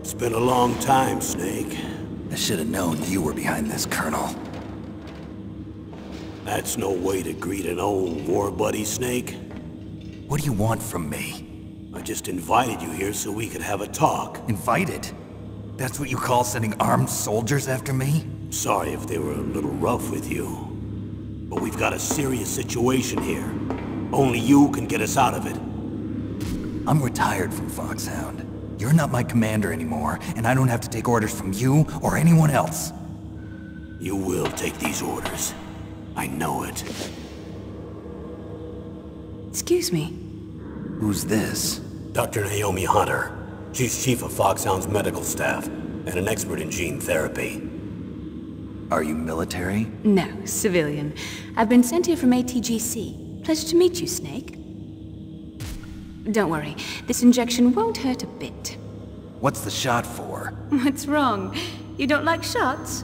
It's been a long time, Snake. I should have known you were behind this, Colonel. That's no way to greet an old war buddy, Snake. What do you want from me? I just invited you here so we could have a talk. Invited? That's what you call sending armed soldiers after me? Sorry if they were a little rough with you. But we've got a serious situation here. Only you can get us out of it. I'm retired from Foxhound. You're not my commander anymore, and I don't have to take orders from you or anyone else. You will take these orders. I know it. Excuse me. Who's this? Dr. Naomi Hunter. She's chief of Foxhound's medical staff, and an expert in gene therapy. Are you military? No, civilian. I've been sent here from ATGC. Pleasure to meet you, Snake. Don't worry, this injection won't hurt a bit. What's the shot for? What's wrong? You don't like shots?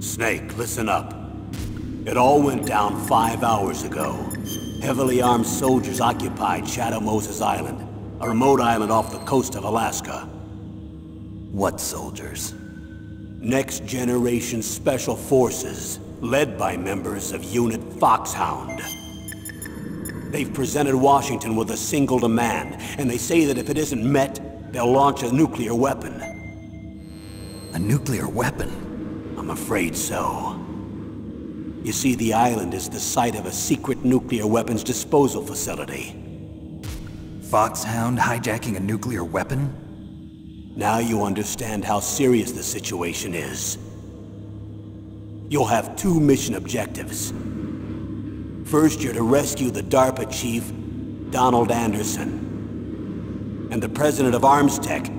Snake, listen up. It all went down 5 hours ago. Heavily armed soldiers occupied Shadow Moses Island, a remote island off the coast of Alaska. What soldiers? Next Generation Special Forces, led by members of Unit Foxhound. They've presented Washington with a single demand, and they say that if it isn't met, they'll launch a nuclear weapon. A nuclear weapon? I'm afraid so. You see, the island is the site of a secret nuclear weapons disposal facility. Foxhound hijacking a nuclear weapon? Now you understand how serious the situation is. You'll have 2 mission objectives. First, you're to rescue the DARPA chief, Donald Anderson, and the president of Armstech,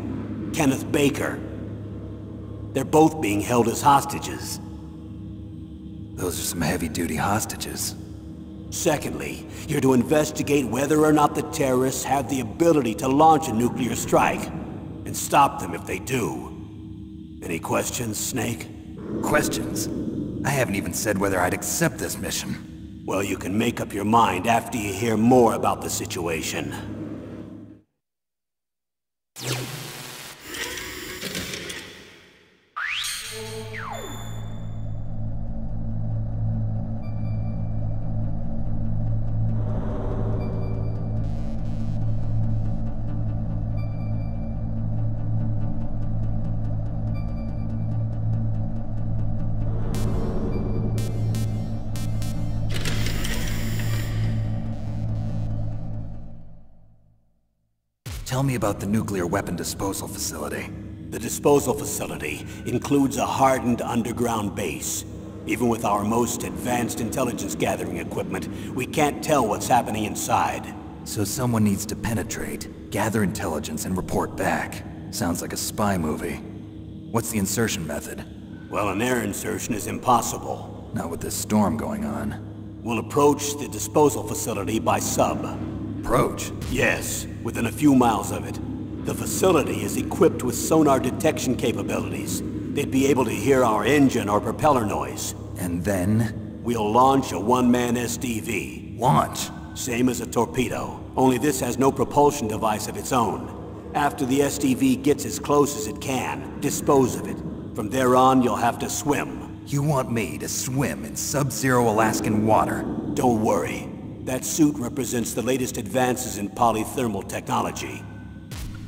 Kenneth Baker. They're both being held as hostages. Those are some heavy-duty hostages. Secondly, you're to investigate whether or not the terrorists have the ability to launch a nuclear strike, and stop them if they do. Any questions, Snake? Questions? I haven't even said whether I'd accept this mission. Well, you can make up your mind after you hear more about the situation. Tell me about the nuclear weapon disposal facility. The disposal facility includes a hardened underground base. Even with our most advanced intelligence gathering equipment, we can't tell what's happening inside. So someone needs to penetrate, gather intelligence, and report back. Sounds like a spy movie. What's the insertion method? Well, an air insertion is impossible. Not with this storm going on. We'll approach the disposal facility by sub. Approach? Yes, within a few miles of it. The facility is equipped with sonar detection capabilities. They'd be able to hear our engine or propeller noise. And then? We'll launch a one-man SDV. Launch? Same as a torpedo, only this has no propulsion device of its own. After the SDV gets as close as it can, dispose of it. From there on, you'll have to swim. You want me to swim in sub-zero Alaskan water? Don't worry. That suit represents the latest advances in polythermal technology.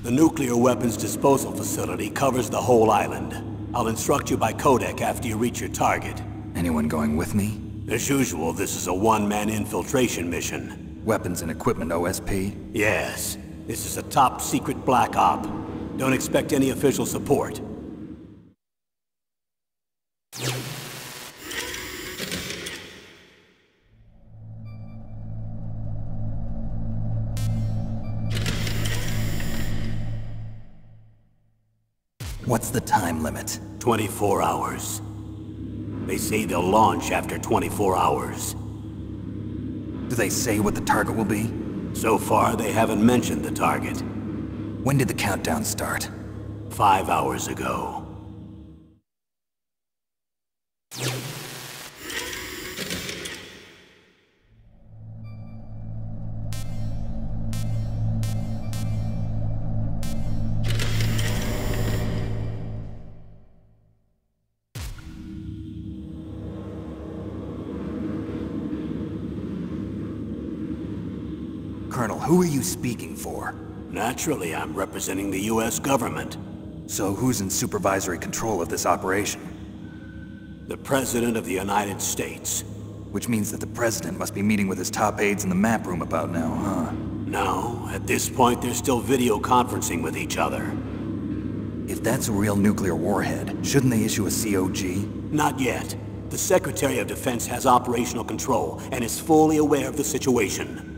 The nuclear weapons disposal facility covers the whole island. I'll instruct you by codec after you reach your target. Anyone going with me? As usual, this is a one-man infiltration mission. Weapons and equipment OSP? Yes. This is a top-secret black op. Don't expect any official support. What's the time limit? 24 hours. They say they'll launch after 24 hours. Do they say what the target will be? So far, they haven't mentioned the target. When did the countdown start? 5 hours ago. Colonel, who are you speaking for? Naturally, I'm representing the U.S. government. So who's in supervisory control of this operation? The President of the United States. Which means that the President must be meeting with his top aides in the map room about now, huh? No, at this point they're still video conferencing with each other. If that's a real nuclear warhead, shouldn't they issue a COG? Not yet. The Secretary of Defense has operational control and is fully aware of the situation.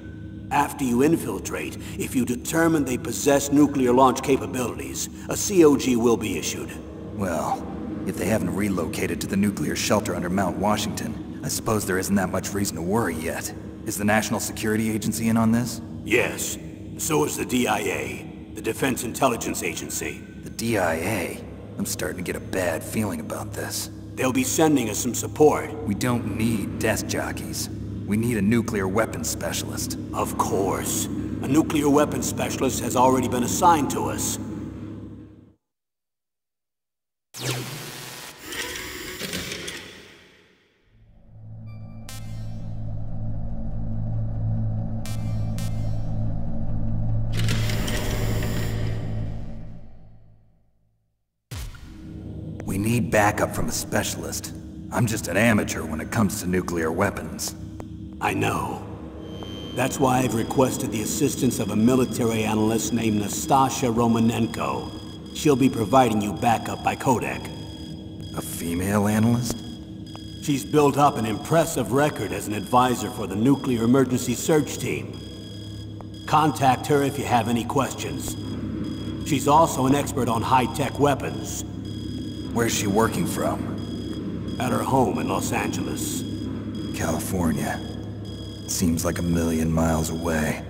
After you infiltrate, if you determine they possess nuclear launch capabilities, a COG will be issued. Well, if they haven't relocated to the nuclear shelter under Mount Washington, I suppose there isn't that much reason to worry yet. Is the National Security Agency in on this? Yes. So is the DIA, the Defense Intelligence Agency. The DIA? I'm starting to get a bad feeling about this. They'll be sending us some support. We don't need desk jockeys. We need a nuclear weapons specialist. Of course. A nuclear weapons specialist has already been assigned to us. We need backup from a specialist. I'm just an amateur when it comes to nuclear weapons. I know. That's why I've requested the assistance of a military analyst named Nastasha Romanenko. She'll be providing you backup by Kodak. A female analyst? She's built up an impressive record as an advisor for the Nuclear Emergency Search Team. Contact her if you have any questions. She's also an expert on high-tech weapons. Where's she working from? At her home in Los Angeles. California. Seems like 1,000,000 miles away.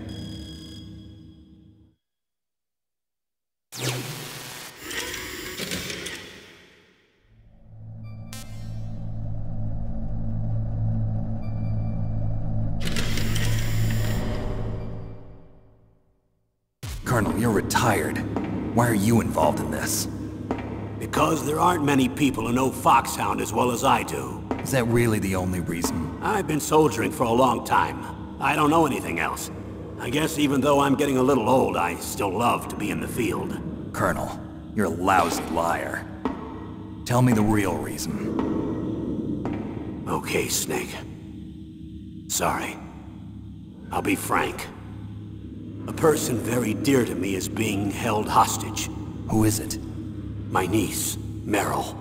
Colonel, you're retired. Why are you involved in this? Because there aren't many people who know Foxhound as well as I do. Is that really the only reason? I've been soldiering for a long time. I don't know anything else. I guess even though I'm getting a little old, I still love to be in the field. Colonel, you're a lousy liar. Tell me the real reason. Okay, Snake. Sorry. I'll be frank. A person very dear to me is being held hostage. Who is it? My niece, Meryl.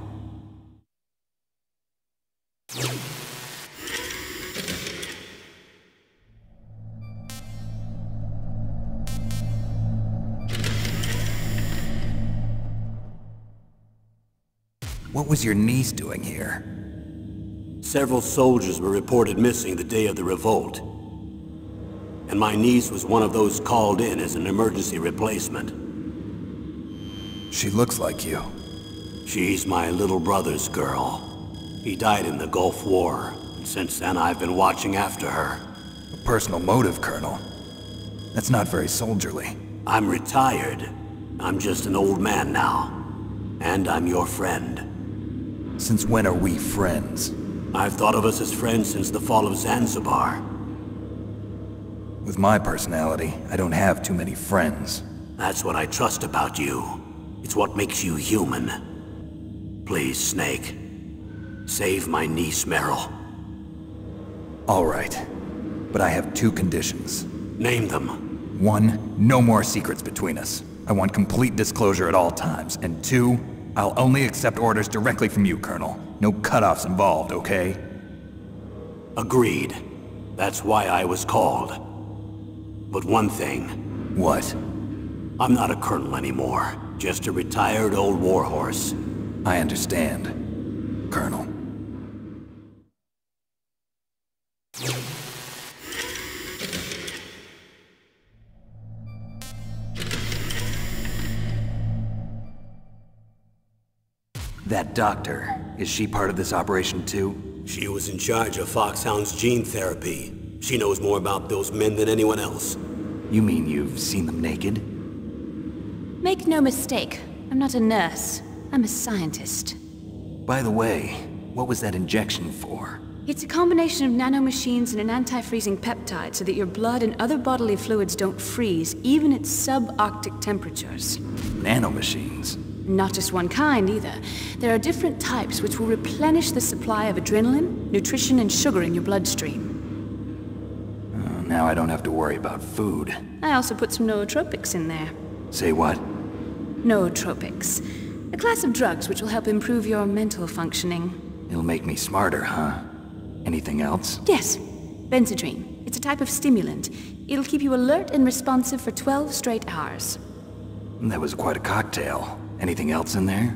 What was your niece doing here? Several soldiers were reported missing the day of the revolt. And my niece was one of those called in as an emergency replacement. She looks like you. She's my little brother's girl. He died in the Gulf War, and since then I've been watching after her. A personal motive, Colonel. That's not very soldierly. I'm retired. I'm just an old man now. And I'm your friend. Since when are we friends? I've thought of us as friends since the fall of Zanzibar. With my personality, I don't have too many friends. That's what I trust about you. It's what makes you human. Please, Snake. Save my niece, Meryl. All right. But I have 2 conditions. Name them. 1, no more secrets between us. I want complete disclosure at all times. And 2, I'll only accept orders directly from you, Colonel. No cutoffs involved, okay? Agreed. That's why I was called. But one thing. What? I'm not a colonel anymore. Just a retired old warhorse. I understand, Colonel. That doctor, is she part of this operation too? She was in charge of Foxhound's gene therapy. She knows more about those men than anyone else. You mean you've seen them naked? Make no mistake, I'm not a nurse. I'm a scientist. By the way, what was that injection for? It's a combination of nanomachines and an anti-freezing peptide so that your blood and other bodily fluids don't freeze, even at subarctic temperatures. Nanomachines? Not just one kind, either. There are different types which will replenish the supply of adrenaline, nutrition, and sugar in your bloodstream. Now I don't have to worry about food. I also put some nootropics in there. Say what? Nootropics. A class of drugs which will help improve your mental functioning. It'll make me smarter, huh? Anything else? Yes. Benzedrine. It's a type of stimulant. It'll keep you alert and responsive for 12 straight hours. That was quite a cocktail. Anything else in there?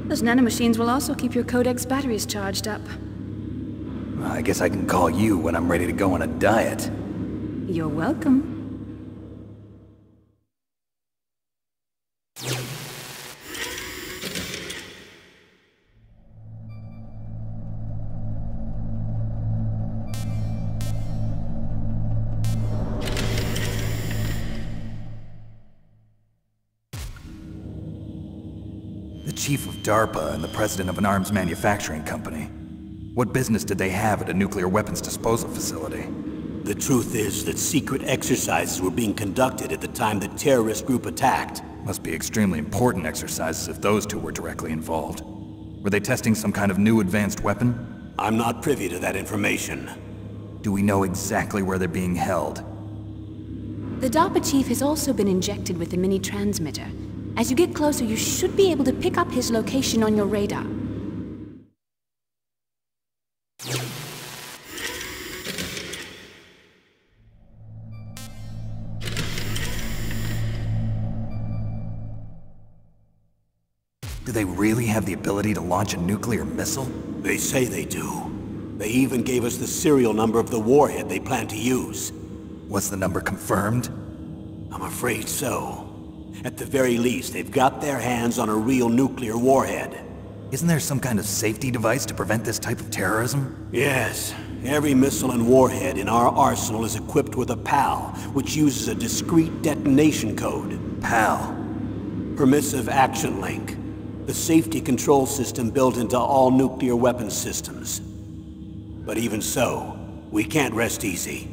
Those nanomachines will also keep your Codex batteries charged up. Well, I guess I can call you when I'm ready to go on a diet. You're welcome. Chief of DARPA and the president of an arms manufacturing company. What business did they have at a nuclear weapons disposal facility? The truth is that secret exercises were being conducted at the time the terrorist group attacked. Must be extremely important exercises if those two were directly involved. Were they testing some kind of new advanced weapon? I'm not privy to that information. Do we know exactly where they're being held? The DARPA chief has also been injected with a mini-transmitter. As you get closer, you should be able to pick up his location on your radar. Do they really have the ability to launch a nuclear missile? They say they do. They even gave us the serial number of the warhead they plan to use. Was the number confirmed? I'm afraid so. At the very least, they've got their hands on a real nuclear warhead. Isn't there some kind of safety device to prevent this type of terrorism? Yes. Every missile and warhead in our arsenal is equipped with a PAL, which uses a discrete detonation code. PAL? Permissive Action Link. The safety control system built into all nuclear weapons systems. But even so, we can't rest easy.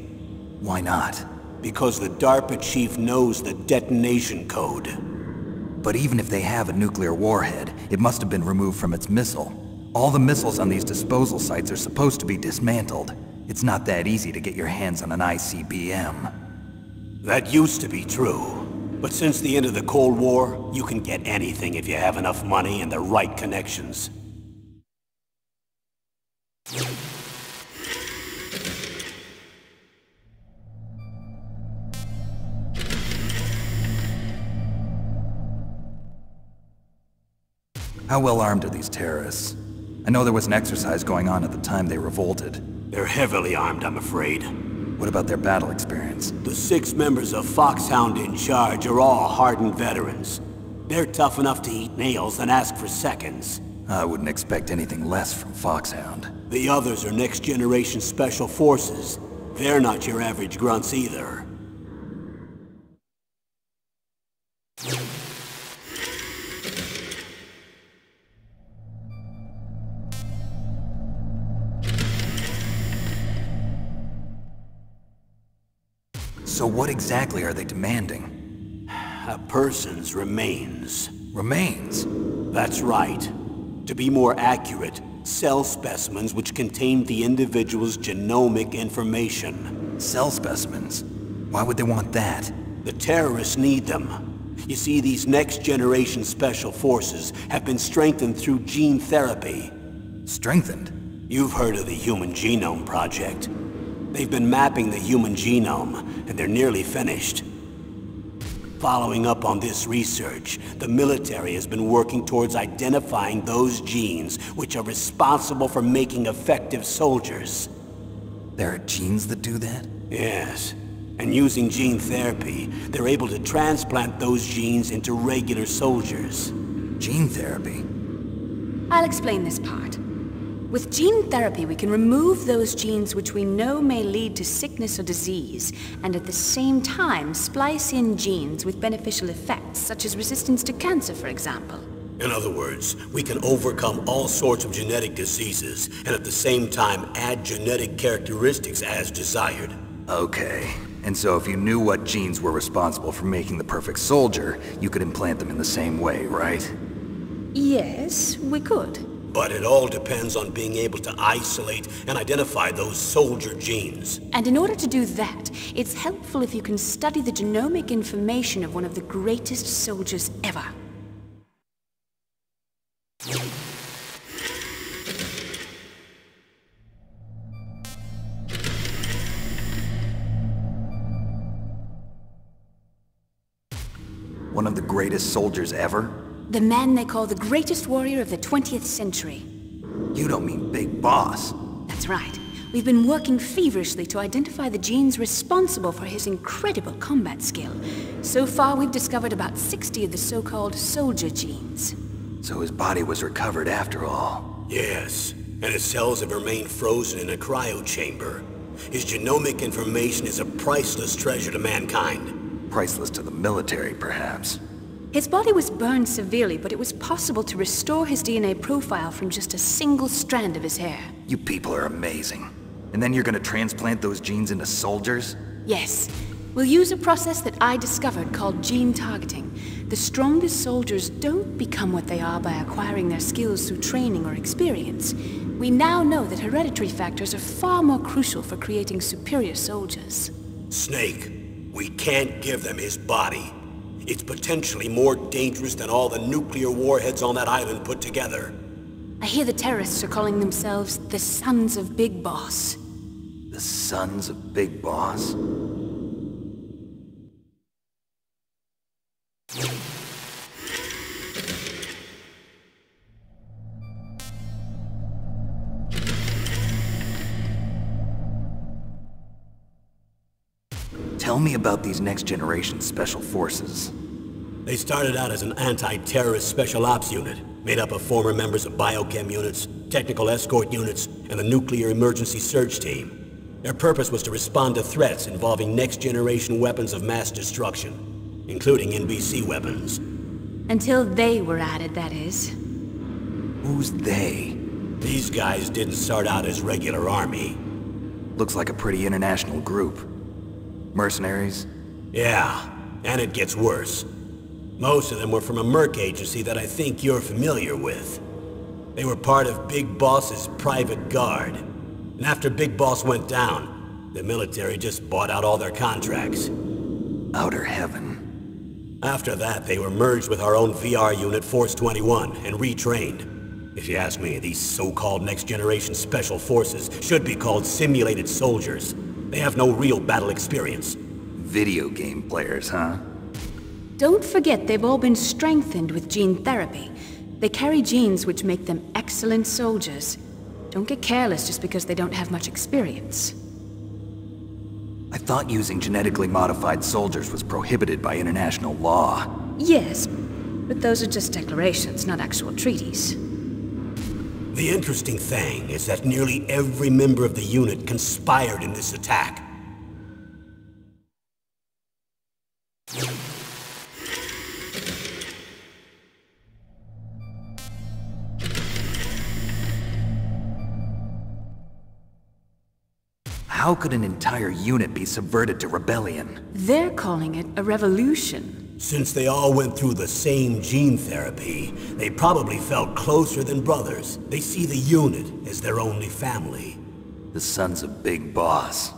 Why not? Because the DARPA chief knows the detonation code. But even if they have a nuclear warhead, it must have been removed from its missile. All the missiles on these disposal sites are supposed to be dismantled. It's not that easy to get your hands on an ICBM. That used to be true. But since the end of the Cold War, you can get anything if you have enough money and the right connections. How well armed are these terrorists? I know there was an exercise going on at the time they revolted. They're heavily armed, I'm afraid. What about their battle experience? The 6 members of Foxhound in charge are all hardened veterans. They're tough enough to eat nails and ask for seconds. I wouldn't expect anything less from Foxhound. The others are next-generation special forces. They're not your average grunts either. So what exactly are they demanding? A person's remains. Remains? That's right. To be more accurate, cell specimens which contain the individual's genomic information. Cell specimens? Why would they want that? The terrorists need them. You see, these next-generation special forces have been strengthened through gene therapy. Strengthened? You've heard of the Human Genome Project. They've been mapping the human genome, and they're nearly finished. Following up on this research, the military has been working towards identifying those genes which are responsible for making effective soldiers. There are genes that do that? Yes. And using gene therapy, they're able to transplant those genes into regular soldiers. Gene therapy? I'll explain this part. With gene therapy, we can remove those genes which we know may lead to sickness or disease, and at the same time splice in genes with beneficial effects, such as resistance to cancer, for example. In other words, we can overcome all sorts of genetic diseases, and at the same time add genetic characteristics as desired. Okay. And so if you knew what genes were responsible for making the perfect soldier, you could implant them in the same way, right? Yes, we could. But it all depends on being able to isolate and identify those soldier genes. And in order to do that, it's helpful if you can study the genomic information of one of the greatest soldiers ever. One of the greatest soldiers ever? The man they call the greatest warrior of the 20th century. You don't mean Big Boss. That's right. We've been working feverishly to identify the genes responsible for his incredible combat skill. So far, we've discovered about 60 of the so-called soldier genes. So his body was recovered after all. Yes, and his cells have remained frozen in a cryo chamber. His genomic information is a priceless treasure to mankind. Priceless to the military, perhaps. His body was burned severely, but it was possible to restore his DNA profile from just a single strand of his hair. You people are amazing. And then you're gonna transplant those genes into soldiers? Yes. We'll use a process that I discovered called gene targeting. The strongest soldiers don't become what they are by acquiring their skills through training or experience. We now know that hereditary factors are far more crucial for creating superior soldiers. Snake, we can't give them his body. It's potentially more dangerous than all the nuclear warheads on that island put together. I hear the terrorists are calling themselves the Sons of Big Boss. The Sons of Big Boss? Tell me about these next-generation special forces. They started out as an anti-terrorist special ops unit, made up of former members of biochem units, technical escort units, and the nuclear emergency search team. Their purpose was to respond to threats involving next-generation weapons of mass destruction, including NBC weapons. Until they were added, that is. Who's they? These guys didn't start out as regular army. Looks like a pretty international group. Mercenaries? Yeah, and it gets worse. Most of them were from a merc agency that I think you're familiar with. They were part of Big Boss's private guard. And after Big Boss went down, the military just bought out all their contracts. Outer heaven. After that, they were merged with our own VR unit, Force 21, and retrained. If you ask me, these so-called next-generation special forces should be called simulated soldiers. They have no real battle experience. Video game players, huh? Don't forget they've all been strengthened with gene therapy. They carry genes which make them excellent soldiers. Don't get careless just because they don't have much experience. I thought using genetically modified soldiers was prohibited by international law. Yes, but those are just declarations, not actual treaties. The interesting thing is that nearly every member of the unit conspired in this attack. How could an entire unit be subverted to rebellion? They're calling it a revolution. Since they all went through the same gene therapy, they probably felt closer than brothers. They see the unit as their only family. The Sons of Big Boss.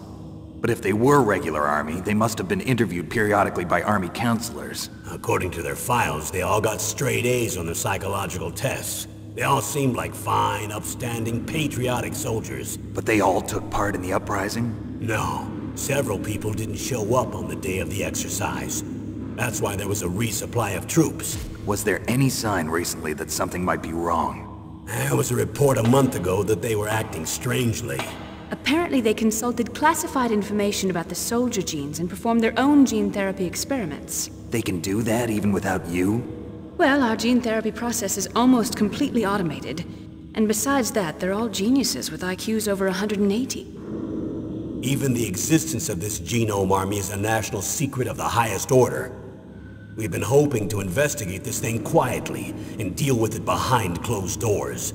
But if they were regular army, they must have been interviewed periodically by army counselors. According to their files, they all got straight A's on their psychological tests. They all seemed like fine, upstanding, patriotic soldiers. But they all took part in the uprising? No. Several people didn't show up on the day of the exercise. That's why there was a resupply of troops. Was there any sign recently that something might be wrong? There was a report a month ago that they were acting strangely. Apparently they consulted classified information about the soldier genes and performed their own gene therapy experiments. They can do that even without you? Well, our gene therapy process is almost completely automated. And besides that, they're all geniuses with IQs over 180. Even the existence of this genome army is a national secret of the highest order. We've been hoping to investigate this thing quietly and deal with it behind closed doors.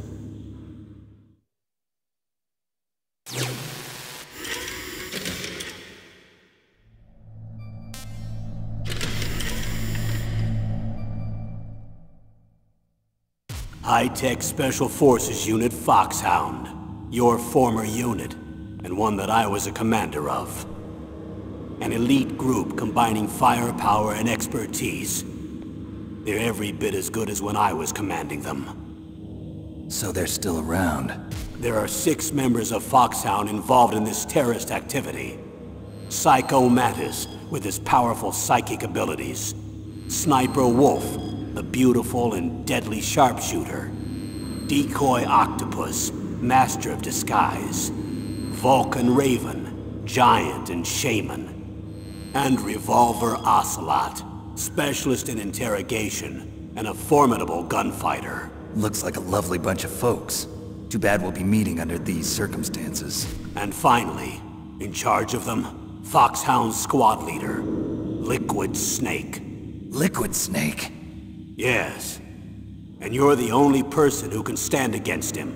High-Tech Special Forces Unit Foxhound. Your former unit, and one that I was a commander of. An elite group combining firepower and expertise. They're every bit as good as when I was commanding them. So they're still around. There are 6 members of Foxhound involved in this terrorist activity. Psycho Mantis, with his powerful psychic abilities. Sniper Wolf, the beautiful and deadly sharpshooter. Decoy Octopus, master of disguise. Vulcan Raven, giant and shaman. And Revolver Ocelot, specialist in interrogation and a formidable gunfighter. Looks like a lovely bunch of folks. Too bad we'll be meeting under these circumstances. And finally, in charge of them, Foxhound's squad leader, Liquid Snake. Liquid Snake? Yes. And you're the only person who can stand against him.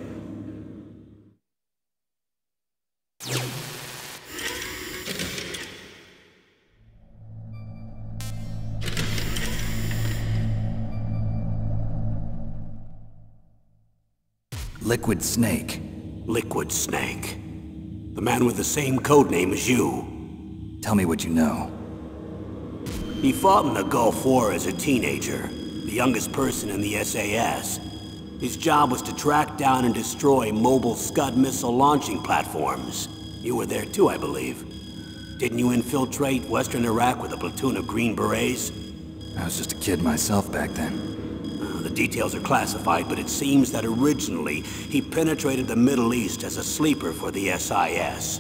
Liquid Snake. Liquid Snake. The man with the same codename as you. Tell me what you know. He fought in the Gulf War as a teenager, the youngest person in the SAS. His job was to track down and destroy mobile Scud missile launching platforms. You were there too, I believe. Didn't you infiltrate Western Iraq with a platoon of Green Berets? I was just a kid myself back then. The details are classified, but it seems that originally he penetrated the Middle East as a sleeper for the SIS.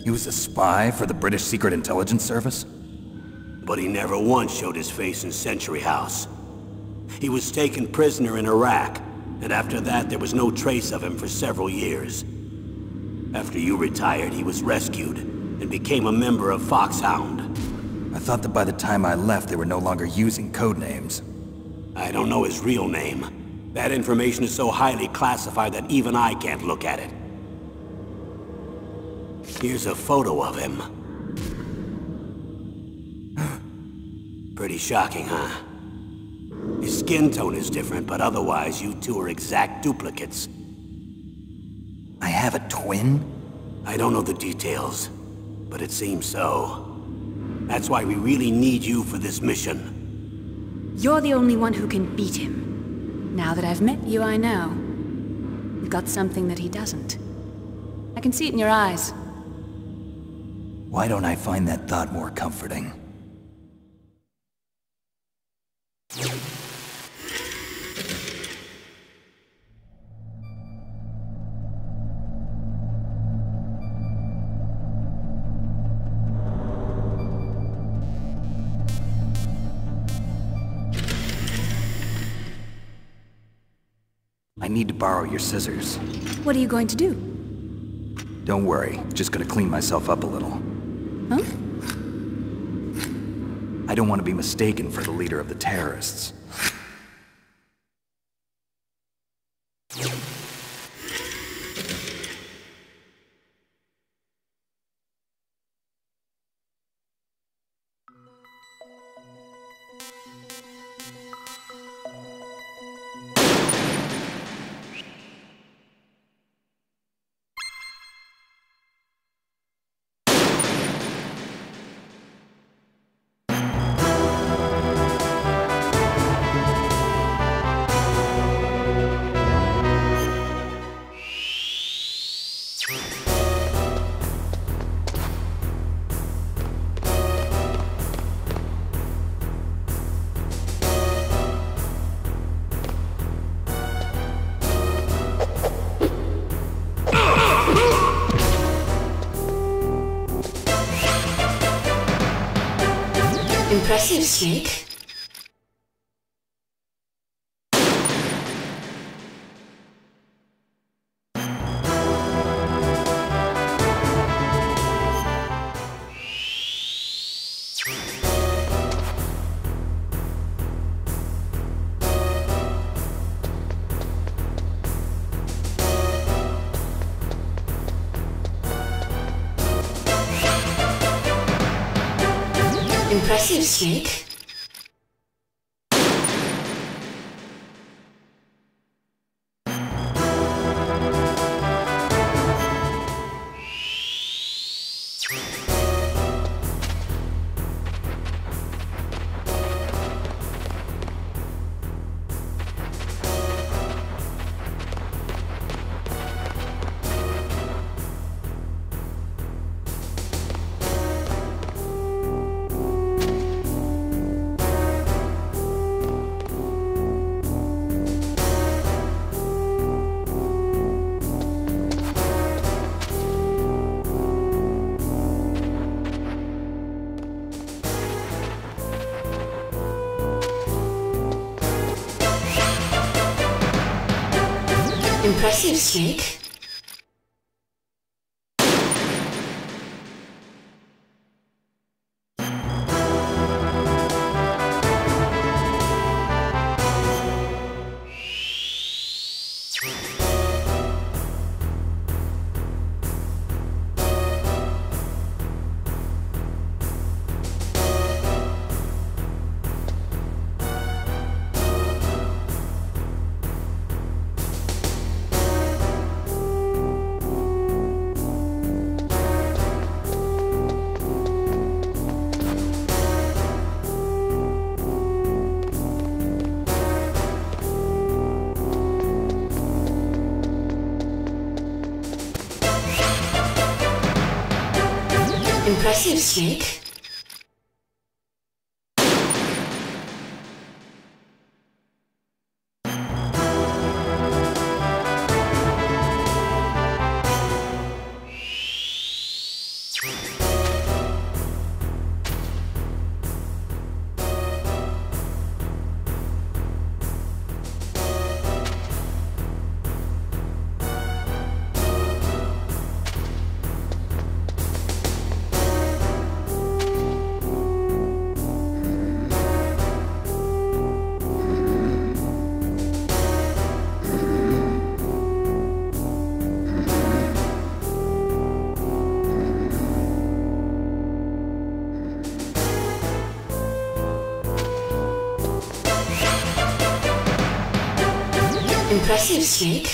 He was a spy for the British Secret Intelligence Service? But he never once showed his face in Century House. He was taken prisoner in Iraq, and after that there was no trace of him for several years. After you retired, he was rescued and became a member of Foxhound. I thought that by the time I left they were no longer using codenames. I don't know his real name. That information is so highly classified that even I can't look at it. Here's a photo of him. Pretty shocking, huh? His skin tone is different, but otherwise you two are exact duplicates. I have a twin? I don't know the details, but it seems so. That's why we really need you for this mission. You're the only one who can beat him. Now that I've met you, I know. You've got something that he doesn't. I can see it in your eyes. Why don't I find that thought more comforting? I need to borrow your scissors. What are you going to do? Don't worry, just gonna clean myself up a little. Huh? I don't want to be mistaken for the leader of the terrorists. Impressive, Snake. Impressive, Snake. Impressive, Snake. Impressive, Snake. Impressive, Snake.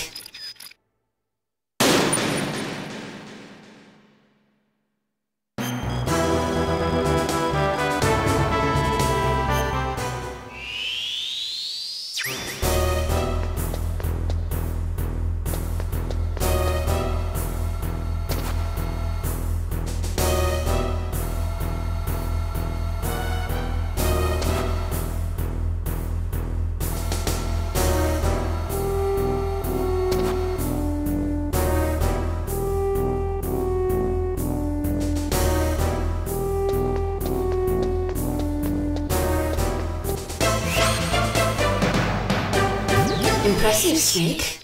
Impressive, Snake.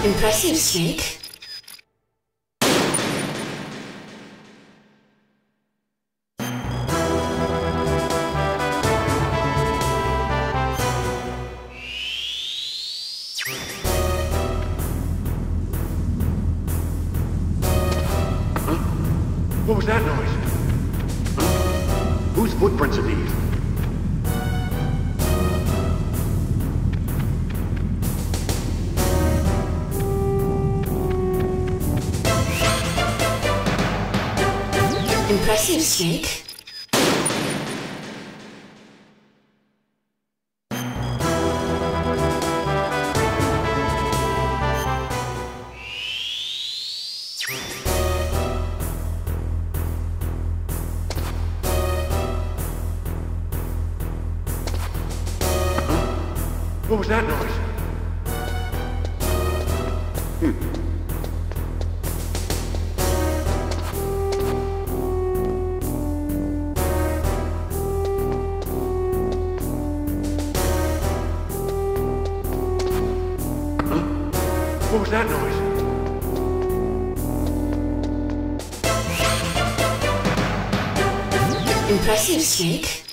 Impressive, Snake. What was that noise? Huh? Whose footprints are these? Impressive, Snake. What was that noise? What was that noise? Impressive, Snake.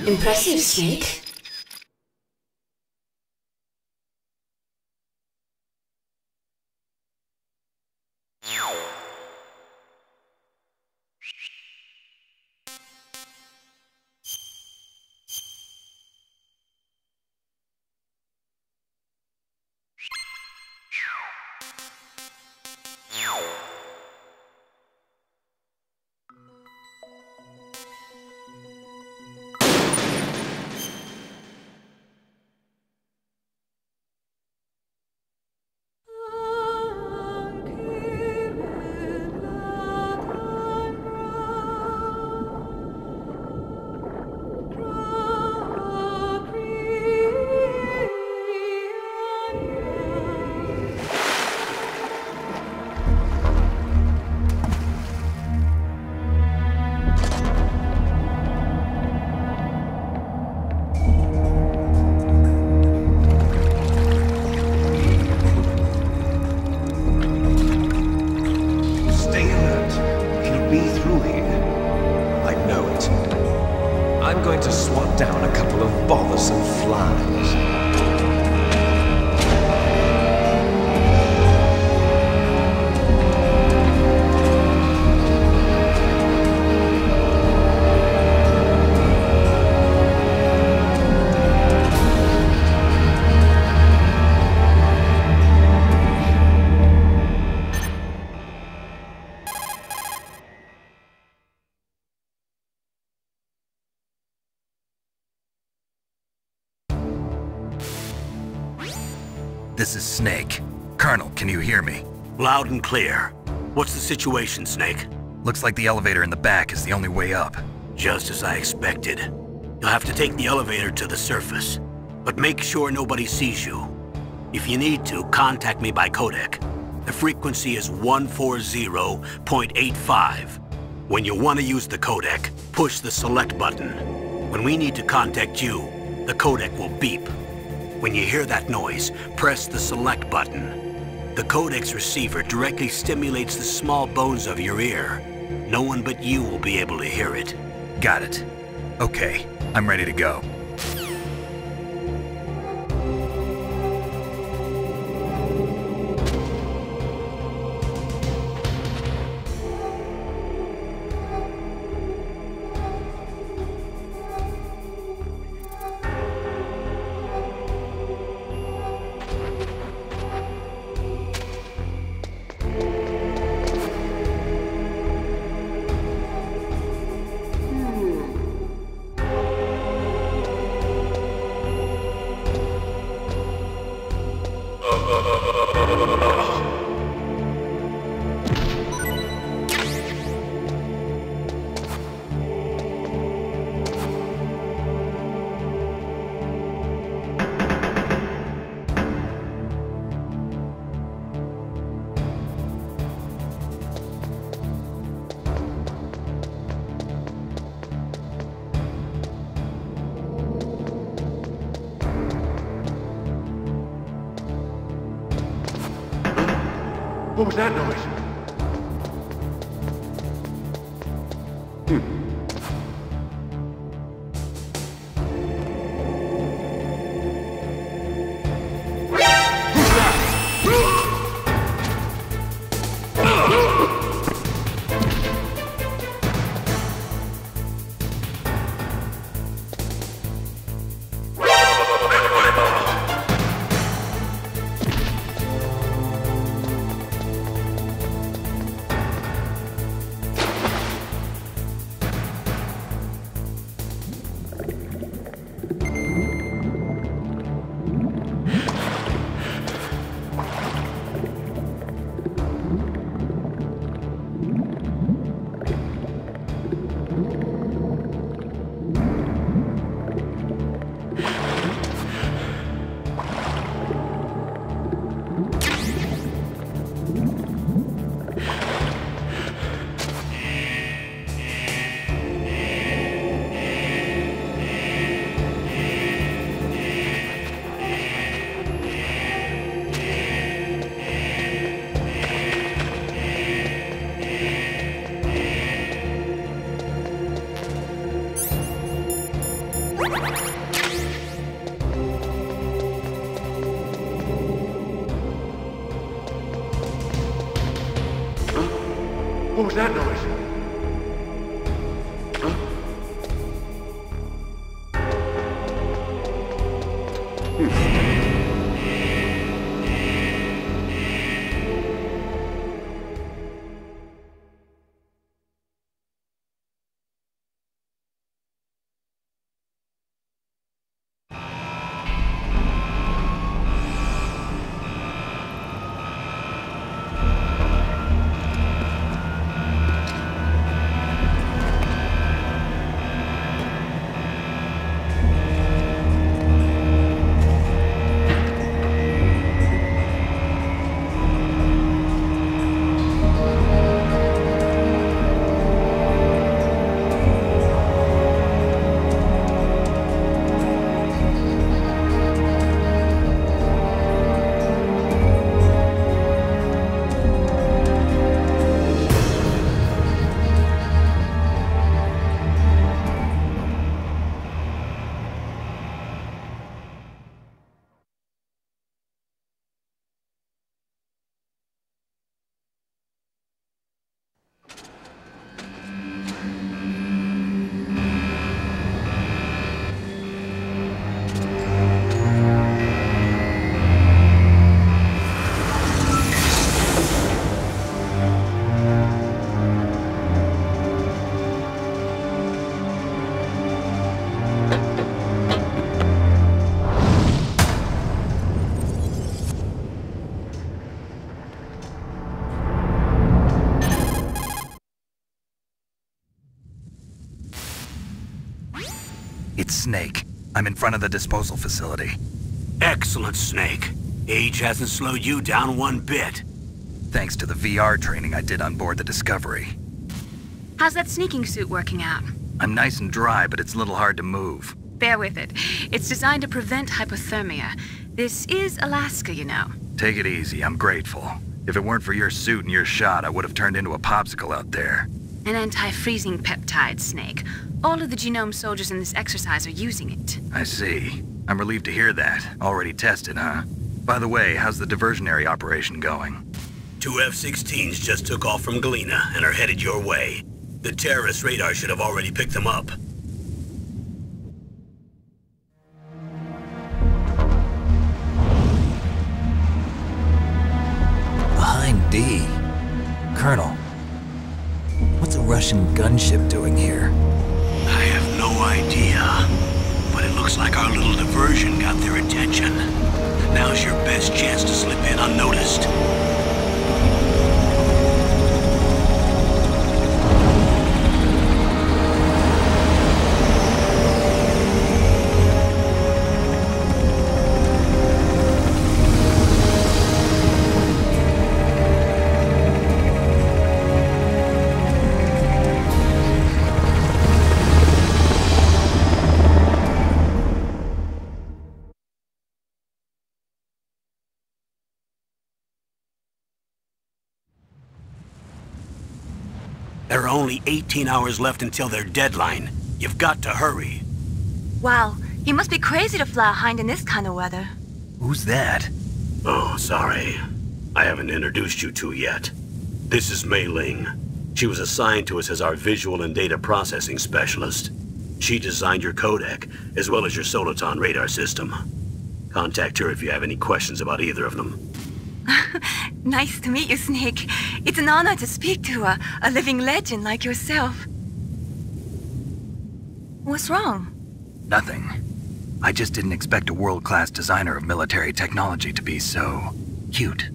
Impressive, Snake. This is Snake. Colonel, can you hear me? Loud and clear. What's the situation, Snake? Looks like the elevator in the back is the only way up. Just as I expected. You'll have to take the elevator to the surface, but make sure nobody sees you. If you need to, contact me by codec. The frequency is 140.85. When you want to use the codec, push the select button. When we need to contact you, the codec will beep. When you hear that noise, press the select button. The codec's receiver directly stimulates the small bones of your ear. No one but you will be able to hear it. Got it. Okay, I'm ready to go. What was that noise? What was that noise? Huh? It's Snake. I'm in front of the disposal facility. Excellent, Snake. Age hasn't slowed you down one bit. Thanks to the VR training I did on board the Discovery. How's that sneaking suit working out? I'm nice and dry, but it's a little hard to move. Bear with it. It's designed to prevent hypothermia. This is Alaska, you know. Take it easy, I'm grateful. If it weren't for your suit and your shot, I would have turned into a popsicle out there. An anti-freezing peptide, Snake. All of the genome soldiers in this exercise are using it. I see. I'm relieved to hear that. Already tested, huh? By the way, how's the diversionary operation going? 2 F-16s just took off from Galena and are headed your way. The terrorist radar should have already picked them up. Behind D. Colonel, what's a Russian gunship doing here? I have no idea. But it looks like our little diversion got their attention. Now's your best chance to slip in unnoticed. There are only 18 hours left until their deadline. You've got to hurry. Wow, he must be crazy to fly a hind in this kind of weather. Who's that? Oh, sorry. I haven't introduced you to yet. This is Mei Ling. She was assigned to us as our visual and data processing specialist. She designed your codec, as well as your Soliton radar system. Contact her if you have any questions about either of them. Nice to meet you, Snake. It's an honor to speak to a living legend like yourself. What's wrong? Nothing. I just didn't expect a world-class designer of military technology to be so cute.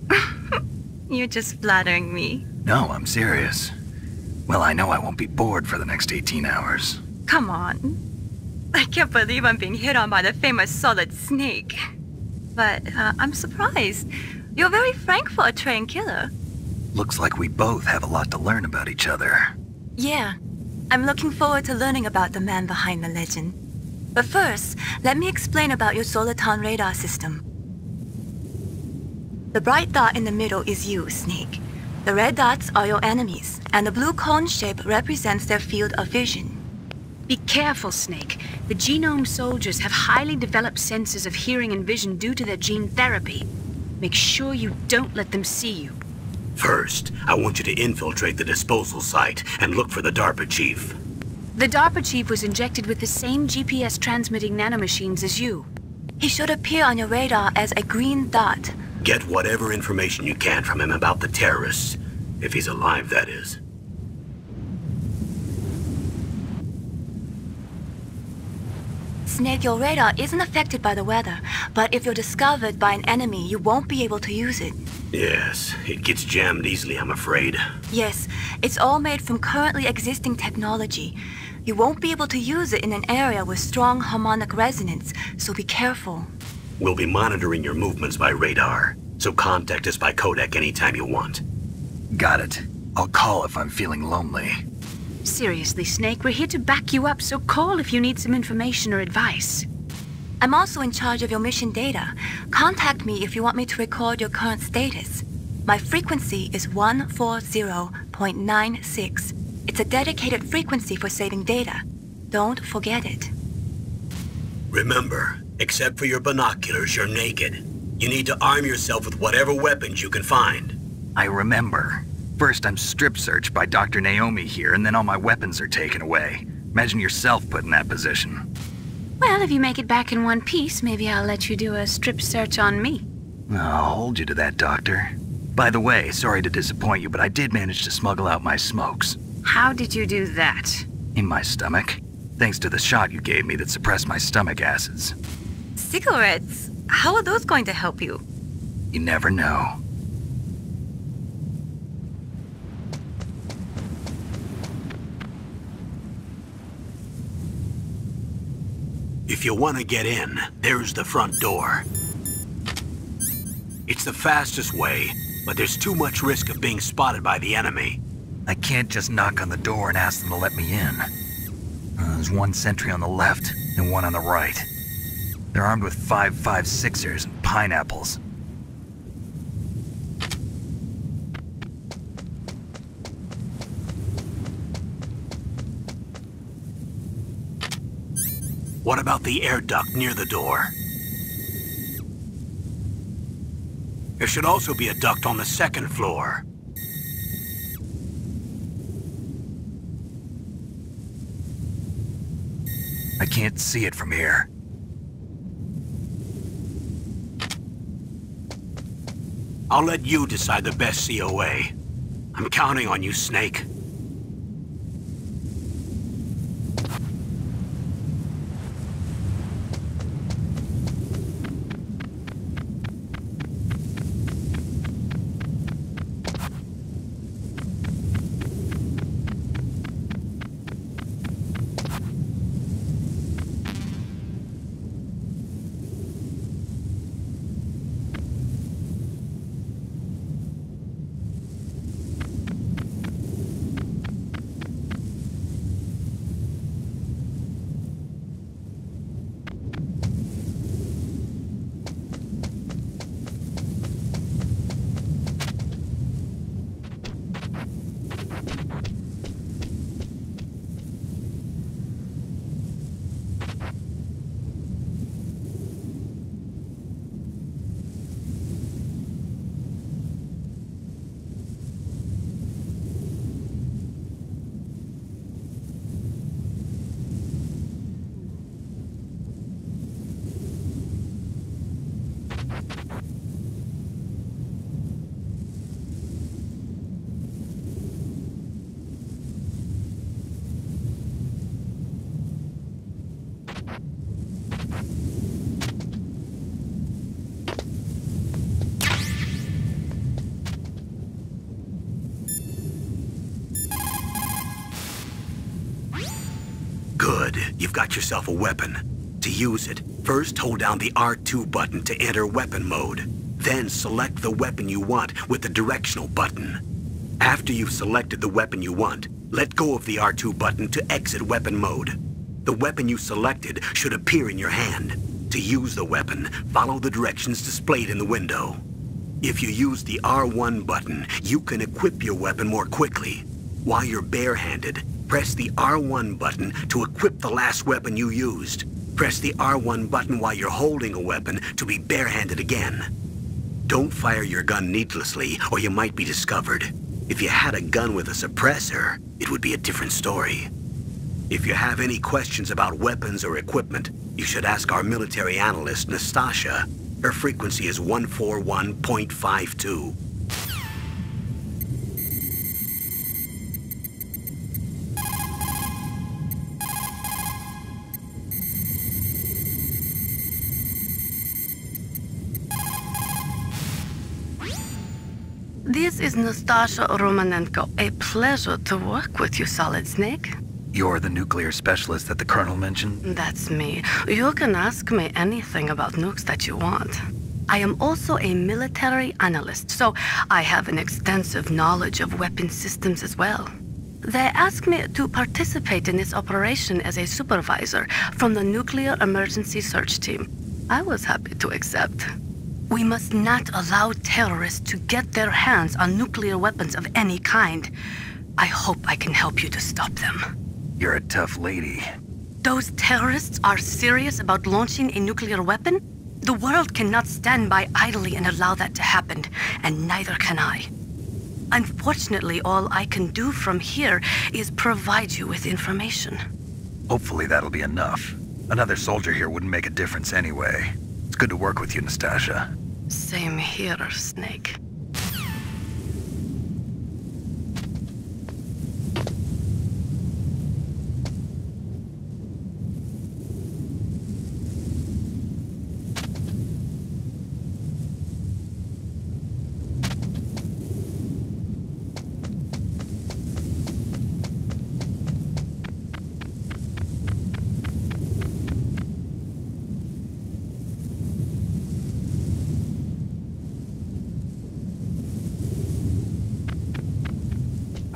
You're just flattering me. No, I'm serious. Well, I know I won't be bored for the next 18 hours. Come on. I can't believe I'm being hit on by the famous Solid Snake. But I'm surprised. You're very frank for a trained killer. Looks like we both have a lot to learn about each other. Yeah. I'm looking forward to learning about the man behind the legend. But first, let me explain about your Soliton radar system. The bright dot in the middle is you, Snake. The red dots are your enemies, and the blue cone shape represents their field of vision. Be careful, Snake. The genome soldiers have highly developed senses of hearing and vision due to their gene therapy. Make sure you don't let them see you. First, I want you to infiltrate the disposal site and look for the DARPA chief. The DARPA chief was injected with the same GPS transmitting nanomachines as you. He should appear on your radar as a green dot. Get whatever information you can from him about the terrorists. If he's alive, that is. Snake, your radar isn't affected by the weather, but if you're discovered by an enemy, you won't be able to use it. Yes, it gets jammed easily, I'm afraid. Yes, it's all made from currently existing technology. You won't be able to use it in an area with strong harmonic resonance, so be careful. We'll be monitoring your movements by radar, so contact us by codec anytime you want. Got it. I'll call if I'm feeling lonely. Seriously, Snake, we're here to back you up, so call if you need some information or advice. I'm also in charge of your mission data. Contact me if you want me to record your current status. My frequency is 140.96. It's a dedicated frequency for saving data. Don't forget it. Remember, except for your binoculars, you're naked. You need to arm yourself with whatever weapons you can find. I remember. First, I'm strip searched by Dr. Naomi here, and then all my weapons are taken away. Imagine yourself put in that position. Well, if you make it back in one piece, maybe I'll let you do a strip search on me. I'll hold you to that, Doctor. By the way, sorry to disappoint you, but I did manage to smuggle out my smokes. How did you do that? In my stomach. Thanks to the shot you gave me that suppressed my stomach acids. Cigarettes? How are those going to help you? You never know. If you want to get in, there's the front door. It's the fastest way, but there's too much risk of being spotted by the enemy. I can't just knock on the door and ask them to let me in. There's one sentry on the left and one on the right. They're armed with 5.56ers and pineapples. What about the air duct near the door? There should also be a duct on the second floor. I can't see it from here. I'll let you decide the best COA. I'm counting on you, Snake. Good. You've got yourself a weapon. To use it, first hold down the R2 button to enter weapon mode. Then select the weapon you want with the directional button. After you've selected the weapon you want, let go of the R2 button to exit weapon mode. The weapon you selected should appear in your hand. To use the weapon, follow the directions displayed in the window. If you use the R1 button, you can equip your weapon more quickly. While you're barehanded, press the R1 button to equip the last weapon you used. Press the R1 button while you're holding a weapon to be barehanded again. Don't fire your gun needlessly, or you might be discovered. If you had a gun with a suppressor, it would be a different story. If you have any questions about weapons or equipment, you should ask our military analyst, Nastasha. Her frequency is 141.52. This is Nastasha Romanenko. A pleasure to work with you, Solid Snake. You're the nuclear specialist that the Colonel mentioned? That's me. You can ask me anything about nukes that you want. I am also a military analyst, so I have an extensive knowledge of weapon systems as well. They asked me to participate in this operation as a supervisor from the Nuclear Emergency Search Team. I was happy to accept. We must not allow terrorists to get their hands on nuclear weapons of any kind. I hope I can help you to stop them. You're a tough lady. Those terrorists are serious about launching a nuclear weapon? The world cannot stand by idly and allow that to happen, and neither can I. Unfortunately, all I can do from here is provide you with information. Hopefully that'll be enough. Another soldier here wouldn't make a difference anyway. It's good to work with you, Nastasha. Same here, Snake.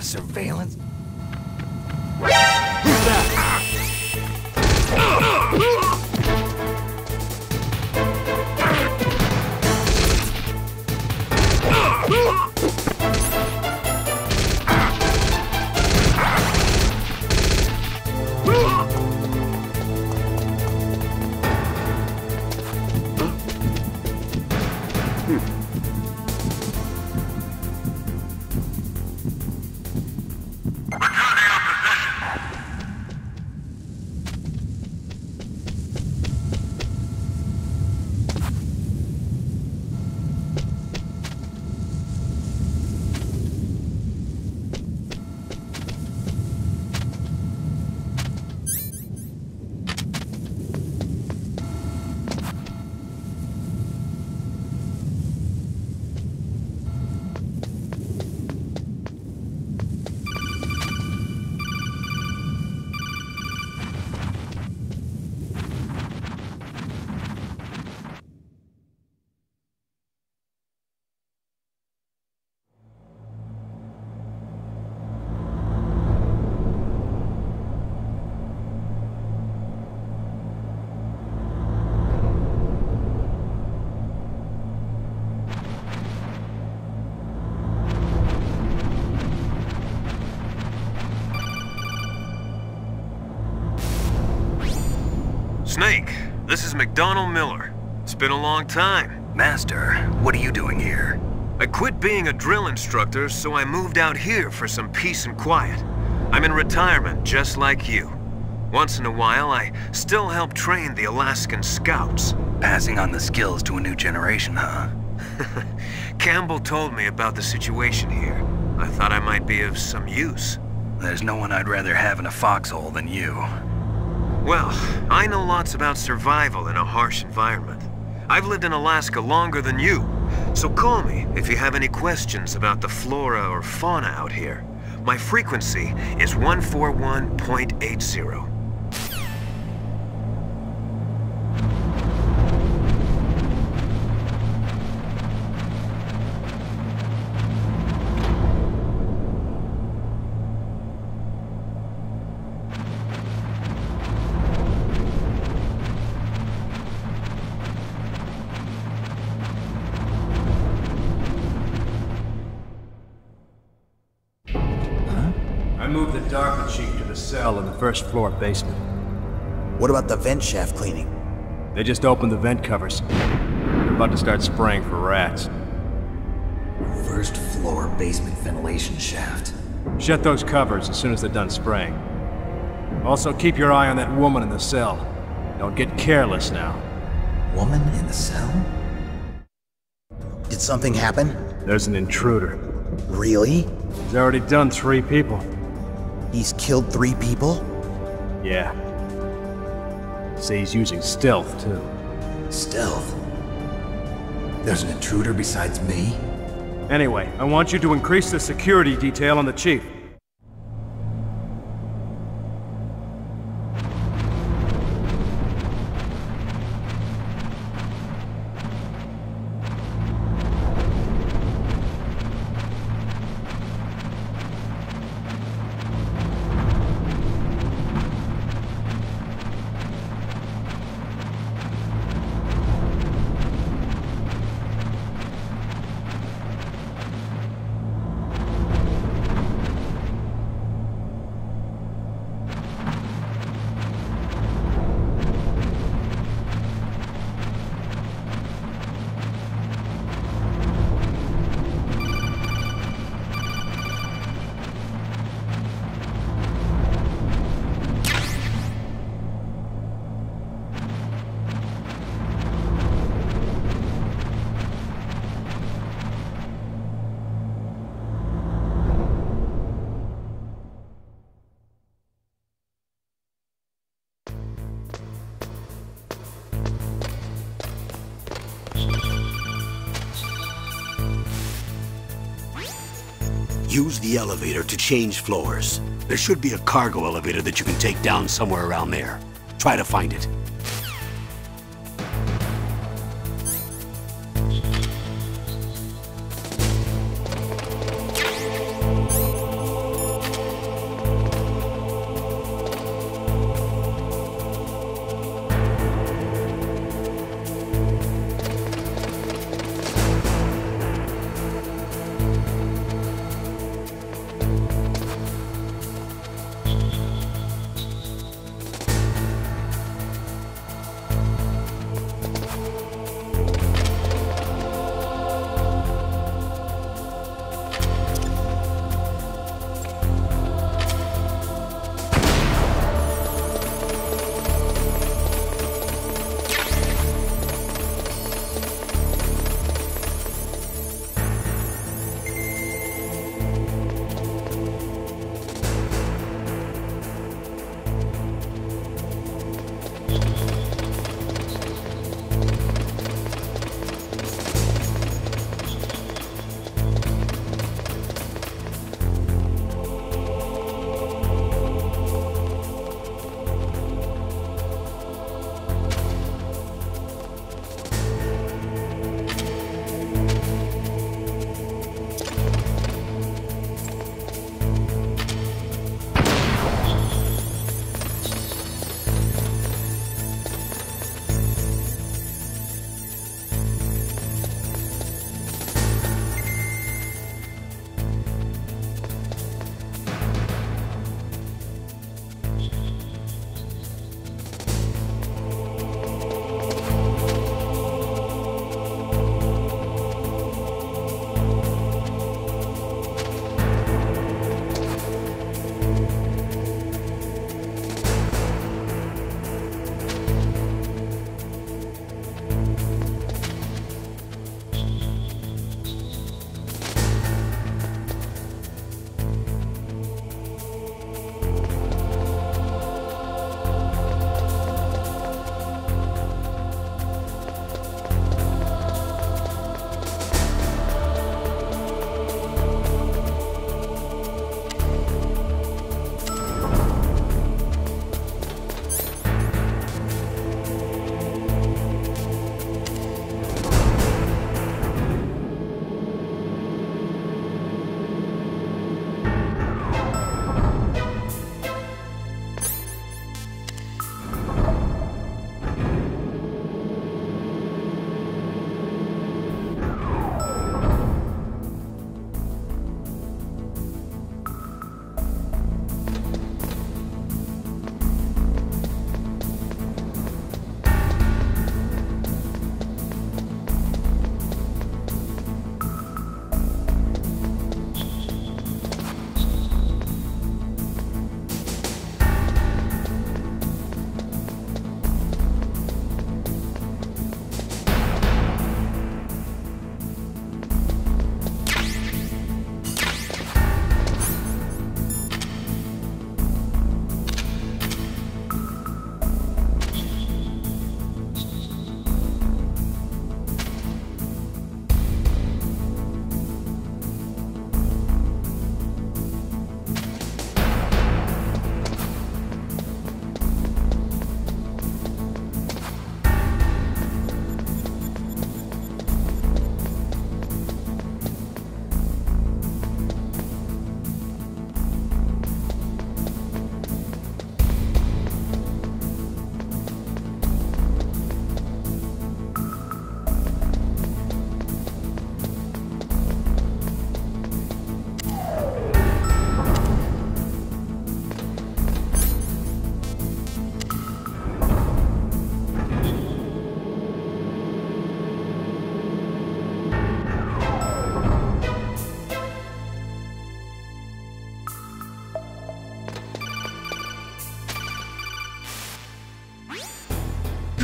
Surveillance? Snake, this is McDonald Miller. It's been a long time. Master, what are you doing here? I quit being a drill instructor, so I moved out here for some peace and quiet. I'm in retirement, just like you. Once in a while, I still help train the Alaskan Scouts. Passing on the skills to a new generation, huh? Campbell told me about the situation here. I thought I might be of some use. There's no one I'd rather have in a foxhole than you. Well, I know lots about survival in a harsh environment. I've lived in Alaska longer than you, so call me if you have any questions about the flora or fauna out here. My frequency is 141.80. I moved the DARPA chief to the cell in the first floor basement. What about the vent shaft cleaning? They just opened the vent covers. They're about to start spraying for rats. First floor basement ventilation shaft. Shut those covers as soon as they're done spraying. Also, keep your eye on that woman in the cell. Don't get careless now. Woman in the cell? Did something happen? There's an intruder. Really? He's already done 3 people. He's killed 3 people? Yeah. See, he's using stealth, too. Stealth? There's an intruder besides me? Anyway, I want you to increase the security detail on the chief. Use the elevator to change floors. There should be a cargo elevator that you can take down somewhere around there. Try to find it.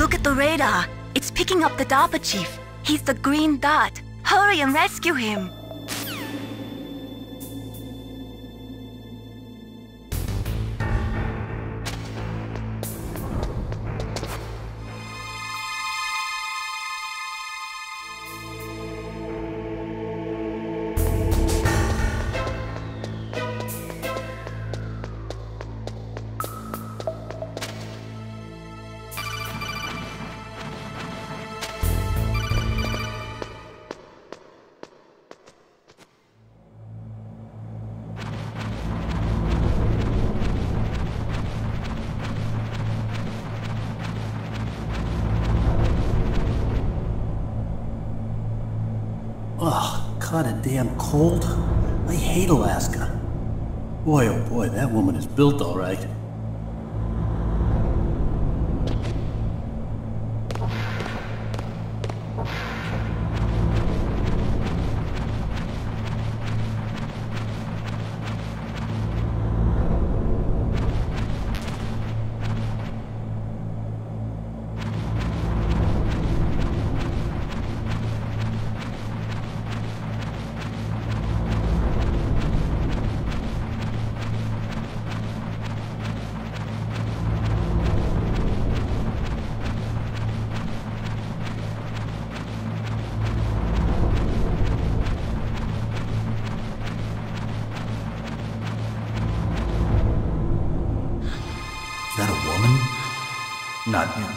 Look at the radar. It's picking up the DARPA chief. He's the green dot. Hurry and rescue him. Ugh, kinda damn cold. I hate Alaska. Boy, oh boy, that woman is built all right. Is that a woman? Not him.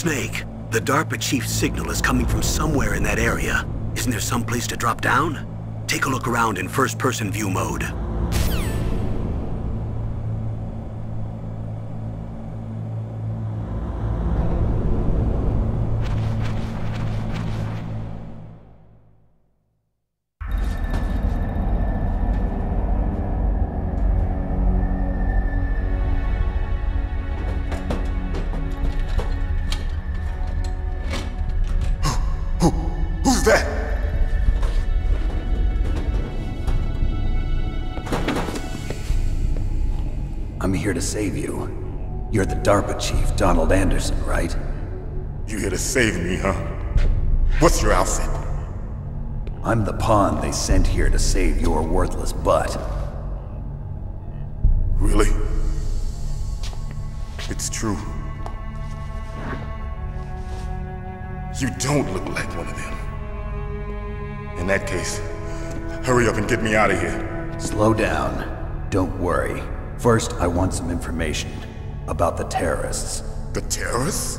Snake, the DARPA chief's signal is coming from somewhere in that area. Isn't there some place to drop down? Take a look around in first-person view mode. Who's that? I'm here to save you. You're the DARPA chief, Donald Anderson, right? You here to save me, huh? What's your outfit? I'm the pawn they sent here to save your worthless butt. Really? It's true. You don't look like one of them. In that case, hurry up and get me out of here. Slow down. Don't worry. First, I want some information about the terrorists. The terrorists?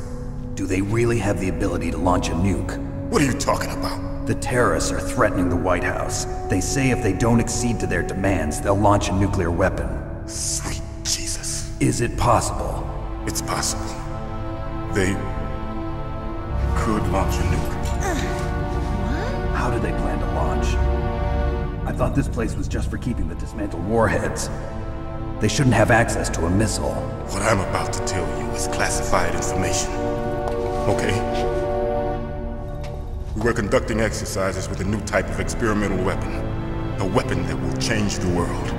Do they really have the ability to launch a nuke? What are you talking about? The terrorists are threatening the White House. They say if they don't accede to their demands, they'll launch a nuclear weapon. Sweet Jesus. Is it possible? It's possible. They could launch a nuke. How do they plan to launch? I thought this place was just for keeping the dismantled warheads. They shouldn't have access to a missile. What I'm about to tell you is classified information. Okay? We were conducting exercises with a new type of experimental weapon. A weapon that will change the world.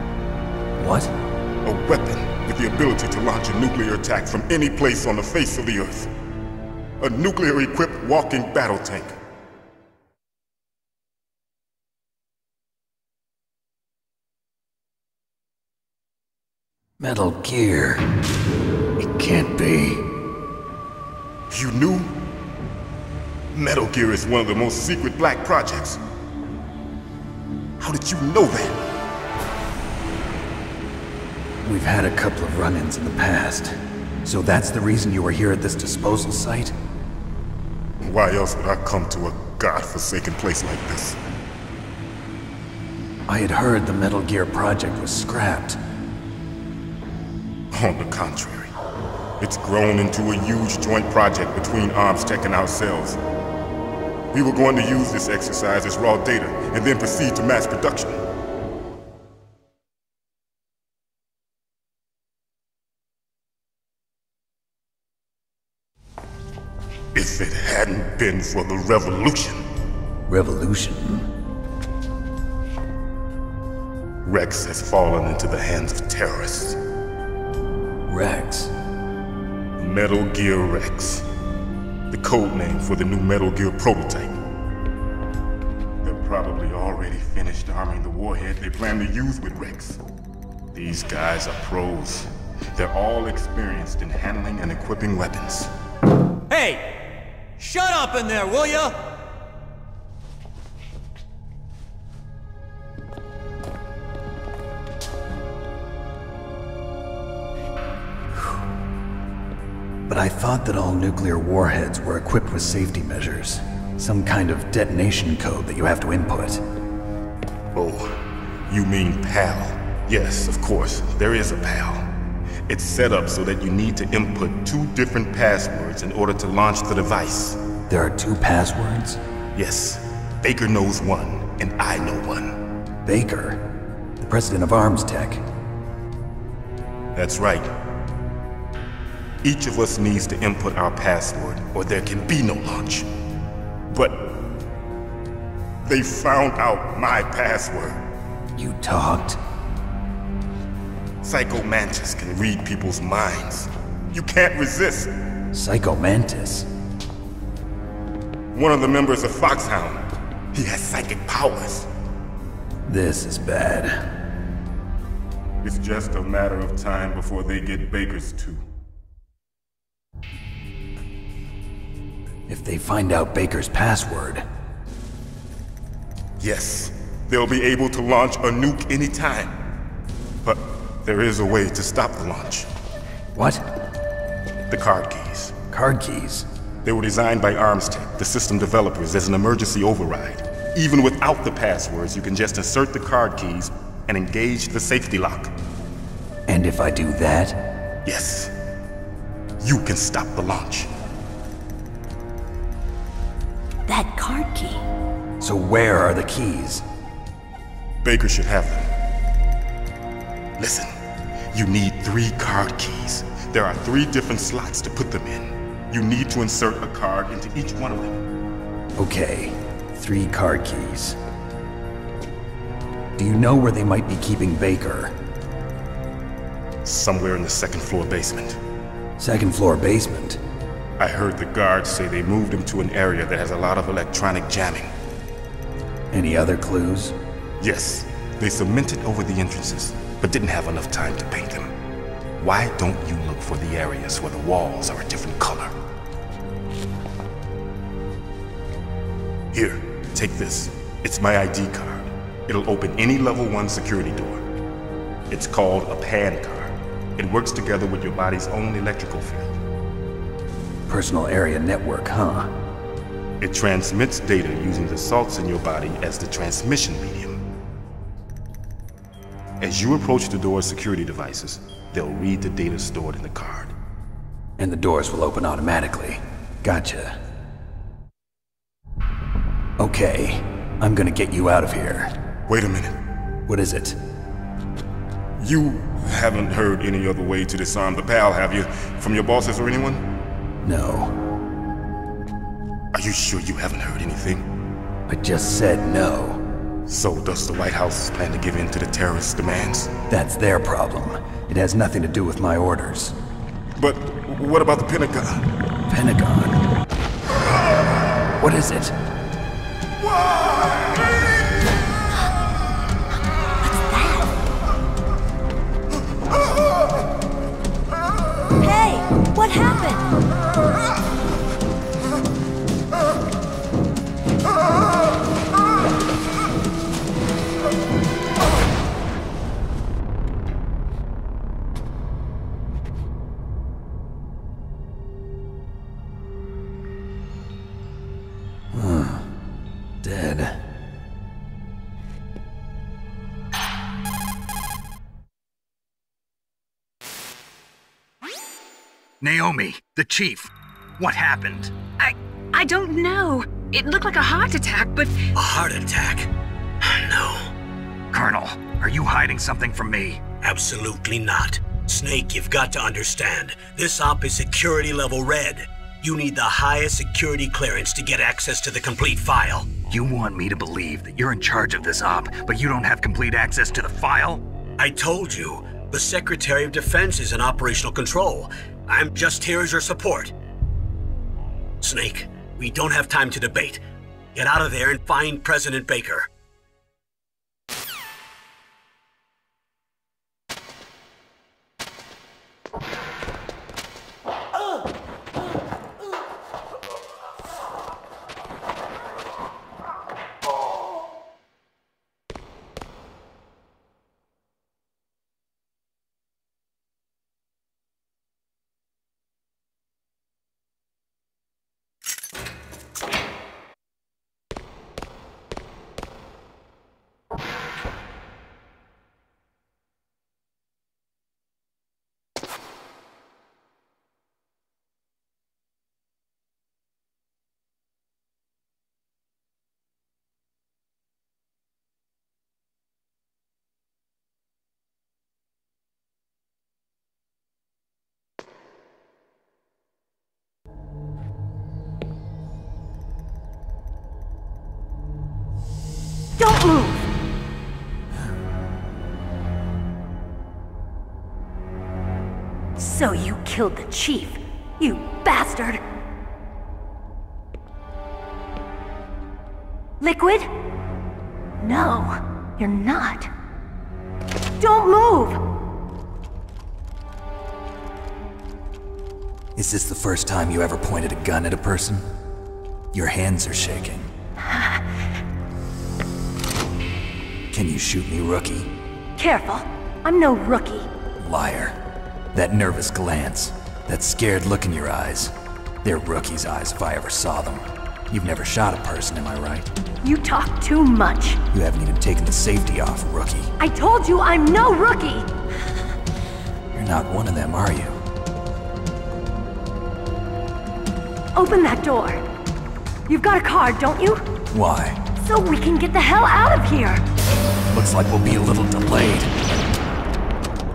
What? A weapon with the ability to launch a nuclear attack from any place on the face of the Earth. A nuclear-equipped walking battle tank. Metal Gear. It can't be. You knew? Metal Gear is one of the most secret black projects. How did you know that? We've had a couple of run-ins in the past. So that's the reason you were here at this disposal site? Why else would I come to a godforsaken place like this? I had heard the Metal Gear project was scrapped. On the contrary, it's grown into a huge joint project between ArmsTech and ourselves. We were going to use this exercise as raw data and then proceed to mass production. If it hadn't been for the revolution. Revolution? Rex has fallen into the hands of terrorists. Rex? Metal Gear Rex. The code name for the new Metal Gear prototype. They're probably already finished arming the warhead they plan to use with Rex. These guys are pros. They're all experienced in handling and equipping weapons. Hey! Shut up in there, will ya? But I thought that all nuclear warheads were equipped with safety measures. Some kind of detonation code that you have to input. Oh, you mean PAL? Yes, of course, there is a PAL. It's set up so that you need to input 2 different passwords in order to launch the device. There are 2 passwords? Yes. Baker knows one, and I know one. Baker? The president of ArmsTech? That's right. Each of us needs to input our password, or there can be no launch. But they found out my password. You talked? Psycho Mantis can read people's minds. You can't resist. Psycho Mantis? One of the members of Foxhound. He has psychic powers. This is bad. It's just a matter of time before they get Baker's too. If they find out Baker's password... Yes, they'll be able to launch a nuke anytime. But there is a way to stop the launch. What? The card keys. Card keys? They were designed by Armstech, the system developers, as an emergency override. Even without the passwords, you can just insert the card keys and engage the safety lock. And if I do that? Yes. You can stop the launch. That card key. So where are the keys? Baker should have them. Listen, you need 3 card keys. There are 3 different slots to put them in. You need to insert a card into each one of them. Okay, 3 card keys. Do you know where they might be keeping Baker? Somewhere in the 2nd floor basement. 2nd floor basement? I heard the guards say they moved him to an area that has a lot of electronic jamming. Any other clues? Yes, they cemented over the entrances, but didn't have enough time to paint them. Why don't you look for the areas where the walls are a different color? Here, take this. It's my ID card. It'll open any level 1 security door. It's called a PAN card. It works together with your body's own electrical field. Personal area network, huh? It transmits data using the salts in your body as the transmission medium. As you approach the door's security devices, they'll read the data stored in the card. And the doors will open automatically. Gotcha. Okay, I'm gonna get you out of here. Wait a minute. What is it? You haven't heard any other way to disarm the PAL, have you? From your bosses or anyone? No. Are you sure you haven't heard anything? I just said no. So does the White House plan to give in to the terrorists' demands? That's their problem. It has nothing to do with my orders. But what about the Pentagon? Pentagon? What is it? Hey, what happened? Dead. Naomi, the chief. What happened? I don't know. It looked like a heart attack, but... A heart attack? No. Colonel, are you hiding something from me? Absolutely not. Snake, you've got to understand. This op is security level red. You need the highest security clearance to get access to the complete file. You want me to believe that you're in charge of this op, but you don't have complete access to the file? I told you, the Secretary of Defense is in operational control. I'm just here as your support. Snake, we don't have time to debate. Get out of there and find President Baker. Don't move! So you killed the chief, you bastard! Liquid? No, you're not. Don't move! Is this the first time you ever pointed a gun at a person? Your hands are shaking. Can you shoot me, rookie? Careful, I'm no rookie. Liar. That nervous glance, that scared look in your eyes. They're rookies' eyes if I ever saw them. You've never shot a person, am I right? You talk too much. You haven't even taken the safety off, rookie. I told you I'm no rookie! You're not one of them, are you? Open that door. You've got a card, don't you? Why? So we can get the hell out of here! Looks like we'll be a little delayed.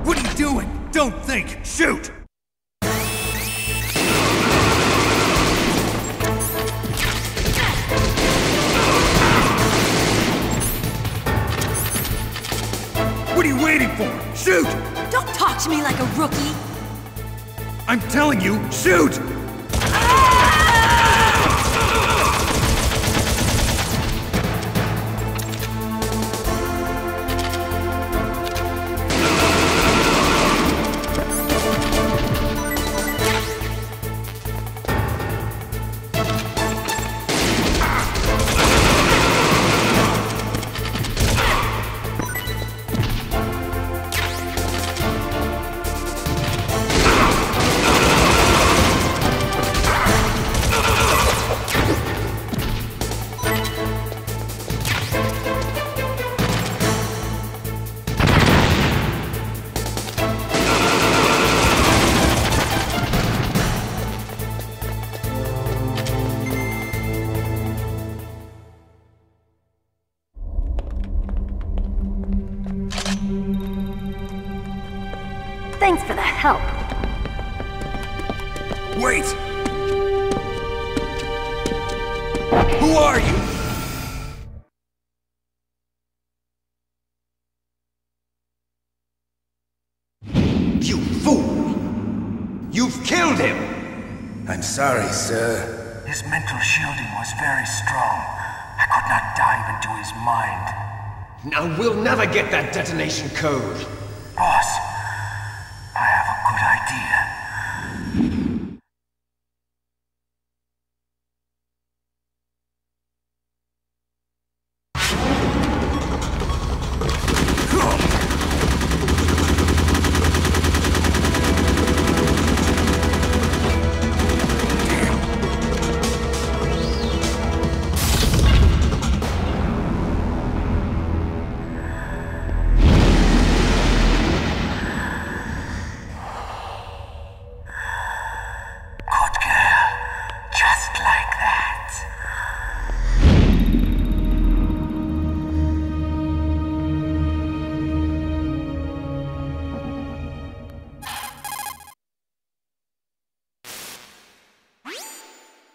What are you doing? Don't think! Shoot! What are you waiting for? Shoot! Don't talk to me like a rookie! I'm telling you, shoot! Thanks for the help. Wait! Who are you? You fool! You've killed him! I'm sorry, sir. His mental shielding was very strong. I could not dive into his mind. Now we'll never get that detonation code. Boss, I have a good idea.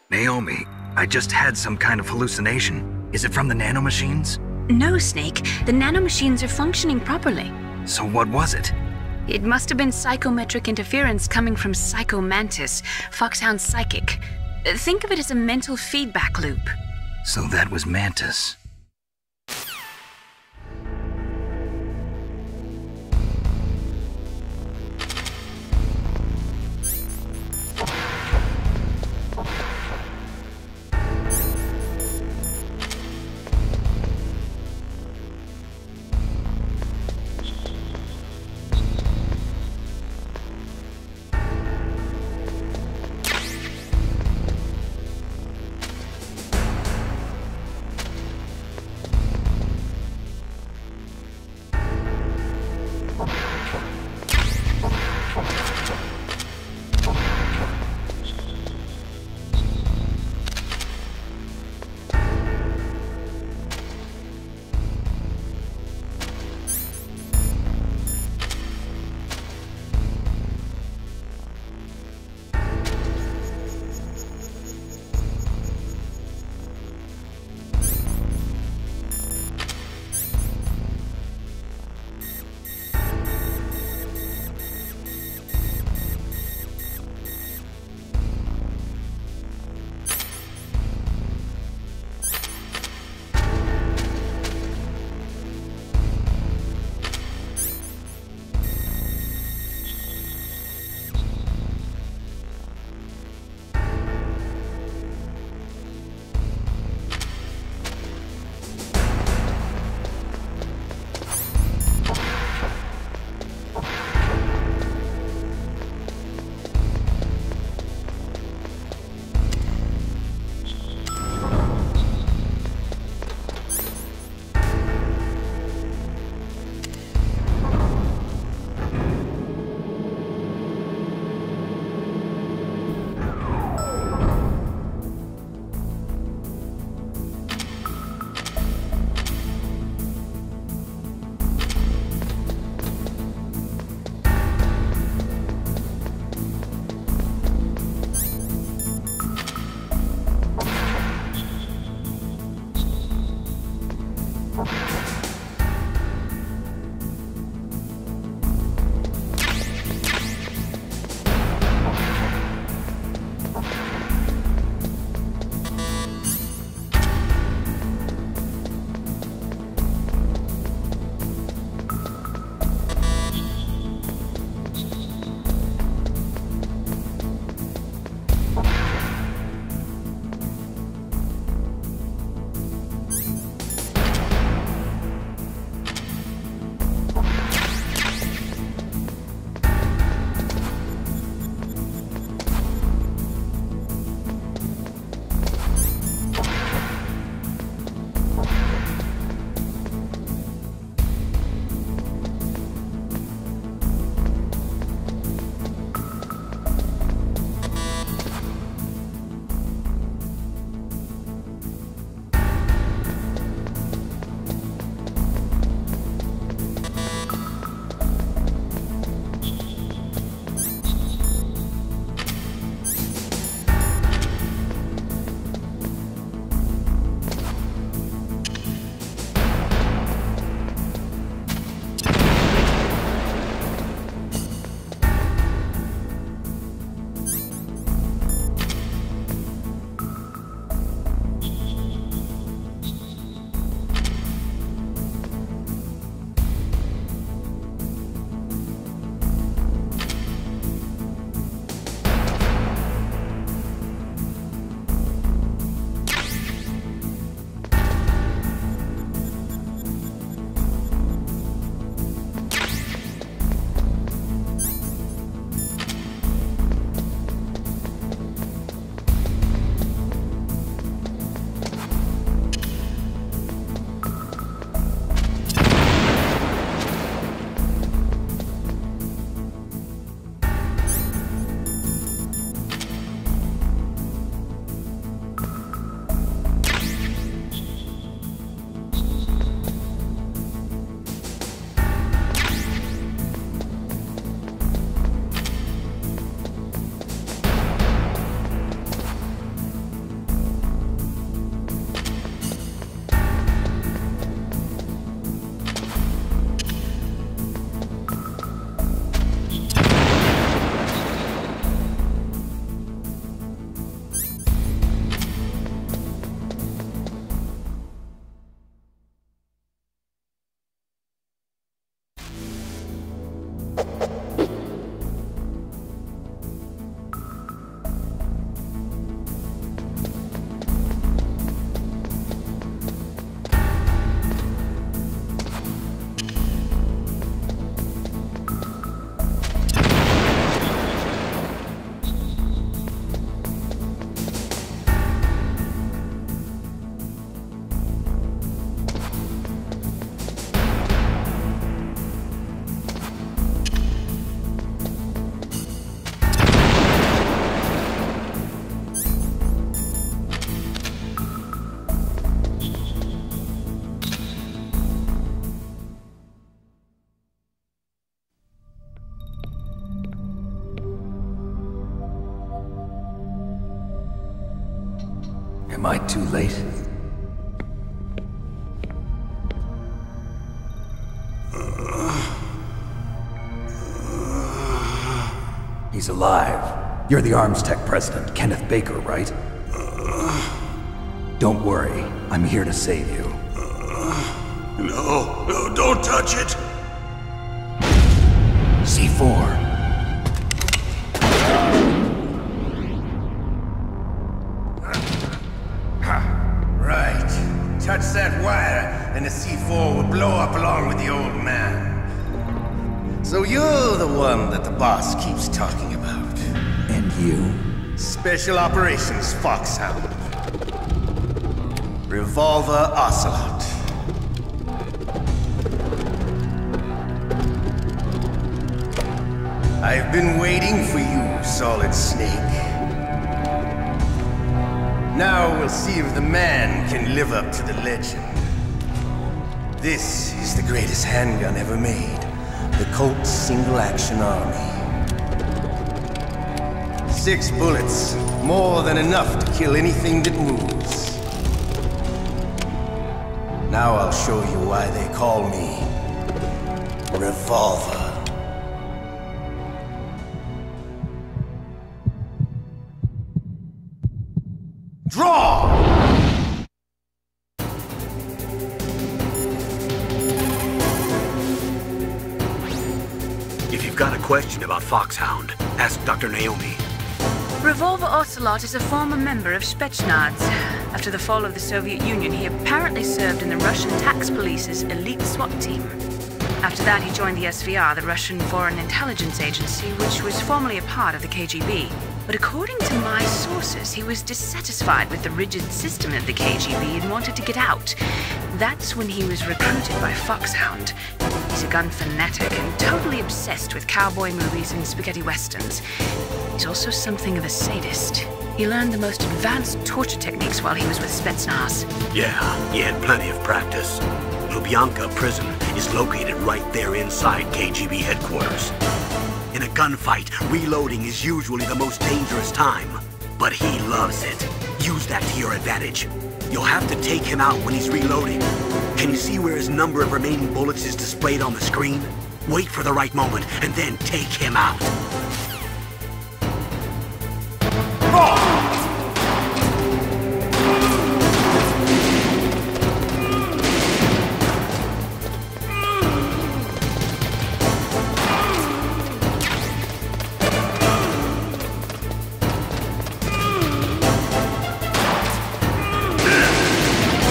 Naomi, I just had some kind of hallucination. Is it from the nanomachines? No, Snake. The nanomachines are functioning properly. So what was it? It must have been psychometric interference coming from Psycho Mantis, Foxhound's psychic. Think of it as a mental feedback loop. So that was Mantis. Am I too late? He's alive. You're the Arms Tech president, Kenneth Baker, right? Don't worry. I'm here to save you. No, don't touch it! C4. Right. Touch that wire, and the C4 will blow up along with the old man. So you're the one that the boss keeps talking about. And you? Special Operations Foxhound. Revolver Ocelot. I've been waiting for you, Solid Snake. Now we'll see if the man can live up to the legend. This is the greatest handgun ever made. The Colt Single Action Army. 6 bullets, more than enough to kill anything that moves. Now I'll show you why they call me Revolver. Draw! If you've got a question about Foxhound, ask Dr. Naomi. Revolver Ocelot is a former member of Spetsnaz. After the fall of the Soviet Union, he apparently served in the Russian tax police's elite SWAT team. After that, he joined the SVR, the Russian Foreign Intelligence Agency, which was formerly a part of the KGB. But according to my sources, he was dissatisfied with the rigid system of the KGB and wanted to get out. That's when he was recruited by Foxhound. He's a gun fanatic and totally obsessed with cowboy movies and spaghetti westerns. He's also something of a sadist. He learned the most advanced torture techniques while he was with Spetsnaz. Yeah, he had plenty of practice. Lubyanka prison is located right there inside KGB headquarters. In a gunfight, reloading is usually the most dangerous time. But he loves it. Use that to your advantage. You'll have to take him out when he's reloading. Can you see where his number of remaining bullets is displayed on the screen? Wait for the right moment, and then take him out.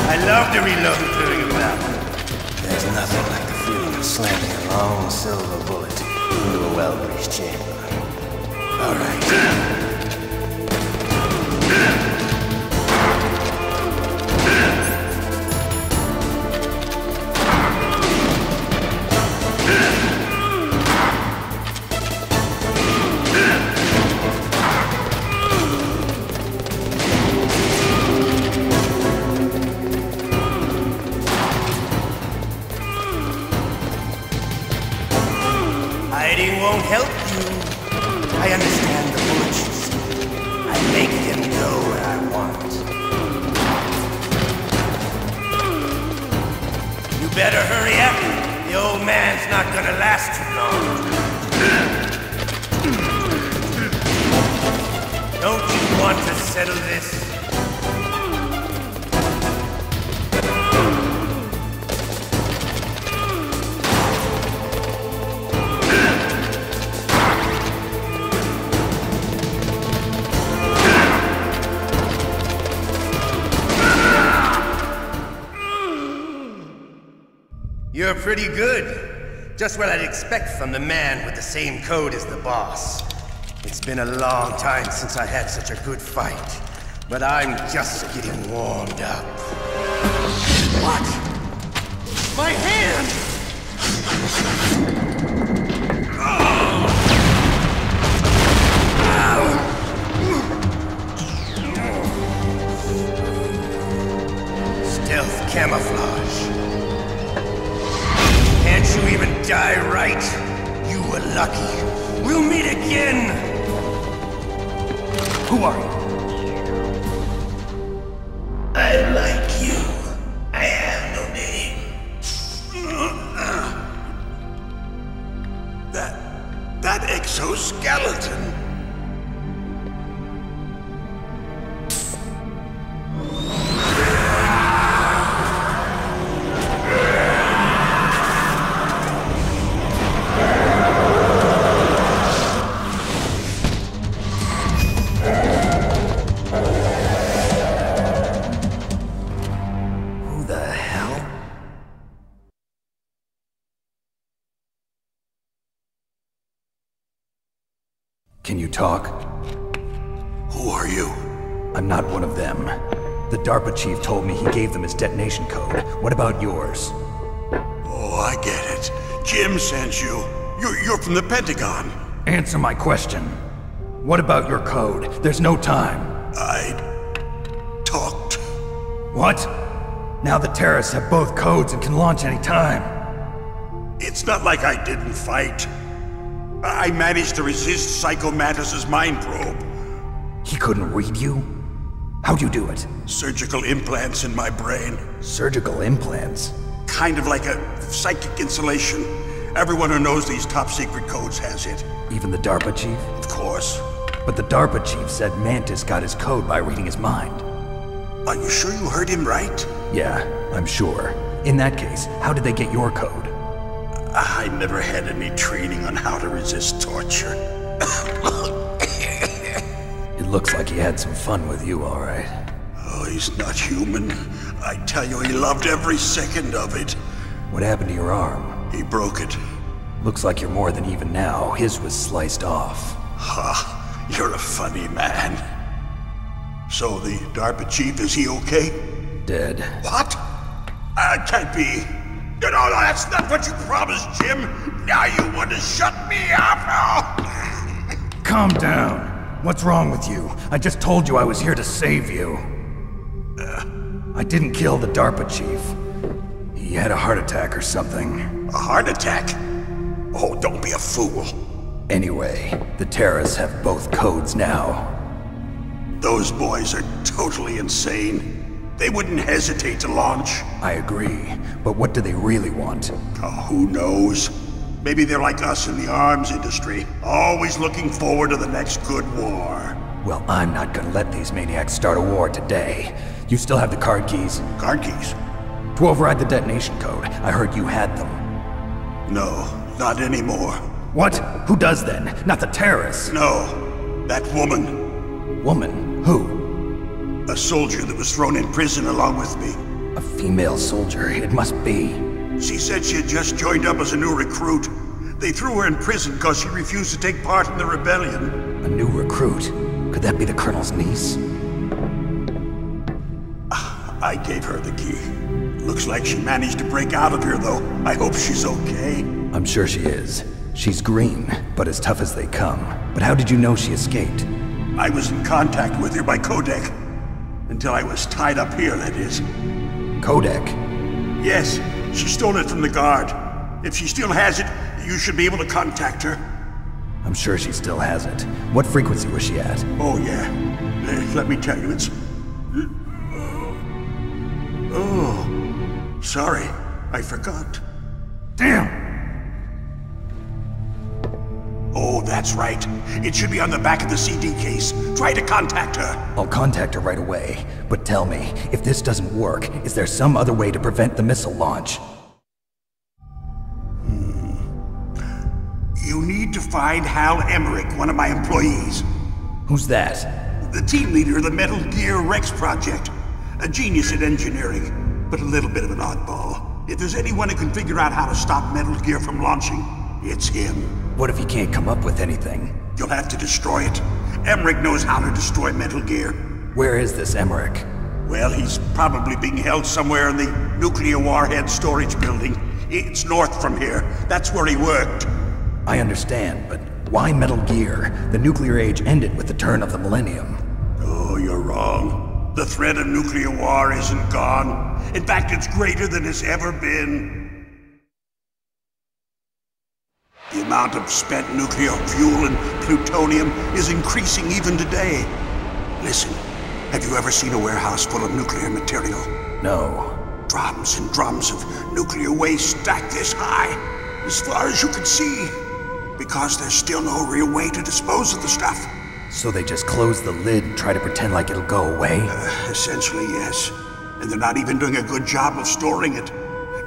I love to reload during a battle. There's nothing like the feeling of slamming a long silver bullet into a well-greased chamber. All right. Hiding won't help you. I understand the bullets. I make them go where I want. You better hurry up. The old man's not gonna last too long. Don't you want to settle this? You're pretty good. Just what I'd expect from the man with the same code as the boss. It's been a long time since I had such a good fight, but I'm just getting warmed up. What? My hand! Stealth camouflage. Can't you even die right? You were lucky. We'll meet again! Who are you? Can you talk? Who are you? I'm not one of them. The DARPA chief told me he gave them his detonation code. What about yours? Oh, I get it. Jim sent you. You're from the Pentagon. Answer my question. What about your code? There's no time. I talked. What? Now the terrorists have both codes and can launch any time. It's not like I didn't fight. I managed to resist Psycho Mantis's mind probe. He couldn't read you? How'd you do it? Surgical implants in my brain. Surgical implants? Kind of like a psychic insulation. Everyone who knows these top-secret codes has it. Even the DARPA chief? Of course. But the DARPA chief said Mantis got his code by reading his mind. Are you sure you heard him right? Yeah, I'm sure. In that case, how did they get your code? I never had any training on how to resist torture. It looks like he had some fun with you, all right. Oh, he's not human. I tell you, he loved every second of it. What happened to your arm? He broke it. Looks like you're more than even now. His was sliced off. Ha, you're a funny man. So the DARPA chief, is he okay? Dead. What? Can't be. No, that's not what you promised, Jim. Now you want to shut me up? Calm down. What's wrong with you? I just told you I was here to save you. I didn't kill the DARPA chief. He had a heart attack or something. A heart attack? Oh, don't be a fool. Anyway, the terrorists have both codes now. Those boys are totally insane. They wouldn't hesitate to launch. I agree, but what do they really want? Oh, who knows? Maybe they're like us in the arms industry, always looking forward to the next good war. Well, I'm not gonna let these maniacs start a war today. You still have the card keys? Card keys? To override the detonation code. I heard you had them. No, not anymore. What? Who does then? Not the terrorists? No, that woman. Woman? Who? A soldier that was thrown in prison along with me. A female soldier, it must be. She said she had just joined up as a new recruit. They threw her in prison because she refused to take part in the rebellion. A new recruit? Could that be the Colonel's niece? I gave her the key. Looks like she managed to break out of here, though. I hope she's okay. I'm sure she is. She's green, but as tough as they come. But how did you know she escaped? I was in contact with her by codec. Until I was tied up here, that is. Codec? Yes, she stole it from the guard. If she still has it, you should be able to contact her. I'm sure she still has it. What frequency was she at? Oh, yeah. Let me tell you, it's... Oh, sorry. I forgot. Damn! Oh, that's right. It should be on the back of the CD case. Try to contact her. I'll contact her right away. But tell me, if this doesn't work, is there some other way to prevent the missile launch? You need to find Hal Emmerich, one of my employees. Who's that? The team leader of the Metal Gear Rex project. A genius at engineering, but a little bit of an oddball. If there's anyone who can figure out how to stop Metal Gear from launching, it's him. What if he can't come up with anything? You'll have to destroy it. Emmerich knows how to destroy Metal Gear. Where is this Emmerich? Well, he's probably being held somewhere in the nuclear warhead storage building. It's north from here. That's where he worked. I understand, but why Metal Gear? The nuclear age ended with the turn of the millennium. Oh, you're wrong. The threat of nuclear war isn't gone. In fact, it's greater than it's ever been. The amount of spent nuclear fuel and plutonium is increasing even today. Listen, have you ever seen a warehouse full of nuclear material? No. Drums and drums of nuclear waste stacked this high, as far as you can see. Because there's still no real way to dispose of the stuff. So they just close the lid and try to pretend like it'll go away? Essentially, yes. And they're not even doing a good job of storing it.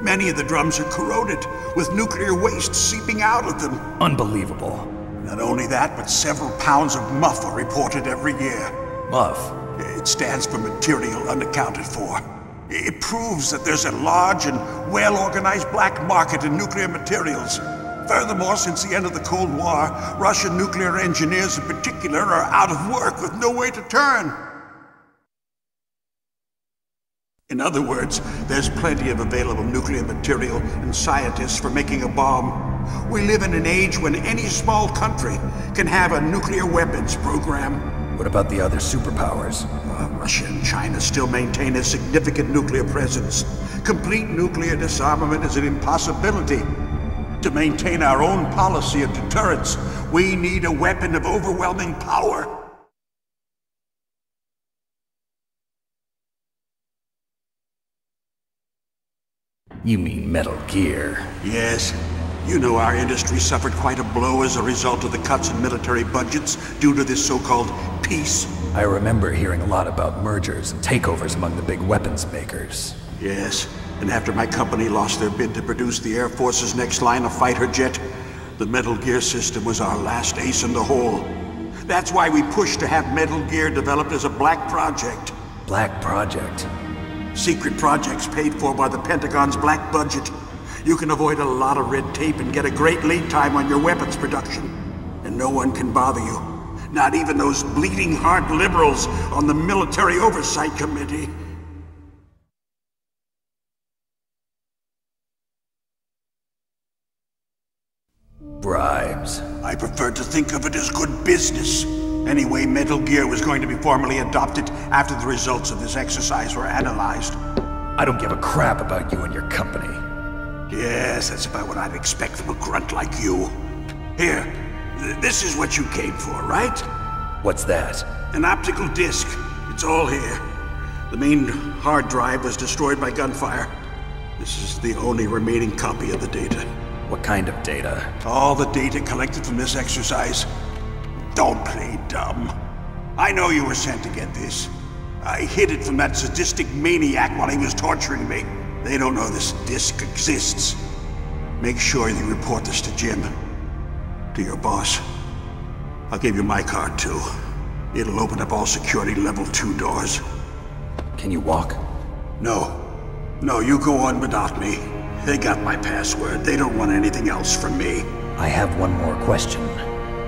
Many of the drums are corroded, with nuclear waste seeping out of them. Unbelievable. Not only that, but several pounds of MUF are reported every year. MUF? It stands for material unaccounted for. It proves that there's a large and well-organized black market in nuclear materials. Furthermore, since the end of the Cold War, Russian nuclear engineers in particular are out of work with no way to turn. In other words, there's plenty of available nuclear material and scientists for making a bomb. We live in an age when any small country can have a nuclear weapons program. What about the other superpowers? Russia and China still maintain a significant nuclear presence. Complete nuclear disarmament is an impossibility. To maintain our own policy of deterrence, we need a weapon of overwhelming power. You mean Metal Gear? Yes. You know our industry suffered quite a blow as a result of the cuts in military budgets due to this so-called peace. I remember hearing a lot about mergers and takeovers among the big weapons makers. Yes, and after my company lost their bid to produce the Air Force's next line of fighter jet, the Metal Gear system was our last ace in the hole. That's why we pushed to have Metal Gear developed as a black project. Black project? Secret projects paid for by the Pentagon's black budget. You can avoid a lot of red tape and get a great lead time on your weapons production. And no one can bother you. Not even those bleeding heart liberals on the Military Oversight Committee. Bribes. I prefer to think of it as good business. Anyway, Metal Gear was going to be formally adopted after the results of this exercise were analyzed. I don't give a crap about you and your company. Yes, that's about what I'd expect from a grunt like you. Here, this is what you came for, right? What's that? An optical disc. It's all here. The main hard drive was destroyed by gunfire. This is the only remaining copy of the data. What kind of data? All the data collected from this exercise. Don't play dumb. I know you were sent to get this. I hid it from that sadistic maniac while he was torturing me. They don't know this disc exists. Make sure you report this to Jim. To your boss. I'll give you my card too. It'll open up all security level 2 doors. Can you walk? No. No, you go on without me. They got my password. They don't want anything else from me. I have one more question.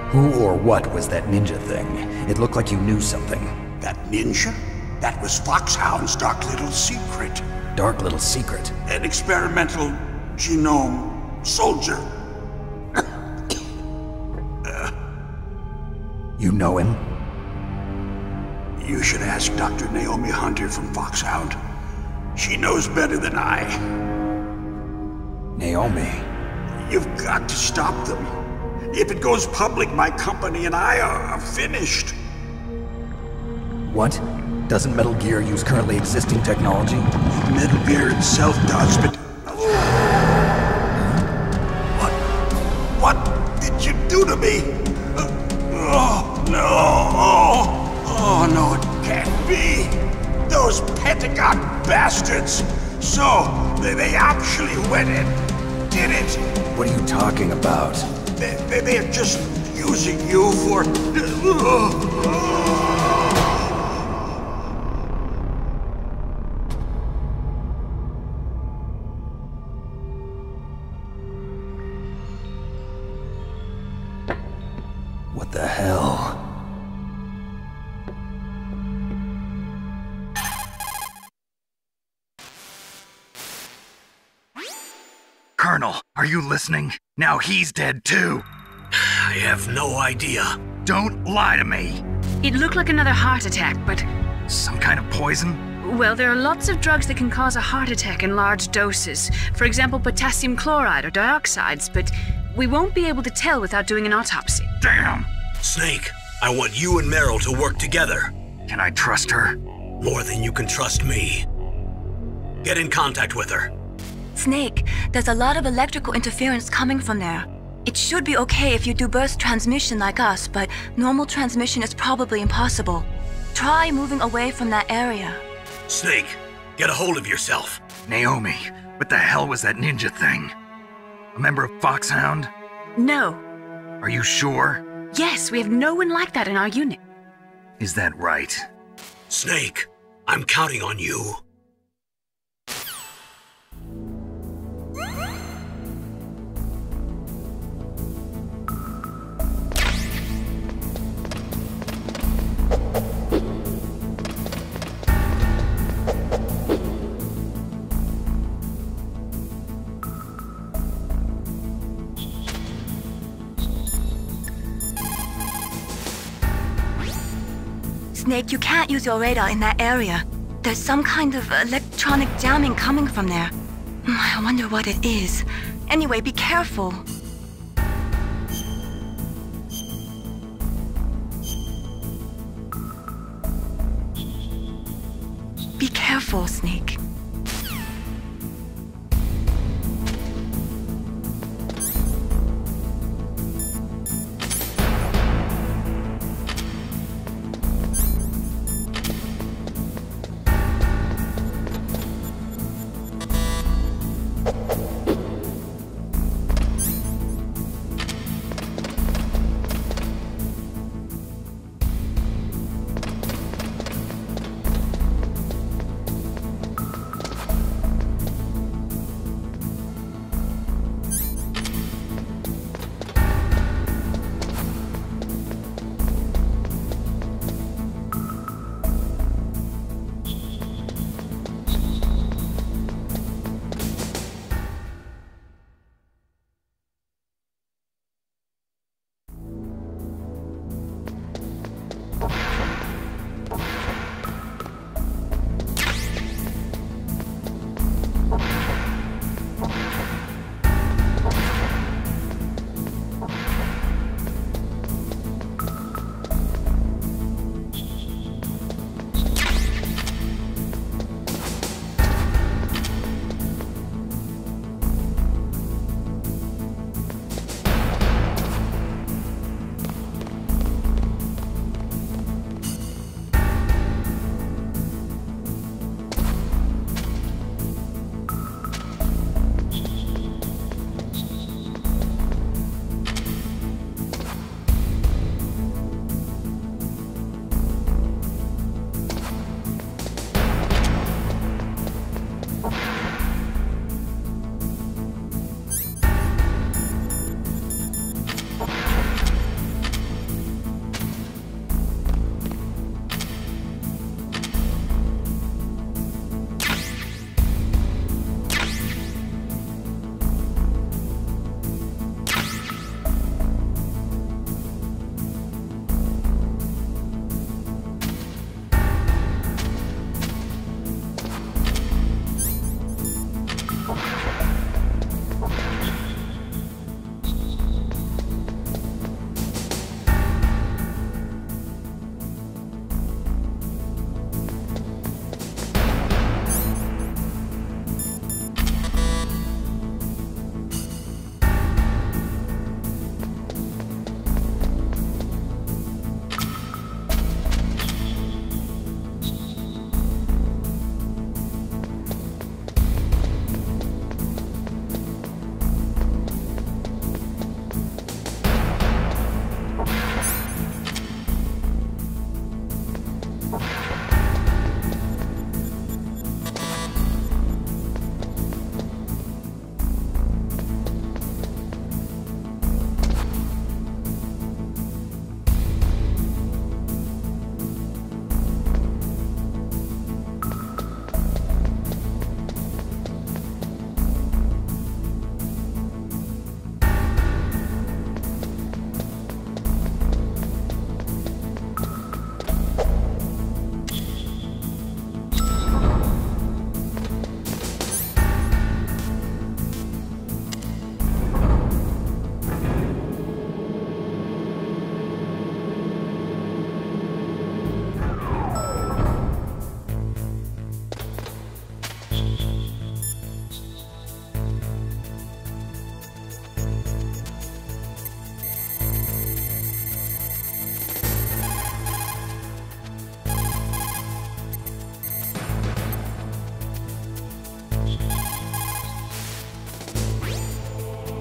Who or what was that ninja thing? It looked like you knew something. That ninja? That was Foxhound's dark little secret. Dark little secret? An experimental genome soldier. You know him? You should ask Dr. Naomi Hunter from Foxhound. She knows better than I. Naomi? You've got to stop them. If it goes public, my company and I are finished. What? Doesn't Metal Gear use currently existing technology? Metal Gear itself does, but... What did you do to me? Oh, no. Oh, no, it can't be. Those Pentagon bastards. So, they actually went and did it. What are you talking about? They're just using you for... What the hell? Colonel, are you listening? Now he's dead too. I have no idea. Don't lie to me. It looked like another heart attack, but... Some kind of poison? Well, there are lots of drugs that can cause a heart attack in large doses. For example, potassium chloride or dioxides, but we won't be able to tell without doing an autopsy. Damn! Snake, I want you and Meryl to work together. Can I trust her? More than you can trust me. Get in contact with her. Snake, there's a lot of electrical interference coming from there. It should be okay if you do burst transmission like us, but normal transmission is probably impossible. Try moving away from that area. Snake, get a hold of yourself. Naomi, what the hell was that ninja thing? A member of Foxhound? No. Are you sure? Yes, we have no one like that in our unit. Is that right? Snake, I'm counting on you. Snake, you can't use your radar in that area. There's some kind of electronic jamming coming from there. I wonder what it is. Anyway, be careful. Be careful, Snake.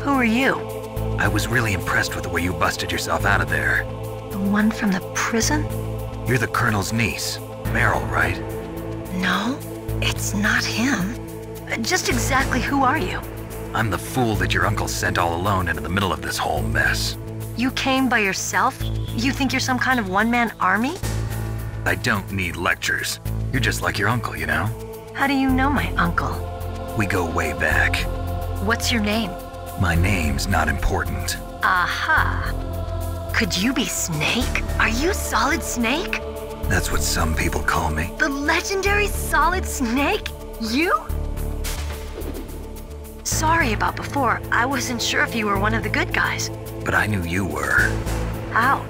Who are you? I was really impressed with the way you busted yourself out of there. The one from the prison? You're the Colonel's niece, Meryl, right? No, it's not him. Just exactly who are you? I'm the fool that your uncle sent all alone into the middle of this whole mess. You came by yourself? You think you're some kind of one-man army? I don't need lectures. You're just like your uncle, you know? How do you know my uncle? We go way back. What's your name? My name's not important. Aha. Could you be Snake? Are you Solid Snake? That's what some people call me. The legendary Solid Snake? You? Sorry about before. I wasn't sure if you were one of the good guys. But I knew you were. How?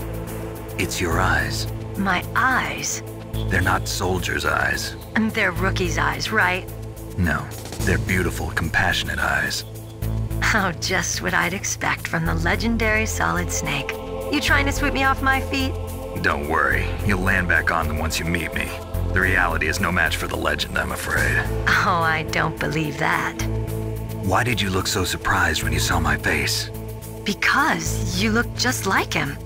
It's your eyes. My eyes? They're not soldiers' eyes. And they're rookies' eyes, right? No, they're beautiful, compassionate eyes. Oh, just what I'd expect from the legendary Solid Snake. You trying to sweep me off my feet? Don't worry, you'll land back on them once you meet me. The reality is no match for the legend, I'm afraid. Oh, I don't believe that. Why did you look so surprised when you saw my face? Because you look just like him.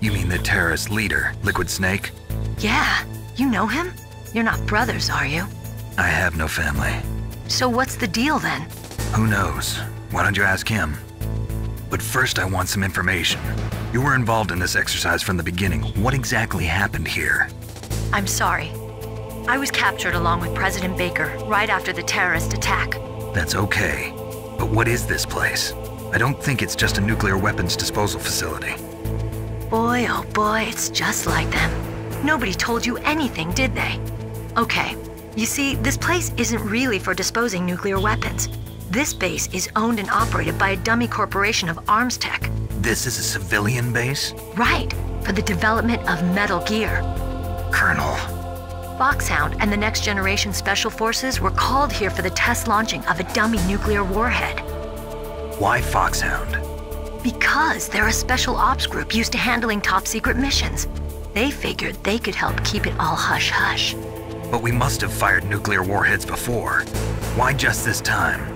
You mean the terrorist leader, Liquid Snake? Yeah, you know him? You're not brothers, are you? I have no family. So what's the deal then? Who knows? Why don't you ask him? But first I want some information. You were involved in this exercise from the beginning. What exactly happened here? I'm sorry. I was captured along with President Baker right after the terrorist attack. That's okay. But what is this place? I don't think it's just a nuclear weapons disposal facility. Boy, oh boy, it's just like them. Nobody told you anything, did they? Okay, you see, this place isn't really for disposing nuclear weapons. This base is owned and operated by a dummy corporation of arms tech. This is a civilian base? Right, for the development of Metal Gear. Colonel. Foxhound and the Next Generation Special Forces were called here for the test launching of a dummy nuclear warhead. Why Foxhound? Because they're a special ops group used to handling top-secret missions. They figured they could help keep it all hush-hush. But we must have fired nuclear warheads before. Why just this time?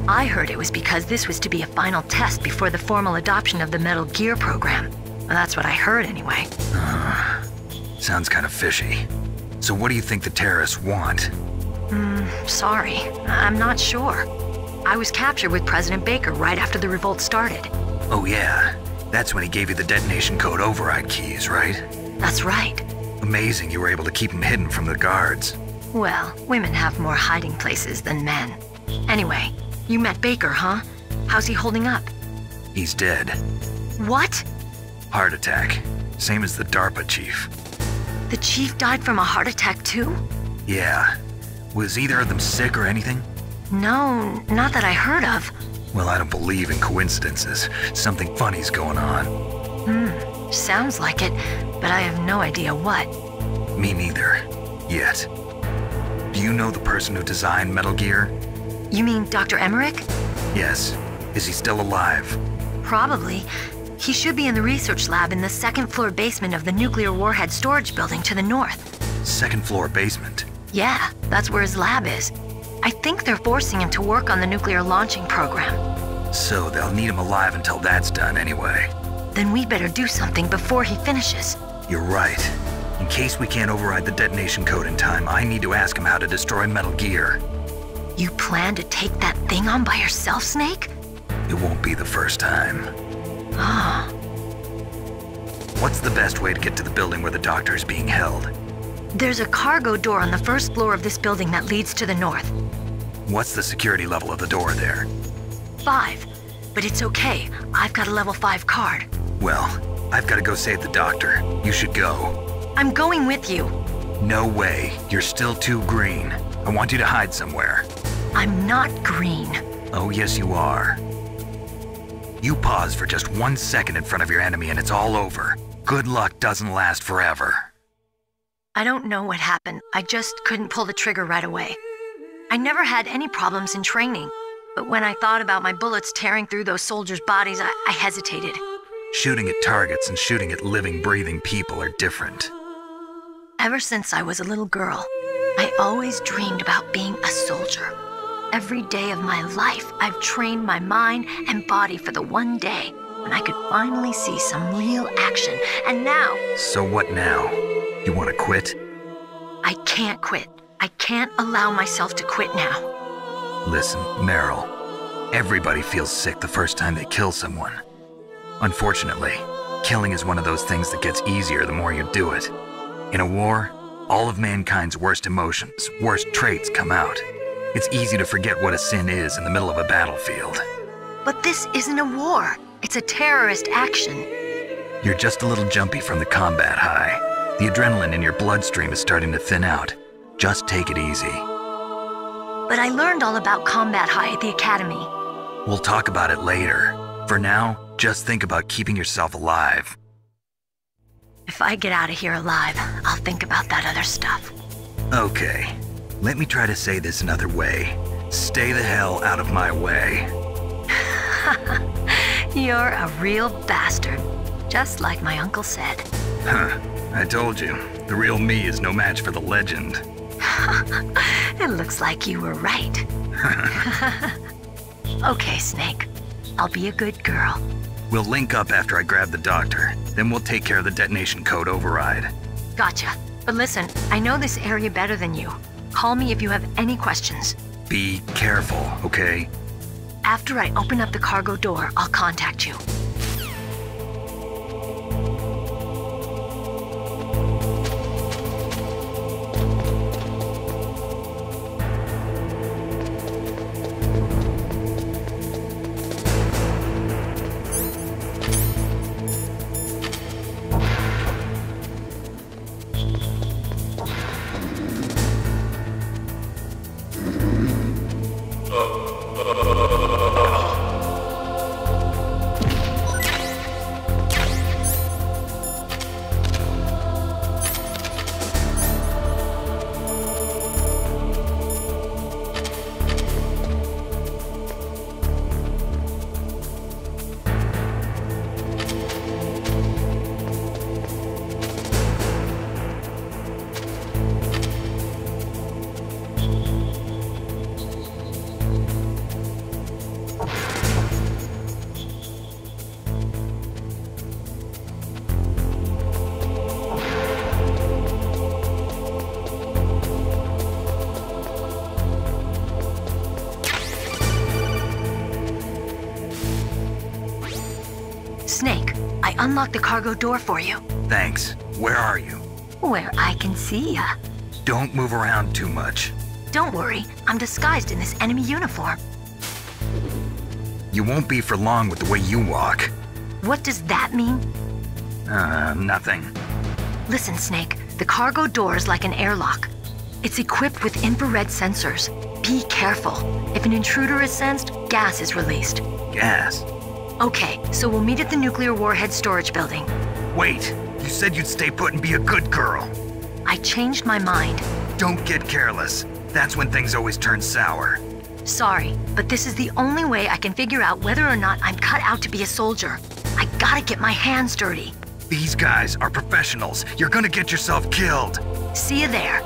I heard it was because this was to be a final test before the formal adoption of the Metal Gear program. Well, that's what I heard anyway. Sounds kind of fishy. So what do you think the terrorists want? Sorry. I'm not sure. I was captured with President Baker right after the revolt started. Oh yeah, that's when he gave you the detonation code override keys, right? That's right. Amazing you were able to keep him hidden from the guards. Well, women have more hiding places than men. Anyway, you met Baker, huh? How's he holding up? He's dead. What? Heart attack. Same as the DARPA chief. The chief died from a heart attack too? Yeah. Was either of them sick or anything? No, not that I heard of. Well, I don't believe in coincidences. Something funny's going on. Sounds like it, but I have no idea what. Me neither. Yet. Do you know the person who designed Metal Gear? You mean Dr. Emmerich? Yes. Is he still alive? Probably. He should be in the research lab in the second-floor basement of the nuclear warhead storage building to the north. Second-floor basement? Yeah, that's where his lab is. I think they're forcing him to work on the nuclear launching program. So they'll need him alive until that's done anyway. Then we better do something before he finishes. You're right. In case we can't override the detonation code in time, I need to ask him how to destroy Metal Gear. You plan to take that thing on by yourself, Snake? It won't be the first time. Ah. What's the best way to get to the building where the doctor is being held? There's a cargo door on the first floor of this building that leads to the north. What's the security level of the door there? 5. But it's okay. I've got a level 5 card. Well, I've got to go save the doctor. You should go. I'm going with you. No way. You're still too green. I want you to hide somewhere. I'm not green. Oh, yes, you are. You pause for just 1 second in front of your enemy and it's all over. Good luck doesn't last forever. I don't know what happened. I just couldn't pull the trigger right away. I never had any problems in training, but when I thought about my bullets tearing through those soldiers' bodies, I hesitated. Shooting at targets and shooting at living, breathing people are different. Ever since I was a little girl, I always dreamed about being a soldier. Every day of my life, I've trained my mind and body for the one day when I could finally see some real action, and now... So what now? You want to quit? I can't quit. I can't allow myself to quit now. Listen, Meryl. Everybody feels sick the first time they kill someone. Unfortunately, killing is one of those things that gets easier the more you do it. In a war, all of mankind's worst emotions, worst traits come out. It's easy to forget what a sin is in the middle of a battlefield. But this isn't a war. It's a terrorist action. You're just a little jumpy from the combat high. The adrenaline in your bloodstream is starting to thin out. Just take it easy. But I learned all about combat high at the academy. We'll talk about it later. For now, just think about keeping yourself alive. If I get out of here alive, I'll think about that other stuff. Okay, let me try to say this another way. Stay the hell out of my way. You're a real bastard, just like my uncle said. Huh, I told you, the real me is no match for the legend. It looks like you were right. Okay, Snake. I'll be a good girl. We'll link up after I grab the doctor. Then we'll take care of the detonation code override. Gotcha. But listen, I know this area better than you. Call me if you have any questions. Be careful, okay? After I open up the cargo door, I'll contact you. Snake, I unlocked the cargo door for you. Thanks. Where are you? Where I can see ya. Don't move around too much. Don't worry, I'm disguised in this enemy uniform. You won't be for long with the way you walk. What does that mean? Nothing. Listen, Snake, the cargo door is like an airlock. It's equipped with infrared sensors. Be careful. If an intruder is sensed, gas is released. Gas? Okay, so we'll meet at the nuclear warhead storage building. Wait, you said you'd stay put and be a good girl. I changed my mind. Don't get careless. That's when things always turn sour. Sorry, but this is the only way I can figure out whether or not I'm cut out to be a soldier. I gotta get my hands dirty. These guys are professionals. You're gonna get yourself killed. See you there.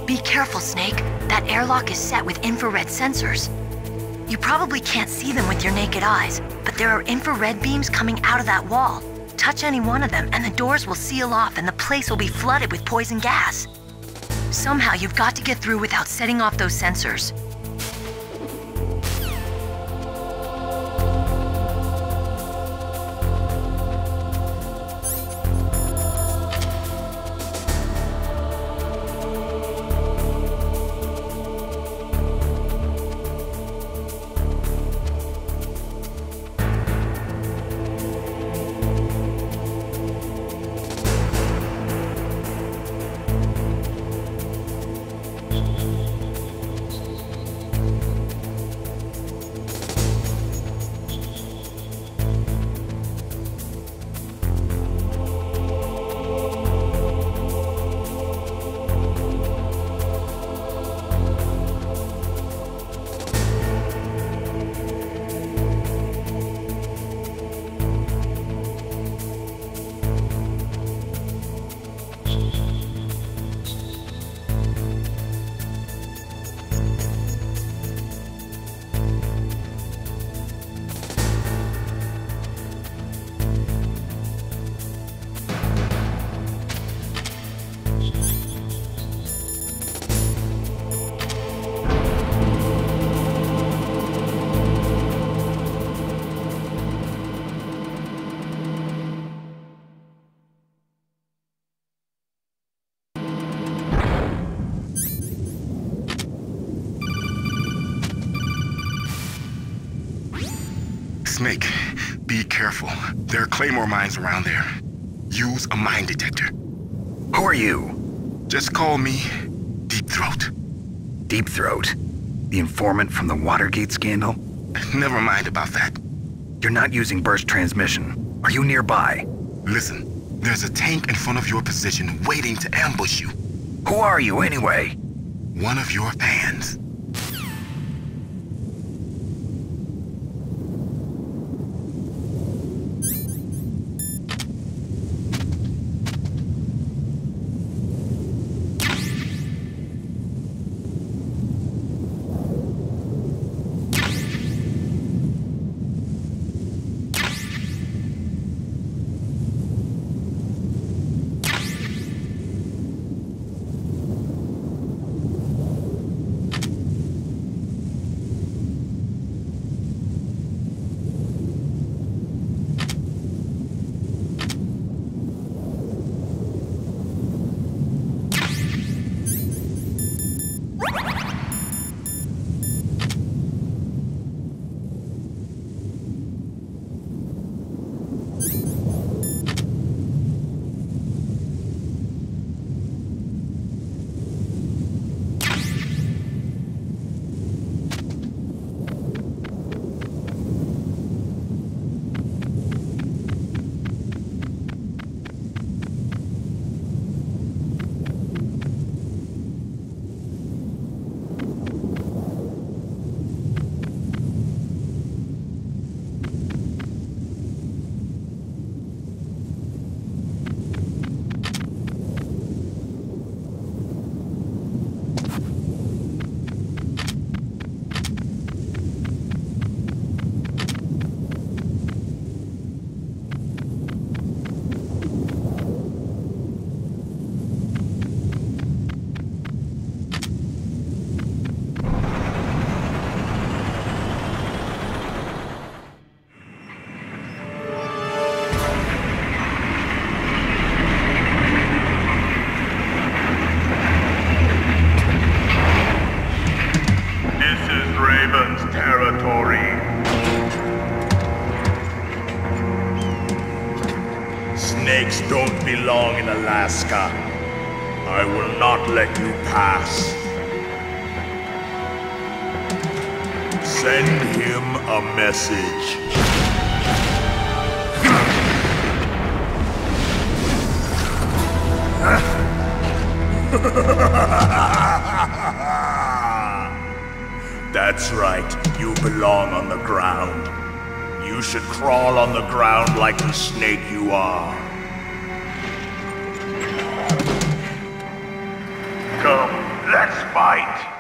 Be careful, Snake. That airlock is set with infrared sensors. You probably can't see them with your naked eyes, but there are infrared beams coming out of that wall. Touch any one of them and the doors will seal off and the place will be flooded with poison gas. Somehow you've got to get through without setting off those sensors. Snake, be careful. There are claymore mines around there. Use a mine detector. Who are you? Just call me Deep Throat. Deep Throat? The informant from the Watergate scandal? Never mind about that. You're not using burst transmission. Are you nearby? Listen, there's a tank in front of your position waiting to ambush you. Who are you anyway? One of your fans. Snakes don't belong in Alaska. I will not let you pass. Send him a message. That's right, you belong on the ground. You should crawl on the ground like the snake you are. Come, let's fight!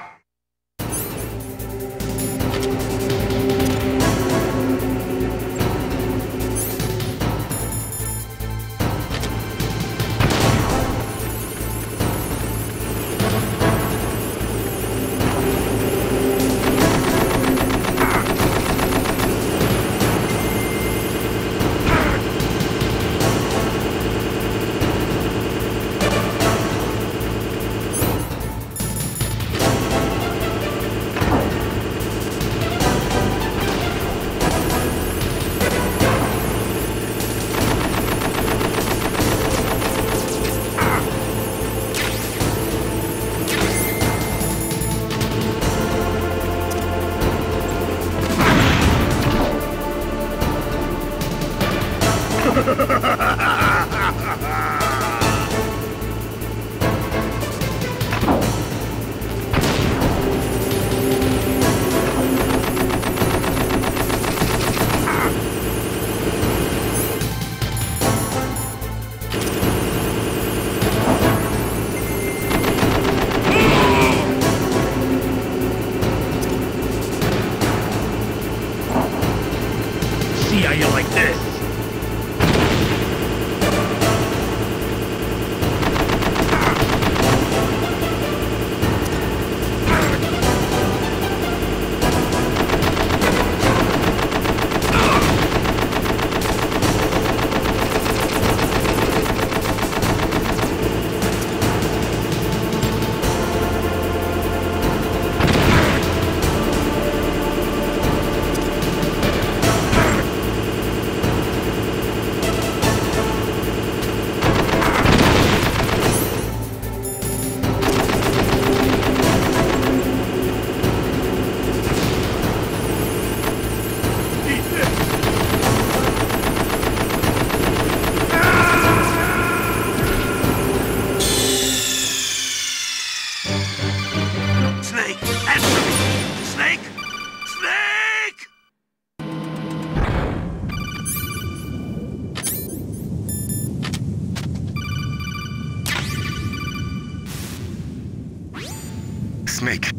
Snake.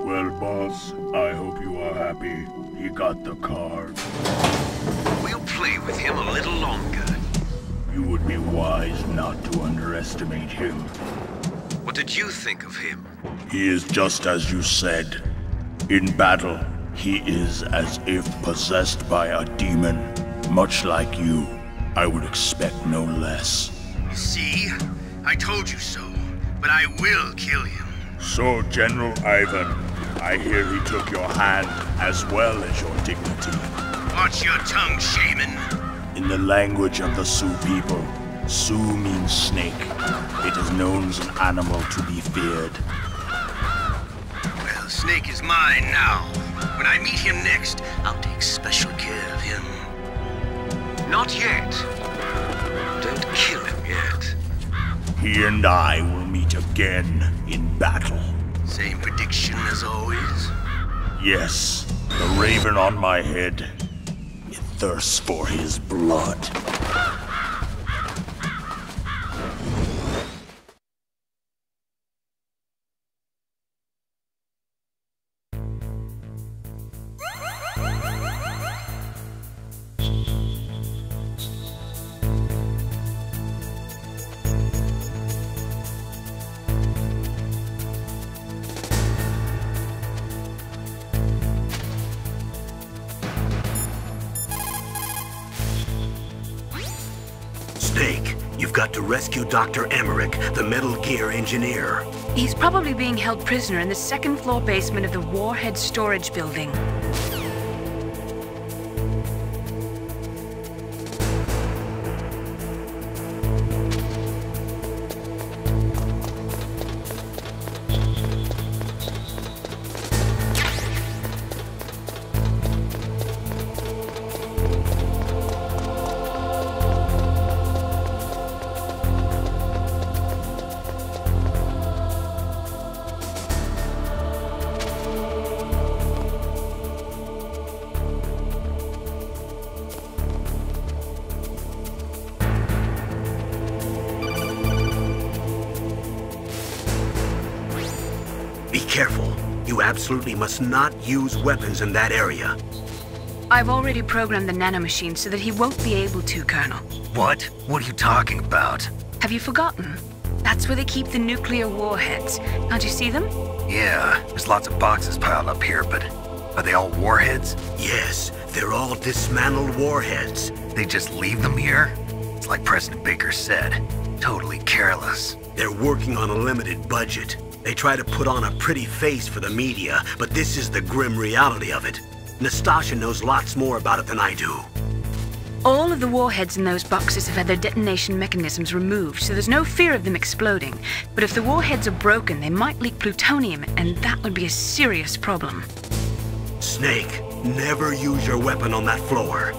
Well, boss, I hope you are happy. He got the card. We'll play with him a little longer. You would be wise not to underestimate him. What did you think of him? He is just as you said. In battle, he is as if possessed by a demon. Much like you, I would expect no less. See? I told you so. But I will kill him. So, General Ivan, I hear he took your hand as well as your dignity. Watch your tongue, shaman. In the language of the Sioux people, Sioux means snake. It is known as an animal to be feared. Well, Snake is mine now. When I meet him next, I'll take special care of him. Not yet. Don't kill him yet. He and I will meet again in battle. Same prediction as always? Yes, the raven on my head. It thirsts for his blood. Snake, you've got to rescue Dr. Emmerich, the Metal Gear engineer. He's probably being held prisoner in the second-floor basement of the Warhead Storage Building. careful. You absolutely must not use weapons in that area. I've already programmed the nanomachine so that he won't be able to, Colonel. What? What are you talking about? Have you forgotten? That's where they keep the nuclear warheads. Can't you see them? Yeah, there's lots of boxes piled up here, but are they all warheads? Yes, they're all dismantled warheads. They just leave them here? It's like President Baker said, totally careless. They're working on a limited budget. They try to put on a pretty face for the media, but this is the grim reality of it. Nastasha knows lots more about it than I do. All of the warheads in those boxes have had their detonation mechanisms removed, so there's no fear of them exploding. But if the warheads are broken, they might leak plutonium, and that would be a serious problem. Snake, never use your weapon on that floor.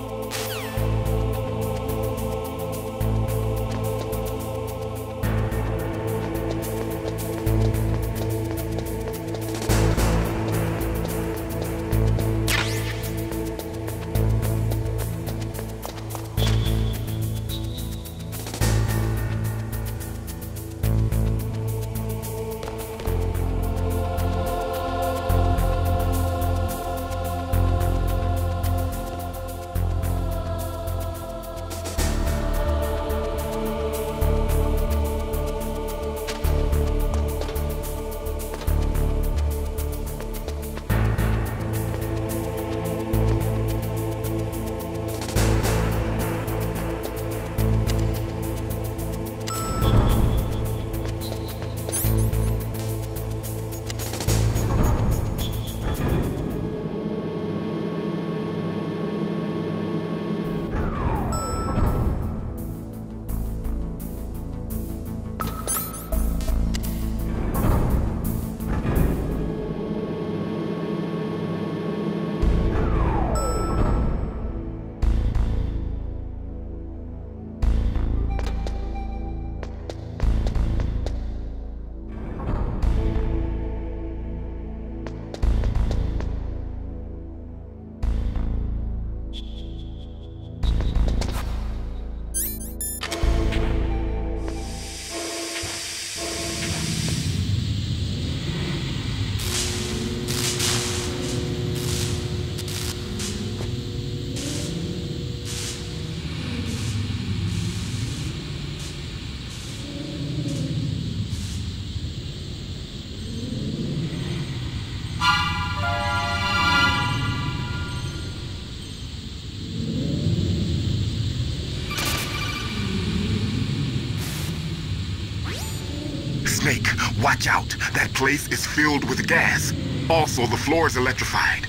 Snake, watch out. That place is filled with gas. Also, the floor is electrified.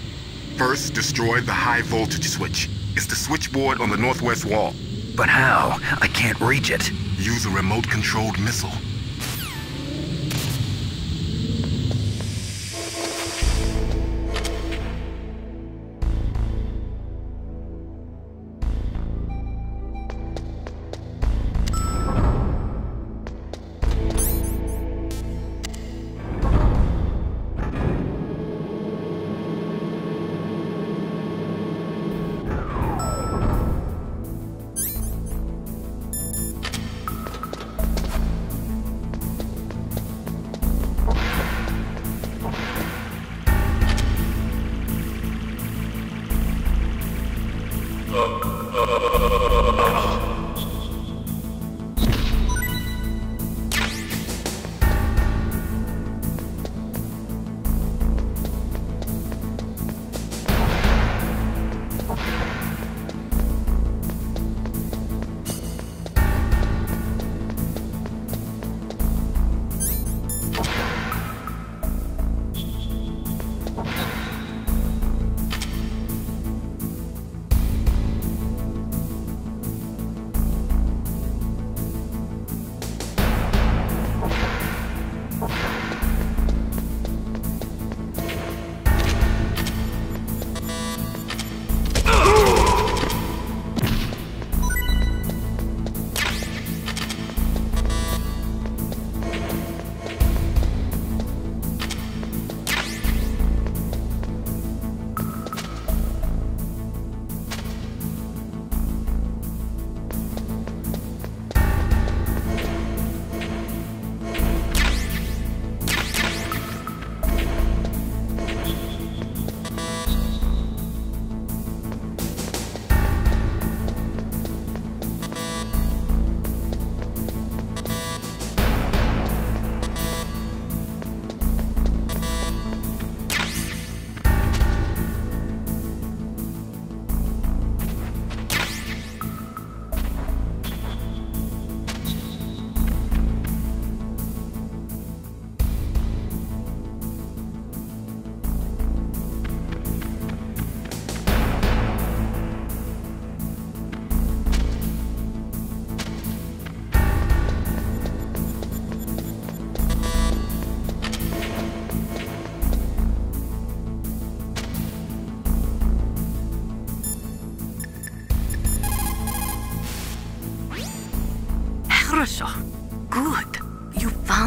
First, destroy the high voltage switch. It's the switchboard on the northwest wall. But how? I can't reach it. Use a remote-controlled missile.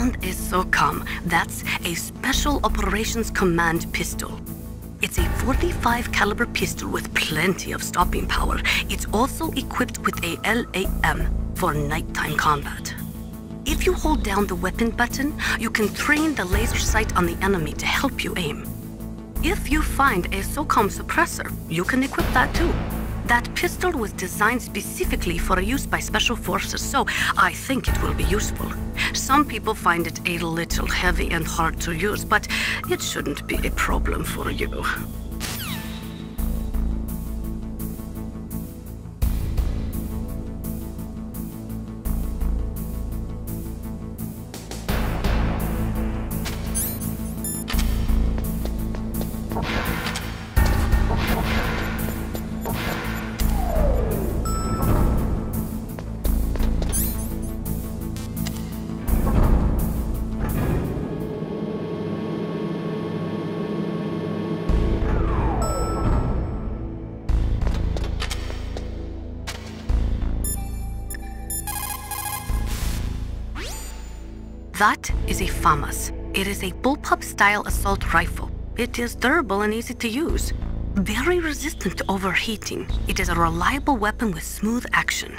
found a SOCOM. That's a Special Operations Command pistol. It's a .45 caliber pistol with plenty of stopping power. It's also equipped with a LAM for nighttime combat. If you hold down the weapon button, you can train the laser sight on the enemy to help you aim. If you find a SOCOM suppressor, you can equip that too. That pistol was designed specifically for use by special forces, so I think it will be useful. Some people find it a little heavy and hard to use, but it shouldn't be a problem for you. That is a FAMAS. It is a bullpup-style assault rifle. It is durable and easy to use. Very resistant to overheating. It is a reliable weapon with smooth action.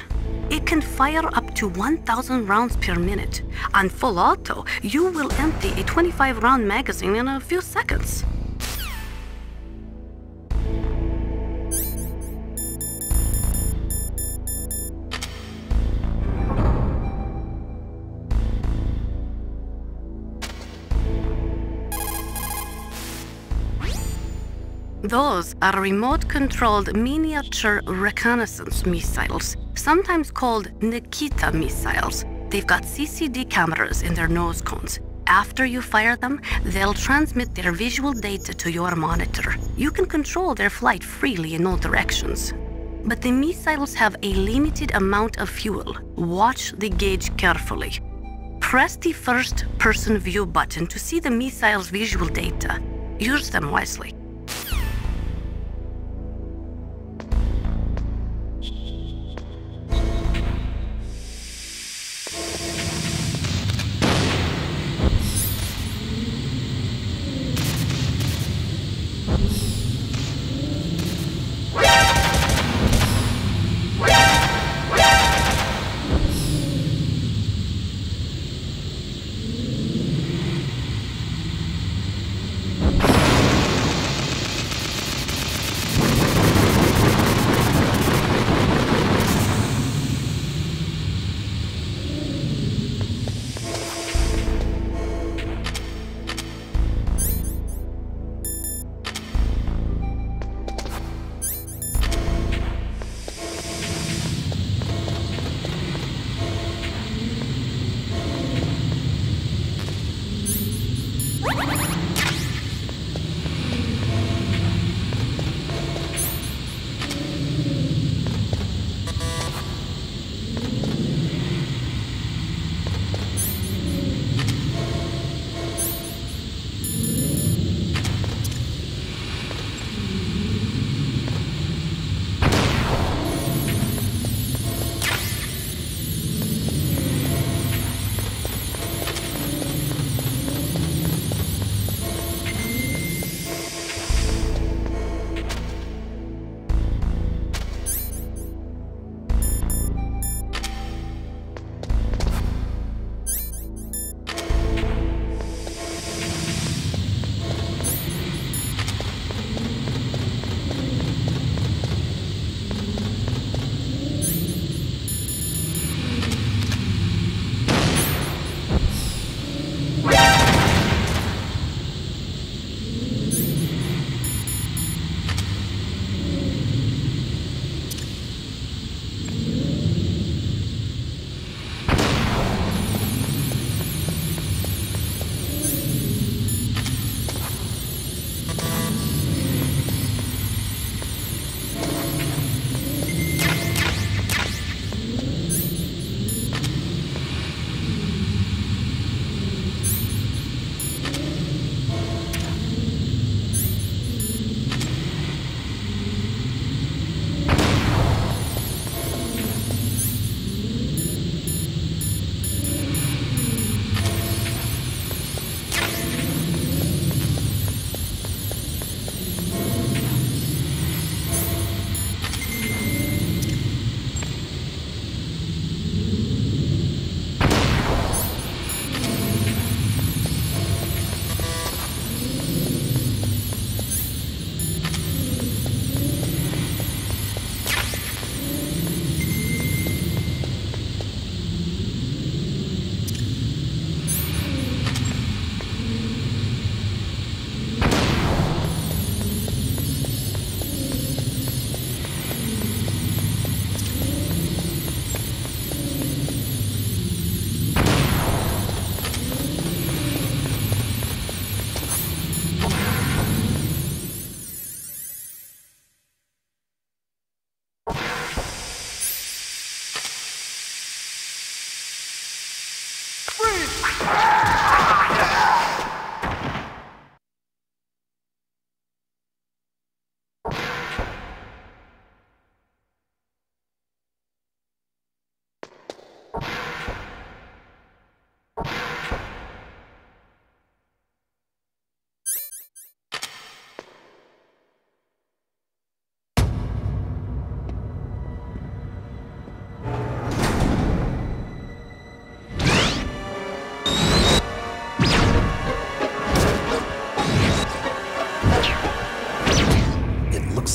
It can fire up to 1,000 rounds per minute. On full auto, you will empty a 25-round magazine in a few seconds. Those are remote-controlled miniature reconnaissance missiles, sometimes called Nikita missiles. They've got CCD cameras in their nose cones. After you fire them, they'll transmit their visual data to your monitor. You can control their flight freely in all directions. But the missiles have a limited amount of fuel. Watch the gauge carefully. Press the first-person view button to see the missile's visual data. Use them wisely.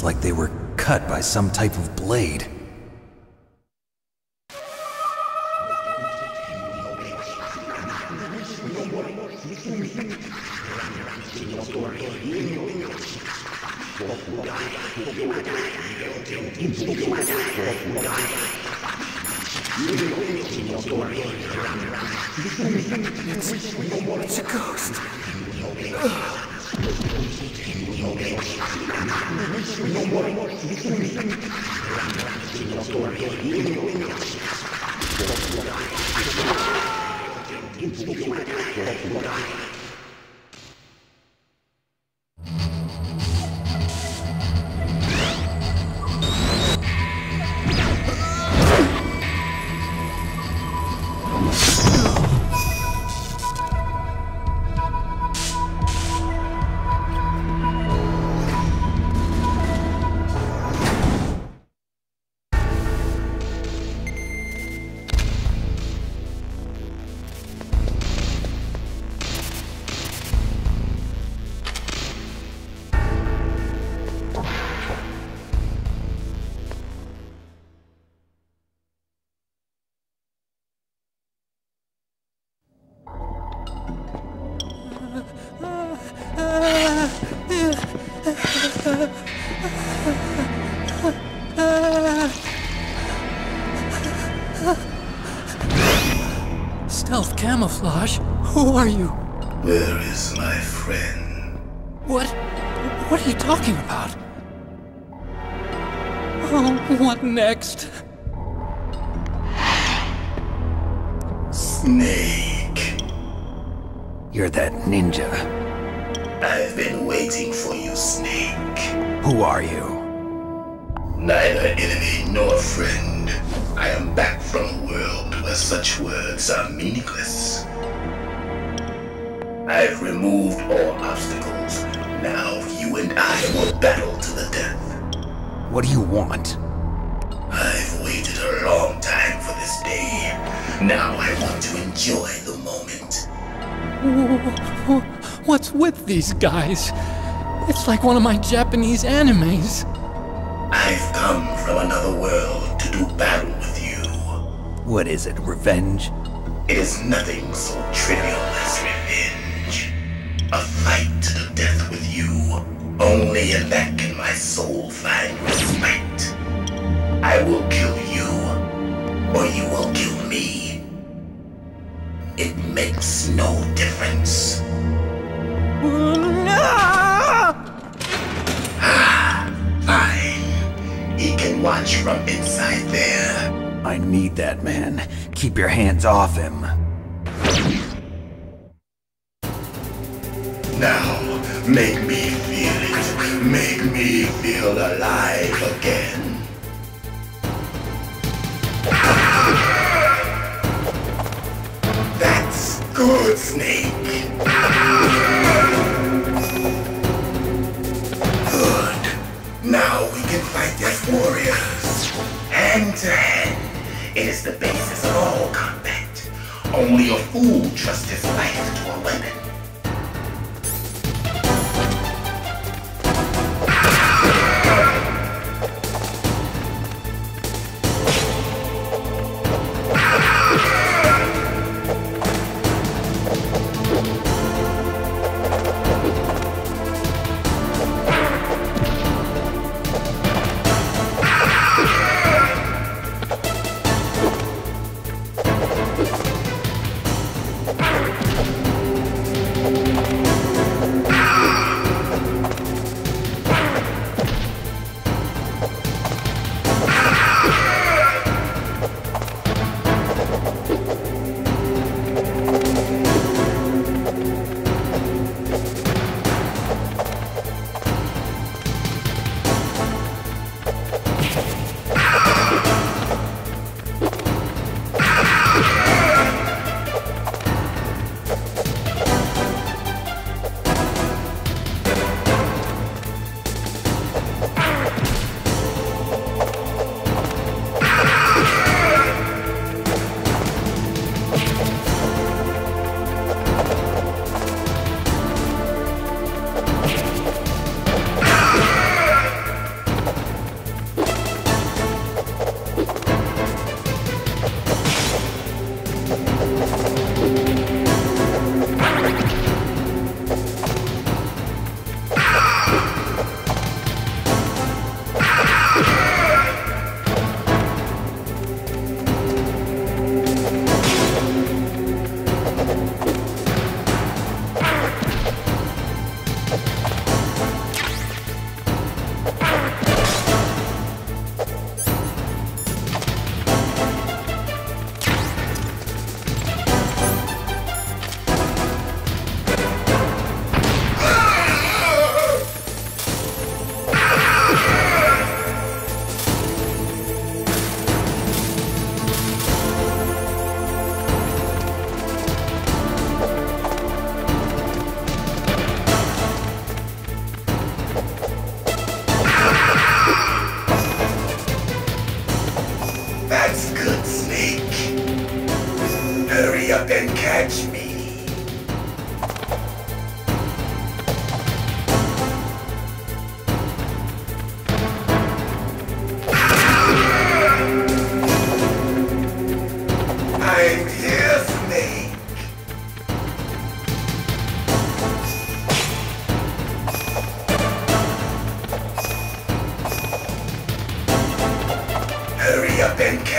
like they were cut by some type of blade. It's a ghost. Stealth camouflage? Who are you? Where is my friend? What are you talking about? Oh, what next? Snake. You're that ninja. I've been waiting for you, Snake. Who are you? Neither enemy nor friend. I am back from a world where such words are meaningless. I've removed all obstacles. Now you and I will battle to the death. What do you want? I've waited a long time for this day. Now I want to enjoy the moment. What's with these guys? It's like one of my Japanese animes. I've come from another world to do battle with you. What is it, revenge? It is nothing so trivial as revenge. A fight to the death with you. Only in that can my soul find respite. I will kill you, or you will kill me. It makes no difference. Fine. He can watch from inside there. I need that man. Keep your hands off him. Now, make me feel it. Make me feel alive again. That's good, Snake. Good. Now we can fight as warriors. Hand to hand. It is the basis of all combat. Only a fool trusts his life to a weapon.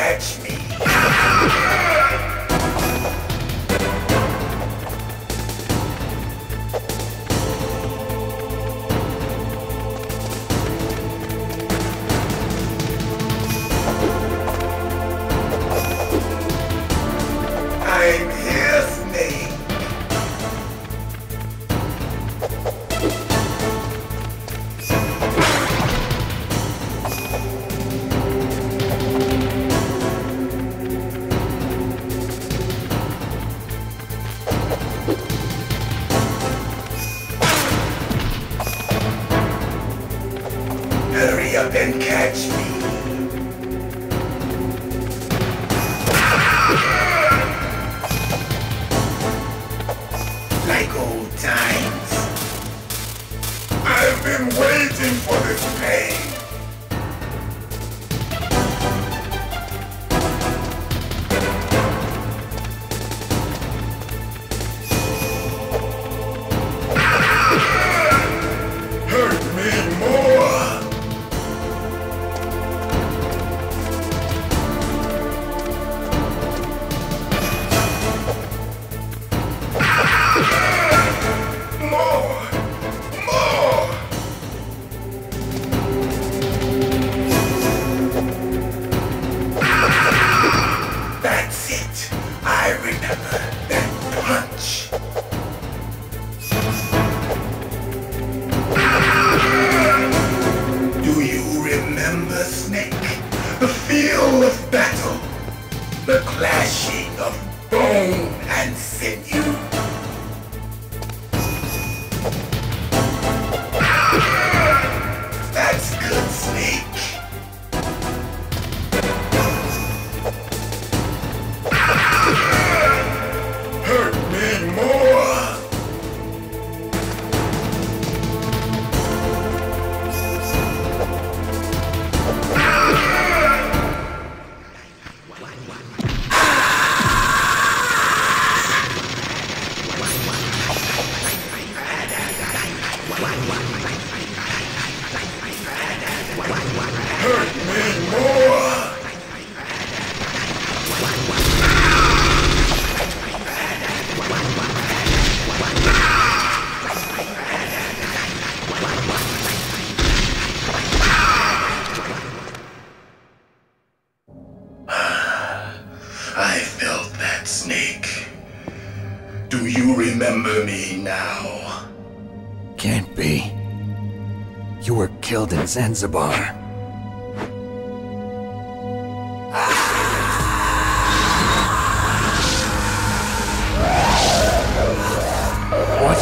catch me. I'm here, Snake. Hurry up and catch me. Like old times. I've been waiting for this pain. Hurt me more. That's it. I remember that punch. Do you remember, Snake? The feel of battle. The clashing of bone and sinew. That's good, Snake. Hurt me more. Hurt me more. I felt that, Snake. Do you remember me now? Can't be. You were killed in Zanzibar. What?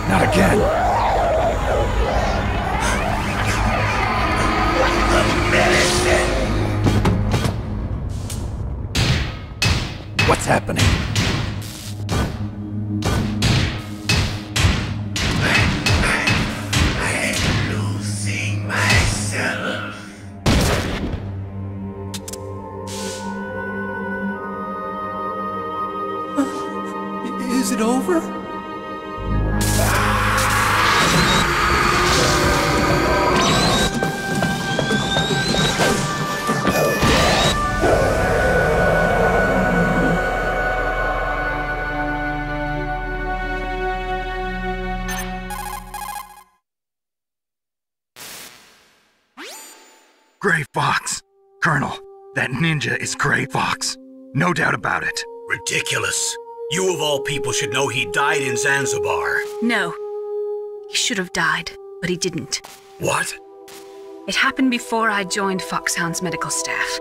Not again. What's happening? I'm losing myself. Is it over? Gray Fox! Colonel, that ninja is Gray Fox. No doubt about it. Ridiculous. You of all people should know he died in Zanzibar. No. He should have died, but he didn't. What? It happened before I joined Foxhound's medical staff.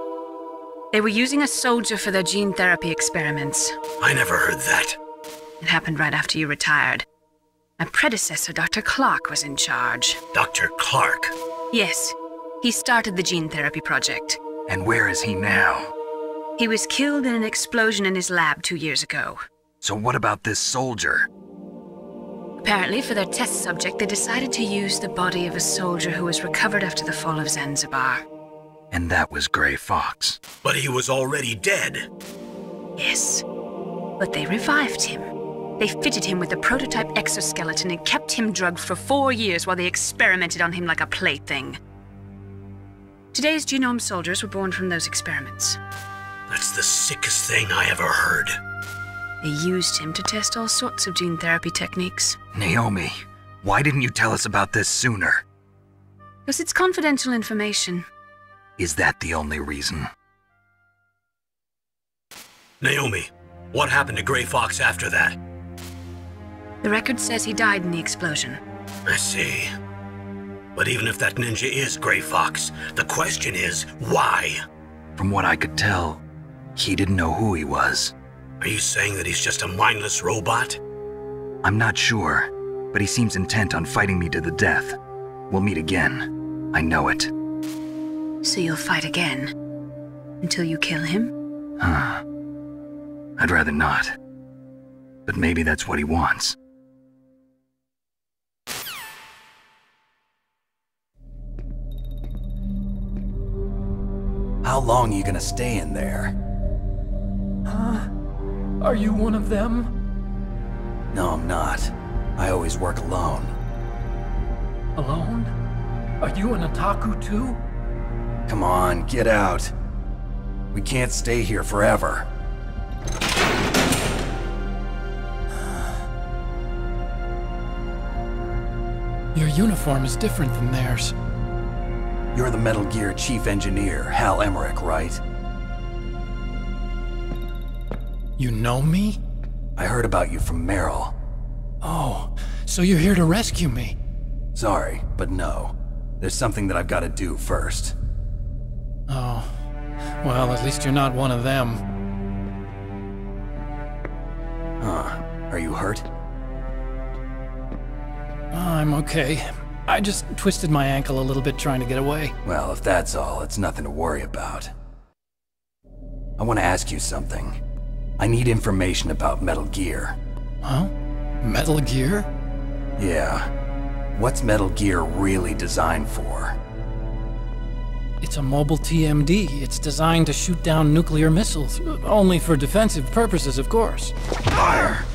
They were using a soldier for their gene therapy experiments. I never heard that. It happened right after you retired. My predecessor, Dr. Clark, was in charge. Dr. Clark? Yes. He started the gene therapy project. And where is he now? He was killed in an explosion in his lab 2 years ago. So what about this soldier? Apparently, for their test subject, they decided to use the body of a soldier who was recovered after the fall of Zanzibar. And that was Gray Fox. But he was already dead. Yes. But they revived him. They fitted him with a prototype exoskeleton and kept him drugged for 4 years while they experimented on him like a plaything. Today's genome soldiers were born from those experiments. That's the sickest thing I ever heard. They used him to test all sorts of gene therapy techniques. Naomi, why didn't you tell us about this sooner? Because it's confidential information. Is that the only reason? Naomi, what happened to Grey Fox after that? The record says he died in the explosion. I see. But even if that ninja is Grey Fox, the question is, why? From what I could tell, he didn't know who he was. Are you saying that he's just a mindless robot? I'm not sure, but he seems intent on fighting me to the death. We'll meet again. I know it. So you'll fight again? Until you kill him? I'd rather not. But maybe that's what he wants. How long are you gonna stay in there? Huh? Are you one of them? No, I'm not. I always work alone. Alone? Are you an otaku too? Come on, get out. We can't stay here forever. Your uniform is different than theirs. You're the Metal Gear Chief Engineer, Hal Emmerich, right? You know me? I heard about you from Meryl. Oh, so you're here to rescue me? Sorry, but no. There's something that I've got to do first. Oh, well, at least you're not one of them. Huh. Are you hurt? I'm okay. I just twisted my ankle a little bit trying to get away. Well, if that's all, it's nothing to worry about. I want to ask you something. I need information about Metal Gear. Huh? Metal Gear? Yeah. What's Metal Gear really designed for? It's a mobile TMD. It's designed to shoot down nuclear missiles. Only for defensive purposes, of course. Fire!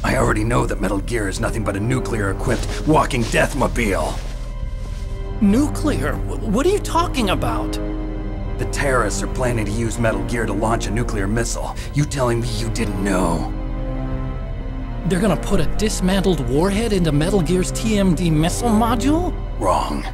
I already know that Metal Gear is nothing but a nuclear-equipped walking deathmobile. Nuclear? What are you talking about? The terrorists are planning to use Metal Gear to launch a nuclear missile. You telling me you didn't know? They're gonna put a dismantled warhead into Metal Gear's TMD missile module? Wrong.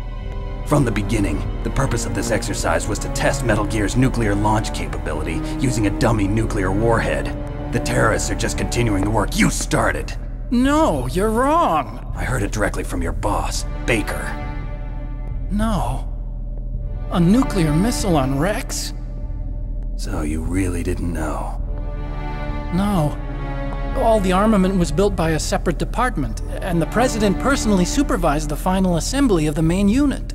From the beginning, the purpose of this exercise was to test Metal Gear's nuclear launch capability using a dummy nuclear warhead. The terrorists are just continuing the work you started. No, you're wrong. I heard it directly from your boss, Baker. No. A nuclear missile on Rex? So you really didn't know? No. All the armament was built by a separate department, and the President personally supervised the final assembly of the main unit.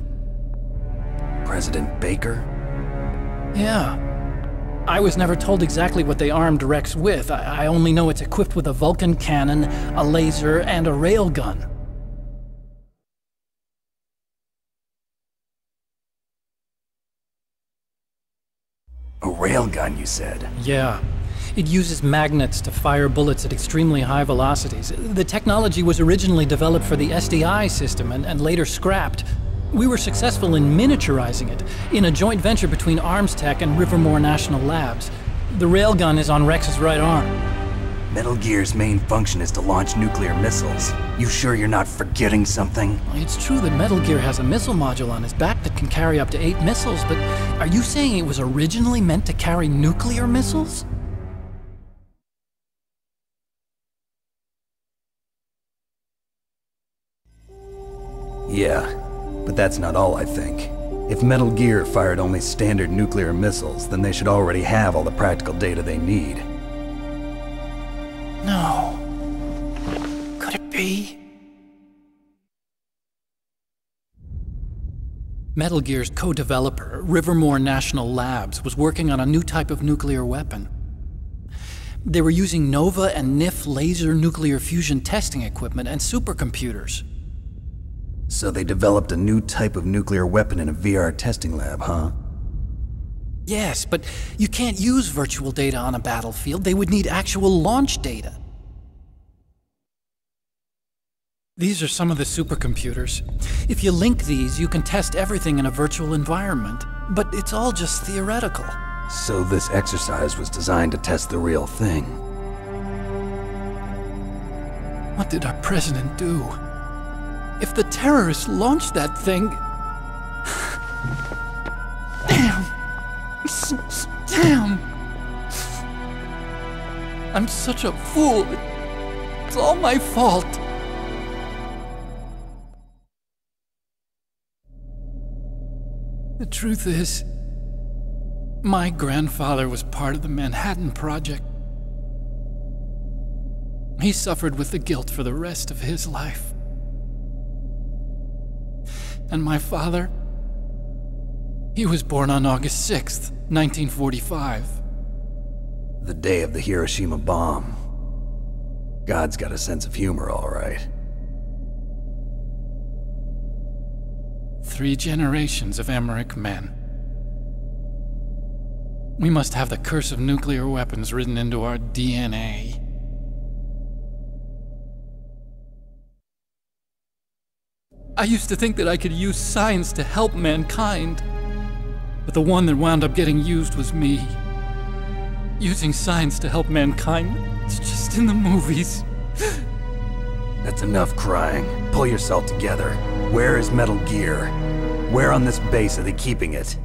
President Baker? Yeah. I was never told exactly what they armed Rex with. I only know it's equipped with a Vulcan cannon, a laser, and a railgun. A railgun, you said? Yeah. It uses magnets to fire bullets at extremely high velocities. The technology was originally developed for the SDI system and later scrapped. We were successful in miniaturizing it, in a joint venture between ArmsTech and Rivermore National Labs. The railgun is on Rex's right arm. Metal Gear's main function is to launch nuclear missiles. You sure you're not forgetting something? It's true that Metal Gear has a missile module on his back that can carry up to 8 missiles, but are you saying it was originally meant to carry nuclear missiles? Yeah, but that's not all I think. If Metal Gear fired only standard nuclear missiles, then they should already have all the practical data they need. No. Could it be? Metal Gear's co-developer, Rivermore National Labs, was working on a new type of nuclear weapon. They were using NOVA and NIF laser nuclear fusion testing equipment and supercomputers. So they developed a new type of nuclear weapon in a VR testing lab, huh? Yes, but you can't use virtual data on a battlefield. They would need actual launch data. These are some of the supercomputers. If you link these, you can test everything in a virtual environment. But it's all just theoretical. So this exercise was designed to test the real thing. What did our president do? If the terrorists launched that thing... Damn! Damn! I'm such a fool. It's all my fault. The truth is, my grandfather was part of the Manhattan Project. He suffered with the guilt for the rest of his life. And my father, he was born on August 6th, 1945. The day of the Hiroshima bomb. God's got a sense of humor, all right. 3 generations of Emmerich men. We must have the curse of nuclear weapons written into our DNA. I used to think that I could use science to help mankind, but the one that wound up getting used was me. Using science to help mankind, it's just in the movies. That's enough crying. Pull yourself together. Where is Metal Gear? Where on this base are they keeping it?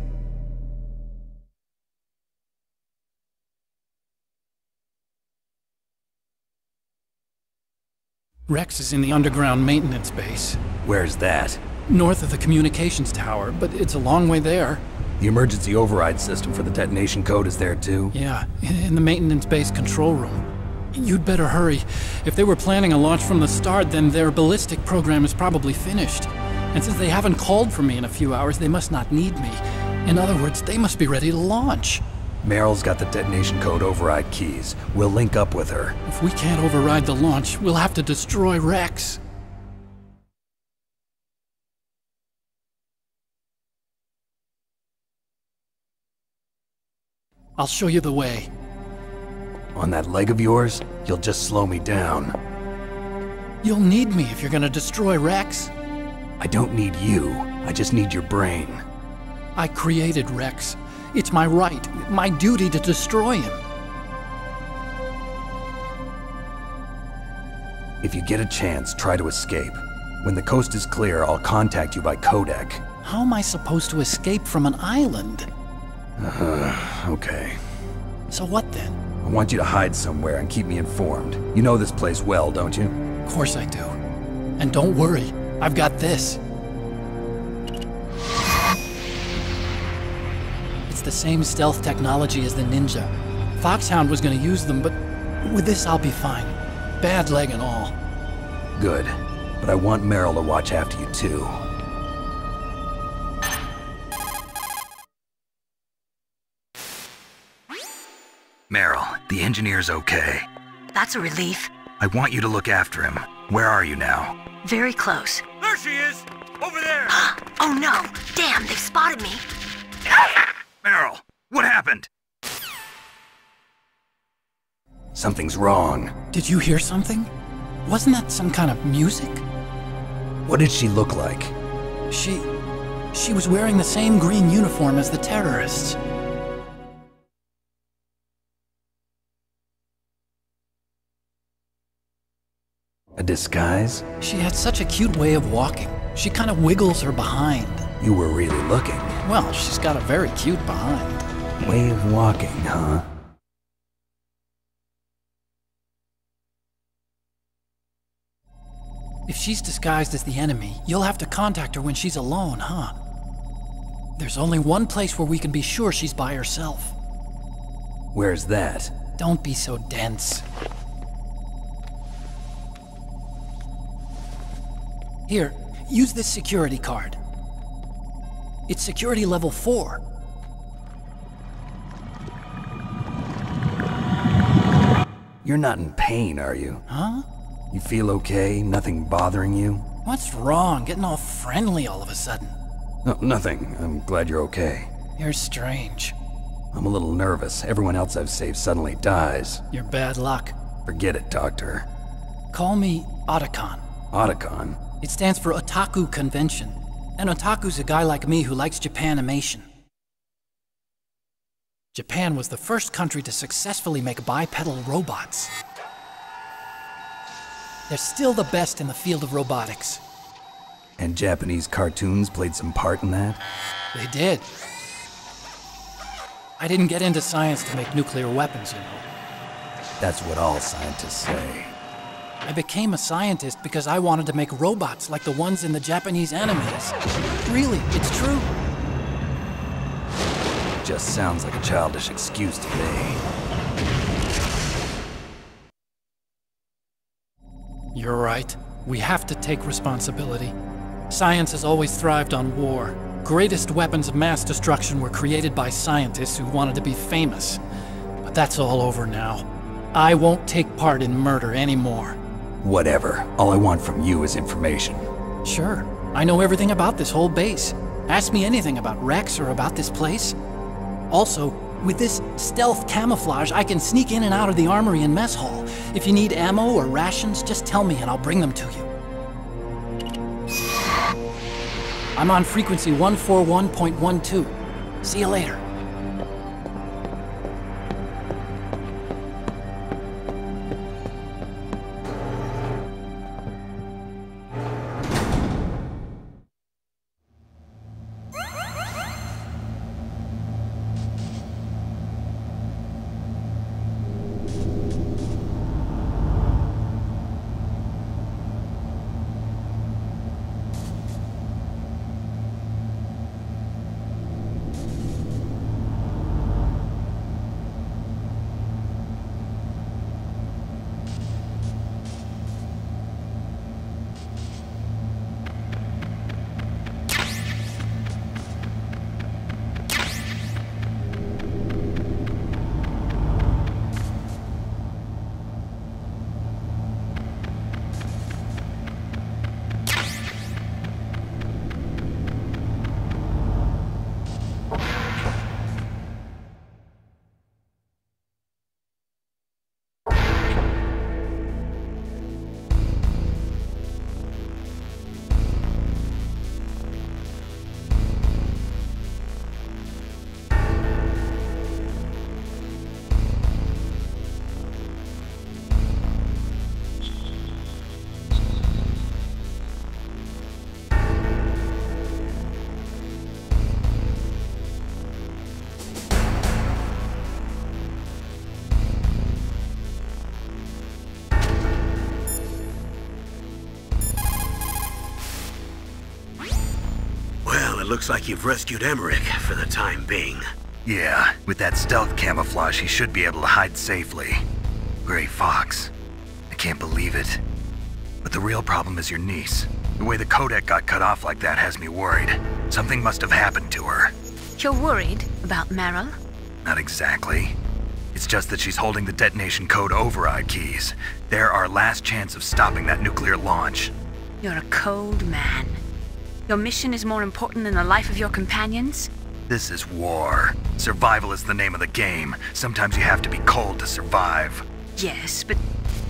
Rex is in the underground maintenance base. Where's that? North of the communications tower, but it's a long way there. The emergency override system for the detonation code is there too? Yeah, in the maintenance base control room. You'd better hurry. If they were planning a launch from the start, then their ballistic program is probably finished. And since they haven't called for me in a few hours, they must not need me. In other words, they must be ready to launch. Meryl's got the detonation code override keys. We'll link up with her. If we can't override the launch, we'll have to destroy Rex. I'll show you the way. On that leg of yours, you'll just slow me down. You'll need me if you're gonna destroy Rex. I don't need you. I just need your brain. I created Rex. It's my right, my duty to destroy him. If you get a chance, try to escape. When the coast is clear, I'll contact you by codec. How am I supposed to escape from an island? Okay. So what then? I want you to hide somewhere and keep me informed. You know this place well, don't you? Of course I do. And don't worry, I've got this. It's the same stealth technology as the Ninja. Foxhound was gonna use them, but with this I'll be fine. Bad leg and all. Good. But I want Meryl to watch after you too. Meryl, the engineer's okay. That's a relief. I want you to look after him. Where are you now? Very close. There she is! Over there! Oh no! Damn, they've spotted me! Meryl, what happened? Something's wrong. Did you hear something? Wasn't that some kind of music? What did she look like? She was wearing the same green uniform as the terrorists. A disguise? She had such a cute way of walking. She kind of wiggles her behind. You were really looking. Well, she's got a very cute behind. Way of walking, huh? If she's disguised as the enemy, you'll have to contact her when she's alone, huh? There's only one place where we can be sure she's by herself. Where's that? Don't be so dense. Here, use this security card. It's security level 4. You're not in pain, are you? Huh? You feel okay? Nothing bothering you? What's wrong? Getting all friendly all of a sudden. No, nothing. I'm glad you're okay. You're strange. I'm a little nervous. Everyone else I've saved suddenly dies. You're bad luck. Forget it, Doctor. Call me Otacon. Otacon? It stands for Otaku Convention. An otaku's a guy like me who likes Japanimation. Japan was the first country to successfully make bipedal robots. They're still the best in the field of robotics. And Japanese cartoons played some part in that? They did. I didn't get into science to make nuclear weapons, you know. That's what all scientists say. I became a scientist because I wanted to make robots like the ones in the Japanese animes. Really, it's true. Just sounds like a childish excuse to me. You're right. We have to take responsibility. Science has always thrived on war. Greatest weapons of mass destruction were created by scientists who wanted to be famous. But that's all over now. I won't take part in murder anymore. Whatever. All I want from you is information. Sure. I know everything about this whole base. Ask me anything about Rex or about this place. Also, with this stealth camouflage, I can sneak in and out of the armory and mess hall. If you need ammo or rations, just tell me and I'll bring them to you. I'm on frequency 141.12. See you later. It looks like you've rescued Emmerich for the time being. Yeah, with that stealth camouflage, he should be able to hide safely. Gray Fox. I can't believe it. But the real problem is your niece. The way the codec got cut off like that has me worried. Something must have happened to her. You're worried about Meryl? Not exactly. It's just that she's holding the detonation code override keys. They're our last chance of stopping that nuclear launch. You're a cold man. Your mission is more important than the life of your companions? This is war. Survival is the name of the game. Sometimes you have to be cold to survive. Yes, but...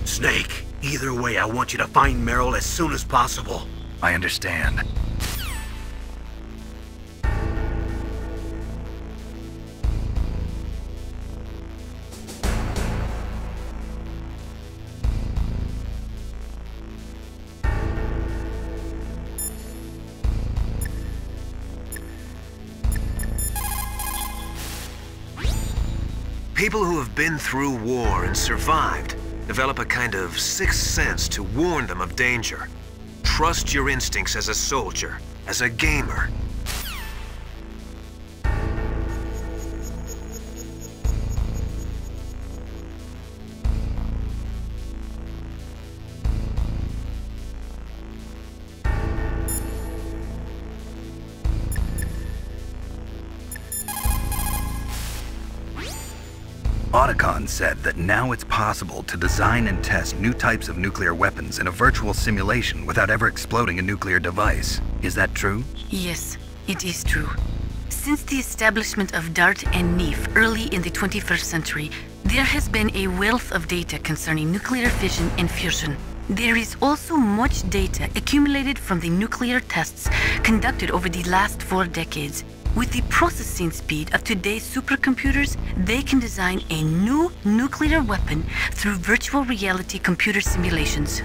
Snake, either way, I want you to find Meryl as soon as possible. I understand. People who have been through war and survived develop a kind of sixth sense to warn them of danger. Trust your instincts as a soldier, as a gamer. Otacon said that now it's possible to design and test new types of nuclear weapons in a virtual simulation without ever exploding a nuclear device. Is that true? Yes, it is true. Since the establishment of DART and NEEF early in the 21st century, there has been a wealth of data concerning nuclear fission and fusion. There is also much data accumulated from the nuclear tests conducted over the last 4 decades. With the processing speed of today's supercomputers, they can design a new nuclear weapon through virtual reality computer simulations.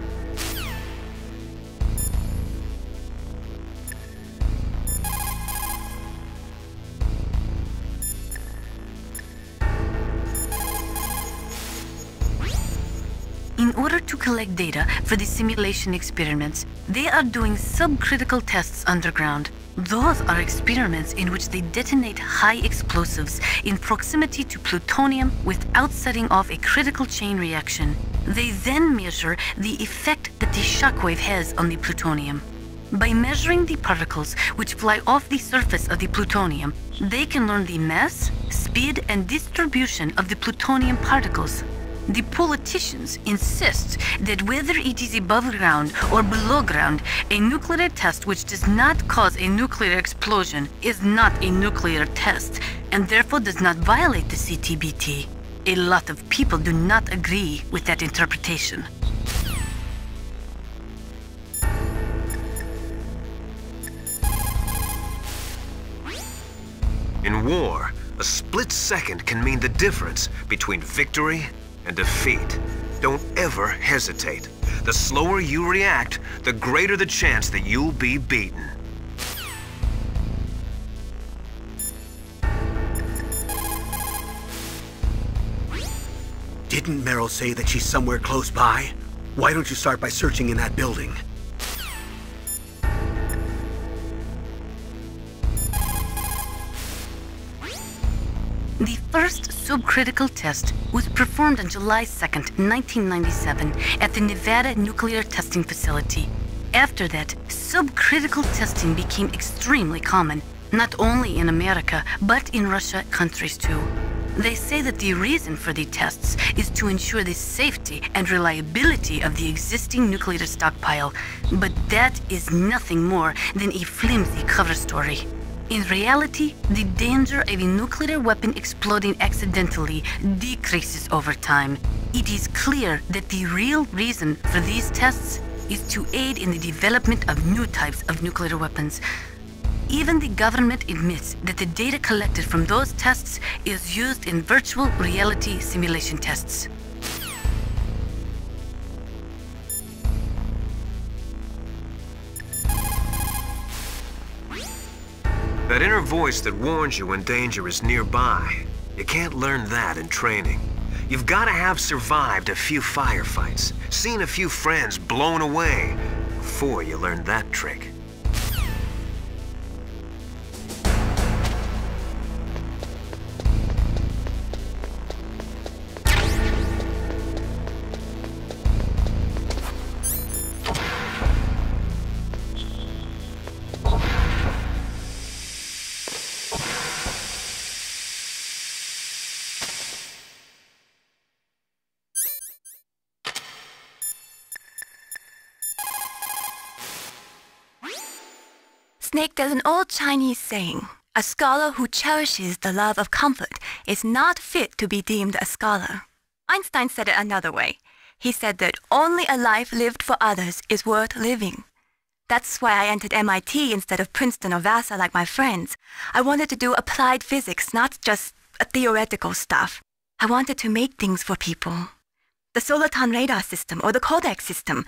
In order to collect data for the simulation experiments, they are doing subcritical tests underground. Those are experiments in which they detonate high explosives in proximity to plutonium without setting off a critical chain reaction. They then measure the effect that the shockwave has on the plutonium. By measuring the particles which fly off the surface of the plutonium, they can learn the mass, speed, and distribution of the plutonium particles. The politicians insist that whether it is above ground or below ground, a nuclear test which does not cause a nuclear explosion is not a nuclear test, and therefore does not violate the CTBT. A lot of people do not agree with that interpretation. In war, a split second can mean the difference between victory and defeat. Don't ever hesitate. The slower you react, the greater the chance that you'll be beaten. Didn't Meryl say that she's somewhere close by? Why don't you start by searching in that building? The first subcritical test was performed on July 2nd, 1997 at the Nevada Nuclear Testing Facility. After that, subcritical testing became extremely common, not only in America, but in Russia countries too. They say that the reason for the tests is to ensure the safety and reliability of the existing nuclear stockpile, but that is nothing more than a flimsy cover story. In reality, the danger of a nuclear weapon exploding accidentally decreases over time. It is clear that the real reason for these tests is to aid in the development of new types of nuclear weapons. Even the government admits that the data collected from those tests is used in virtual reality simulation tests. That inner voice that warns you when danger is nearby, you can't learn that in training. You've got to have survived a few firefights, seen a few friends blown away, before you learn that trick. Snake, there's an old Chinese saying, a scholar who cherishes the love of comfort is not fit to be deemed a scholar. Einstein said it another way. He said that only a life lived for others is worth living. That's why I entered MIT instead of Princeton or Vassar like my friends. I wanted to do applied physics, not just theoretical stuff. I wanted to make things for people. The Soliton radar system or the Kodak system.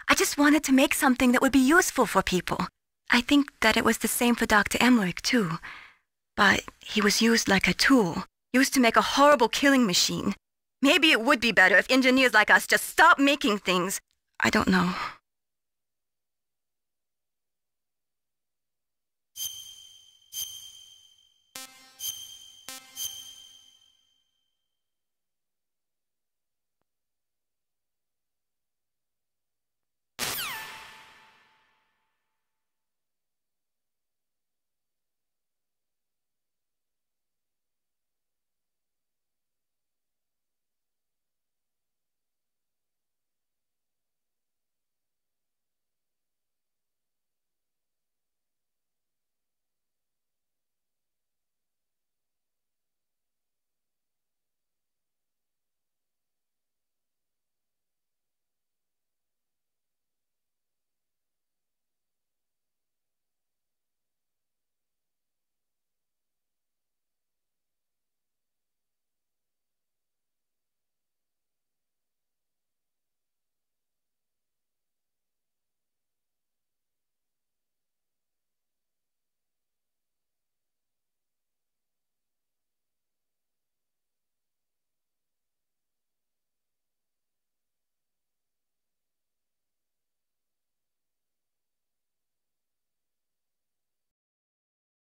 I just wanted to make something that would be useful for people. I think that it was the same for Dr. Emmerich, too. But he was used like a tool, used to make a horrible killing machine. Maybe it would be better if engineers like us just stopped making things. I don't know.